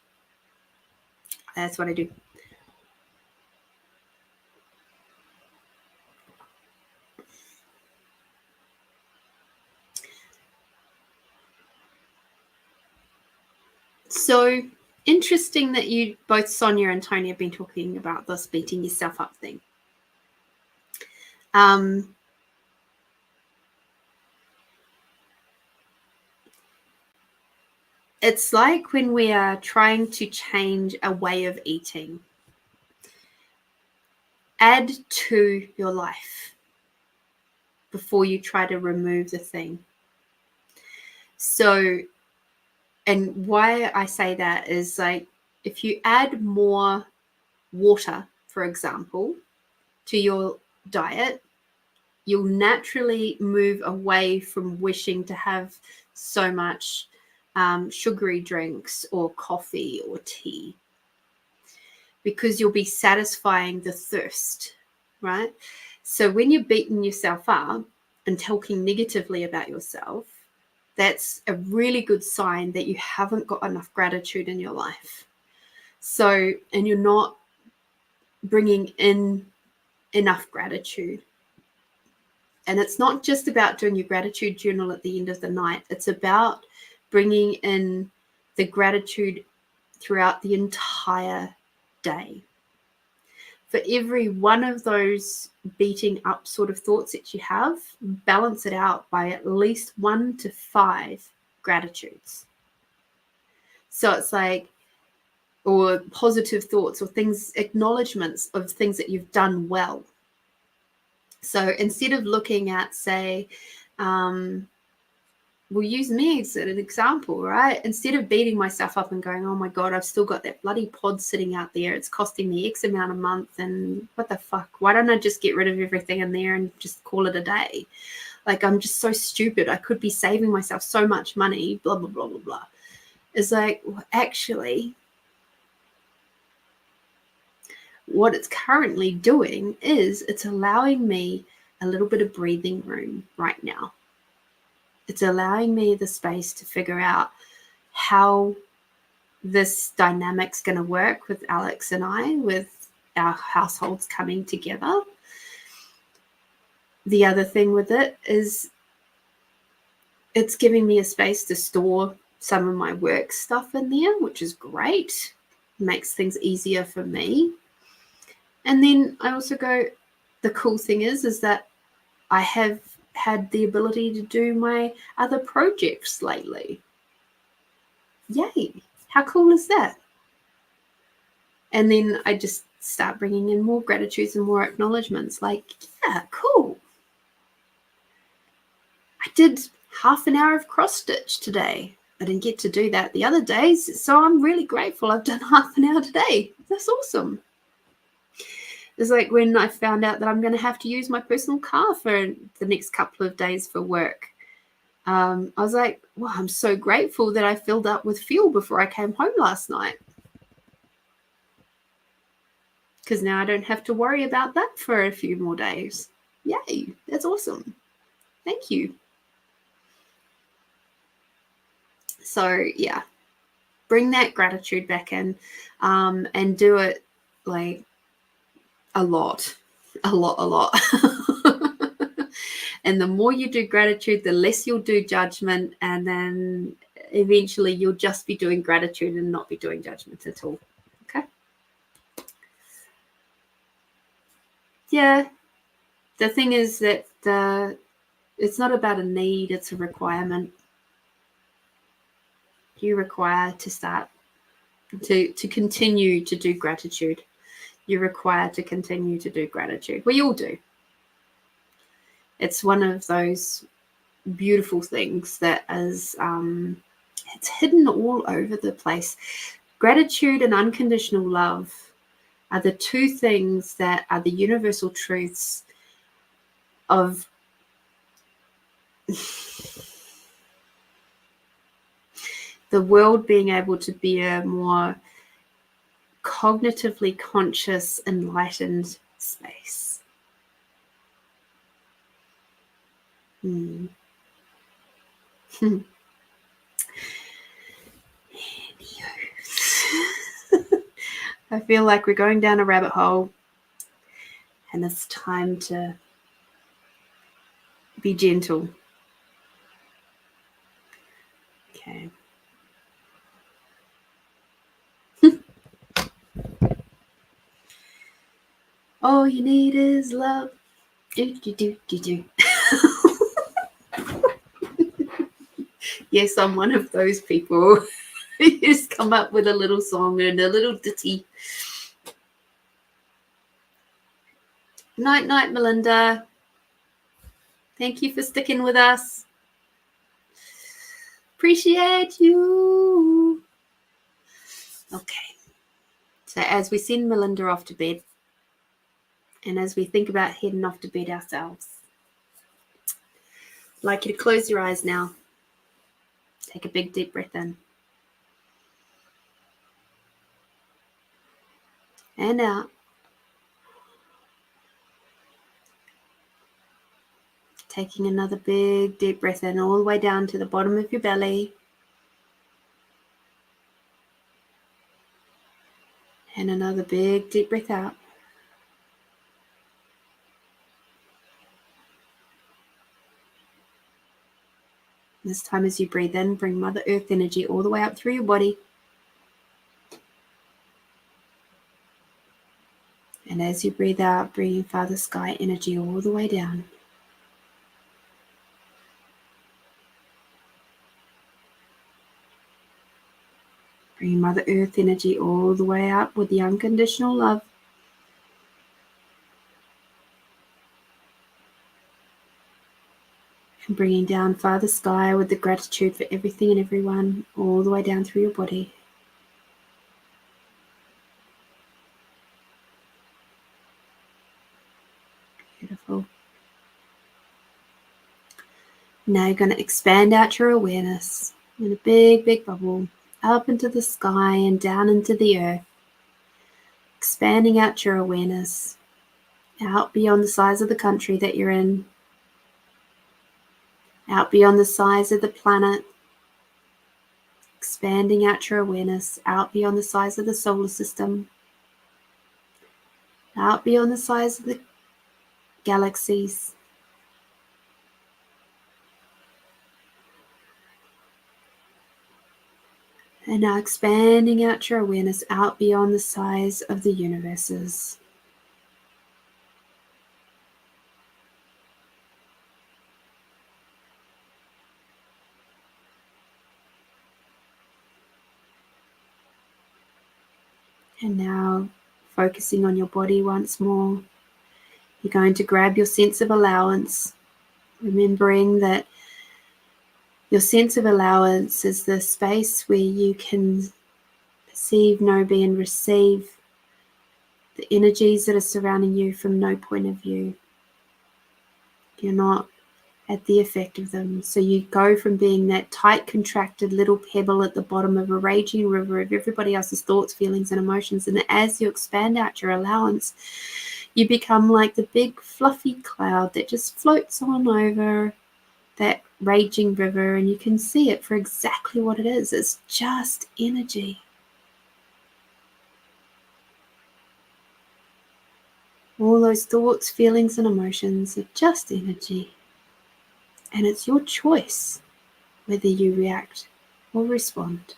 that's what I do. So interesting that you both, Sonia and Tony, have been talking about this beating yourself up thing. It's like when we are trying to change a way of eating. Add to your life before you try to remove the thing. So, and why I say that is, like, if you add more water, for example, to your diet, you'll naturally move away from wishing to have so much sugary drinks or coffee or tea, because you'll be satisfying the thirst, right? So when you're beating yourself up and talking negatively about yourself, that's a really good sign that you haven't got enough gratitude in your life. So, and you're not bringing in enough gratitude. And it's not just about doing your gratitude journal at the end of the night. It's about bringing in the gratitude throughout the entire day. For every one of those beating up sort of thoughts that you have, balance it out by at least 1 to 5 gratitudes. So it's like, or positive thoughts or things, acknowledgements of things that you've done well. So instead of looking at, say, we'll use me as an example, right? Instead of beating myself up and going, oh my God, I've still got that bloody pod sitting out there. It's costing me X amount a month. And what the fuck? Why don't I just get rid of everything in there and just call it a day? Like, I'm just so stupid. I could be saving myself so much money, blah, blah, blah, blah, blah. It's like, well, actually, what it's currently doing is it's allowing me a little bit of breathing room right now. It's allowing me the space to figure out how this dynamic's going to work with Alex and I, with our households coming together. The other thing with it is it's giving me a space to store some of my work stuff in there, which is great. Makes things easier for me. And then I also go, the cool thing is that I have had the ability to do my other projects lately. Yay. How cool is that? And then I just start bringing in more gratitudes and more acknowledgements. Like, yeah, cool. I did half an hour of cross stitch today. I didn't get to do that the other days, so I'm really grateful I've done half an hour today. That's awesome. It's like when I found out that I'm going to have to use my personal car for the next couple of days for work. I was like, well, I'm so grateful that I filled up with fuel before I came home last night. Because now I don't have to worry about that for a few more days. Yay, that's awesome. Thank you. So, yeah, bring that gratitude back in and do it like a lot. And the more you do gratitude, the less you'll do judgment. And then eventually you'll just be doing gratitude and not be doing judgment at all. Okay. Yeah. The thing is that it's not about a need, it's a requirement. You require to start to continue to do gratitude. You're required to continue to do gratitude. We all do. It's one of those beautiful things that is it's hidden all over the place. Gratitude and unconditional love are the two things that are the universal truths of the world being able to be a more cognitively conscious, enlightened space. I feel like we're going down a rabbit hole and it's time to be gentle. Okay. All you need is love. Do, do, do, do, do. Yes, I'm one of those people who just come up with a little song and a little ditty. Night, night, Melinda. Thank you for sticking with us. Appreciate you. Okay. So as we send Melinda off to bed, and as we think about heading off to bed ourselves, I'd like you to close your eyes now. Take a big deep breath in. And out. Taking another big deep breath in all the way down to the bottom of your belly. And another big deep breath out. This time as you breathe in, bring Mother Earth energy all the way up through your body. And as you breathe out, bringing Father Sky energy all the way down. Bringing Mother Earth energy all the way up with the unconditional love. And bringing down Father Sky with the gratitude for everything and everyone all the way down through your body. Beautiful. Now you're going to expand out your awareness in a big, big bubble up into the sky and down into the earth. Expanding out your awareness out beyond the size of the country that you're in, out beyond the size of the planet, expanding out your awareness out beyond the size of the solar system, out beyond the size of the galaxies. And now expanding out your awareness out beyond the size of the universes. And now focusing on your body once more. You're going to grab your sense of allowance, remembering that your sense of allowance is the space where you can perceive, know, be, and receive the energies that are surrounding you from no point of view. You're not at the effect of them. So you go from being that tight, contracted little pebble at the bottom of a raging river of everybody else's thoughts, feelings, and emotions. And as you expand out your allowance, you become like the big fluffy cloud that just floats on over that raging river, and you can see it for exactly what it is. It's just energy. All those thoughts, feelings, and emotions are just energy. And it's your choice whether you react or respond,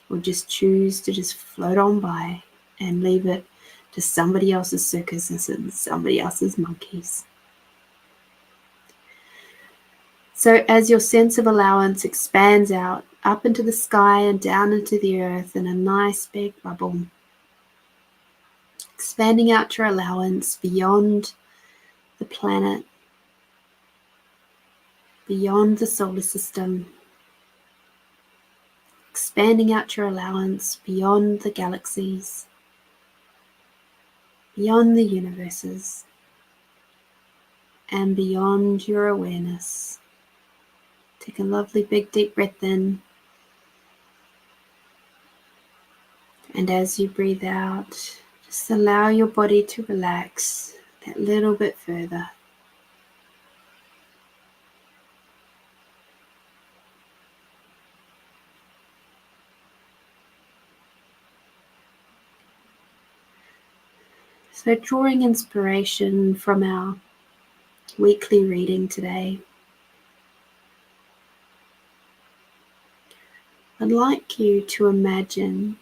or just choose to just float on by and leave it to somebody else's circuses and somebody else's monkeys. So as your sense of allowance expands out, up into the sky and down into the earth in a nice big bubble, expanding out your allowance beyond the planet, beyond the solar system, expanding out your allowance beyond the galaxies, beyond the universes, and beyond your awareness. Take a lovely big deep breath in. And as you breathe out, just allow your body to relax that little bit further. So drawing inspiration from our weekly reading today, I'd like you to imagine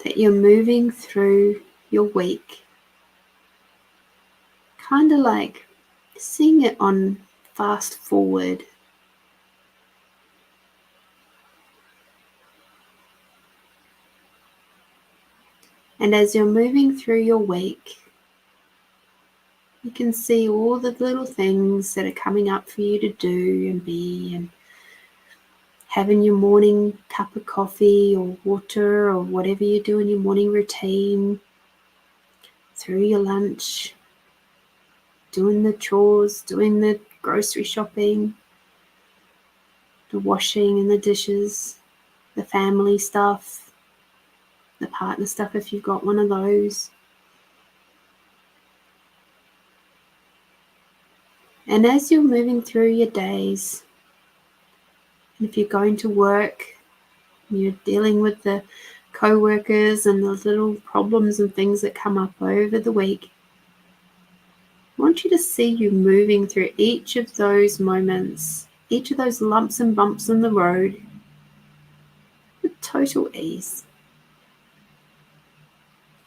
that you're moving through your week, kind of like seeing it on fast forward. And as you're moving through your week, you can see all the little things that are coming up for you to do and be, and having your morning cup of coffee or water or whatever you do in your morning routine, through your lunch, doing the chores, doing the grocery shopping, the washing and the dishes, the family stuff, the partner stuff if you've got one of those. And as you're moving through your days, and if you're going to work, you're dealing with the co-workers and the little problems and things that come up over the week, I want you to see you moving through each of those moments, each of those lumps and bumps in the road with total ease.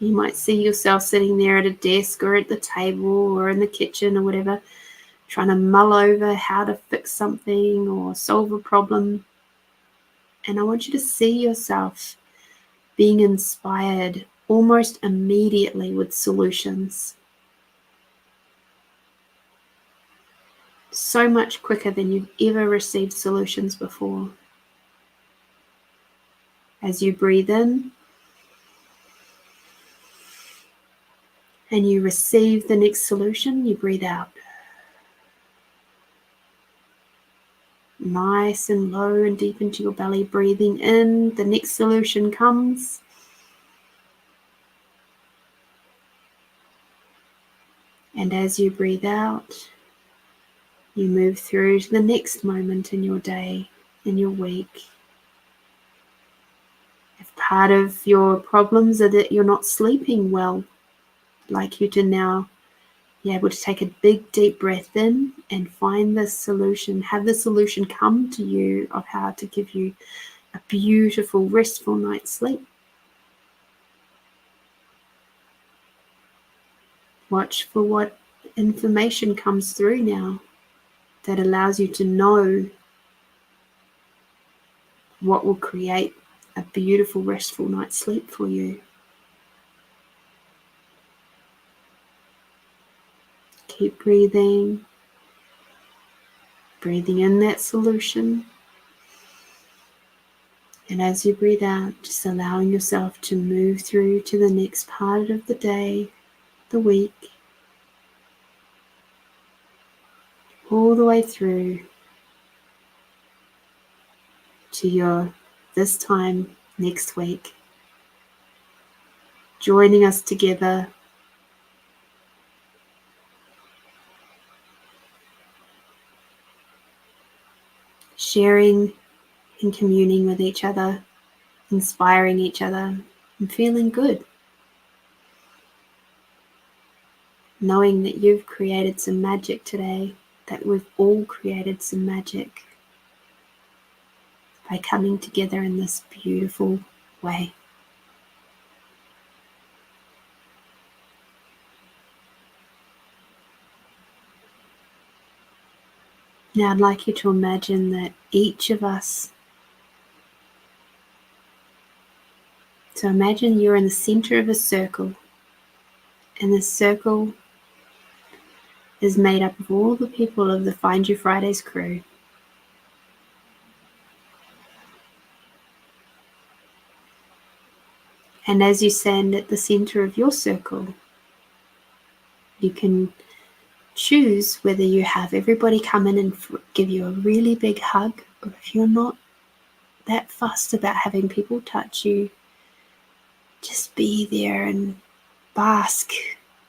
You might see yourself sitting there at a desk or at the table or in the kitchen or whatever, trying to mull over how to fix something or solve a problem. And I want you to see yourself being inspired almost immediately with solutions. So much quicker than you've ever received solutions before. As you breathe in and you receive the next solution, you breathe out. Nice and low and deep into your belly, breathing in, the next solution comes. And as you breathe out, you move through to the next moment in your day, in your week. If part of your problems are that you're not sleeping well, I'd like you to now be able to take a big deep breath in and find the solution, have the solution come to you of how to give you a beautiful, restful night's sleep. Watch for what information comes through now that allows you to know what will create a beautiful, restful night's sleep for you. Keep breathing in that solution. And as you breathe out, just allowing yourself to move through to the next part of the day, the week, all the way through to your this time next week. Joining us together, sharing and communing with each other, inspiring each other, and feeling good. Knowing that you've created some magic today, that we've all created some magic by coming together in this beautiful way. Now I'd like you to imagine that each of us, so imagine you're in the center of a circle, and the circle is made up of all the people of the Find You Fridays crew. And as you stand at the center of your circle, you can choose whether you have everybody come in and give you a really big hug, or if you're not that fussed about having people touch you, just be there and bask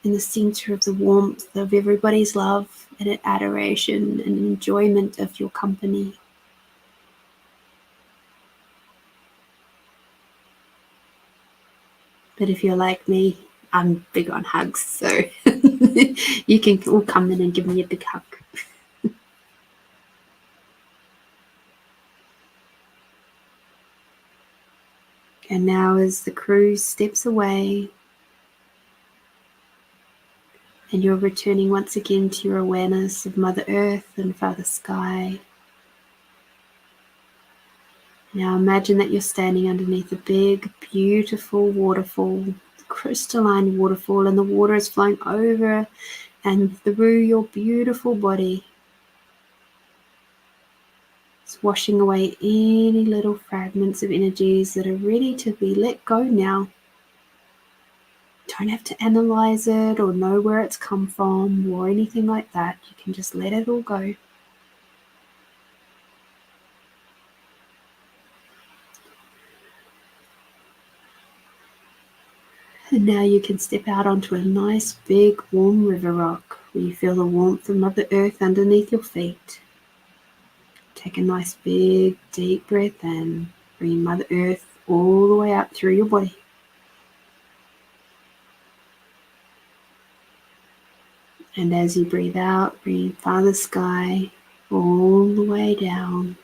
in the center of the warmth of everybody's love and adoration and enjoyment of your company. But if you're like me, I'm big on hugs, so you can all come in and give me a big hug. And now as the crew steps away and you're returning once again to your awareness of Mother Earth and Father Sky, now imagine that you're standing underneath a big, beautiful waterfall, crystalline waterfall, and the water is flowing over and through your beautiful body. It's washing away any little fragments of energies that are ready to be let go now. Don't have to analyze it or know where it's come from or anything like that. You can just let it all go. And now you can step out onto a nice big warm river rock where you feel the warmth of Mother Earth underneath your feet. Take a nice big deep breath in, bring Mother Earth all the way up through your body. And as you breathe out, breathe Father Sky all the way down.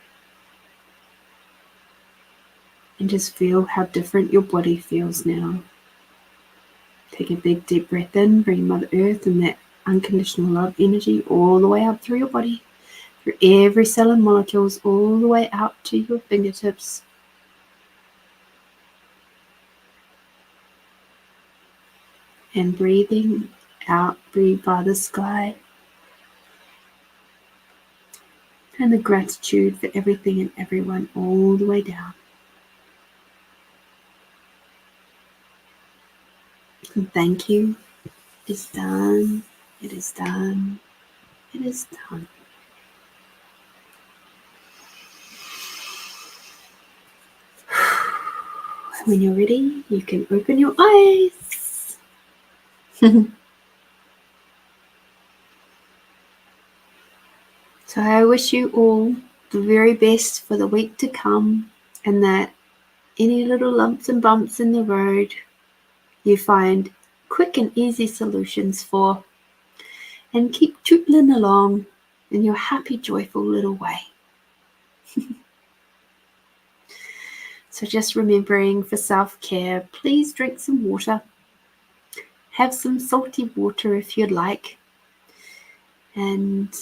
And just feel how different your body feels now. Take a big deep breath in, bring Mother Earth and that unconditional love energy all the way up through your body, through every cell and molecules, all the way out to your fingertips. And breathing out, breathe by the sky. And the gratitude for everything and everyone all the way down. And thank you. It's done. It is done. It is done. When you're ready, you can open your eyes. So I wish you all the very best for the week to come, and that any little lumps and bumps in the road you find quick and easy solutions for, and keep tootling along in your happy, joyful little way. So just remembering for self-care, please drink some water. Have some salty water if you'd like. And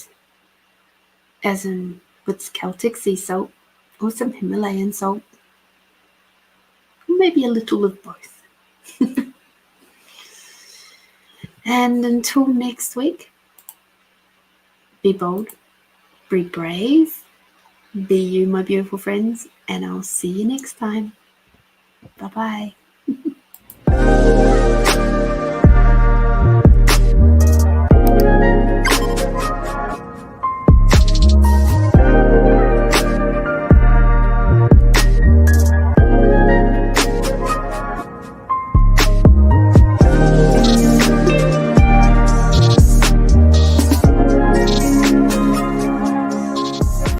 as in with Celtic sea salt or some Himalayan salt. Or maybe a little of both. And until next week, be bold, be brave, be you, my beautiful friends, and I'll see you next time. Bye-bye.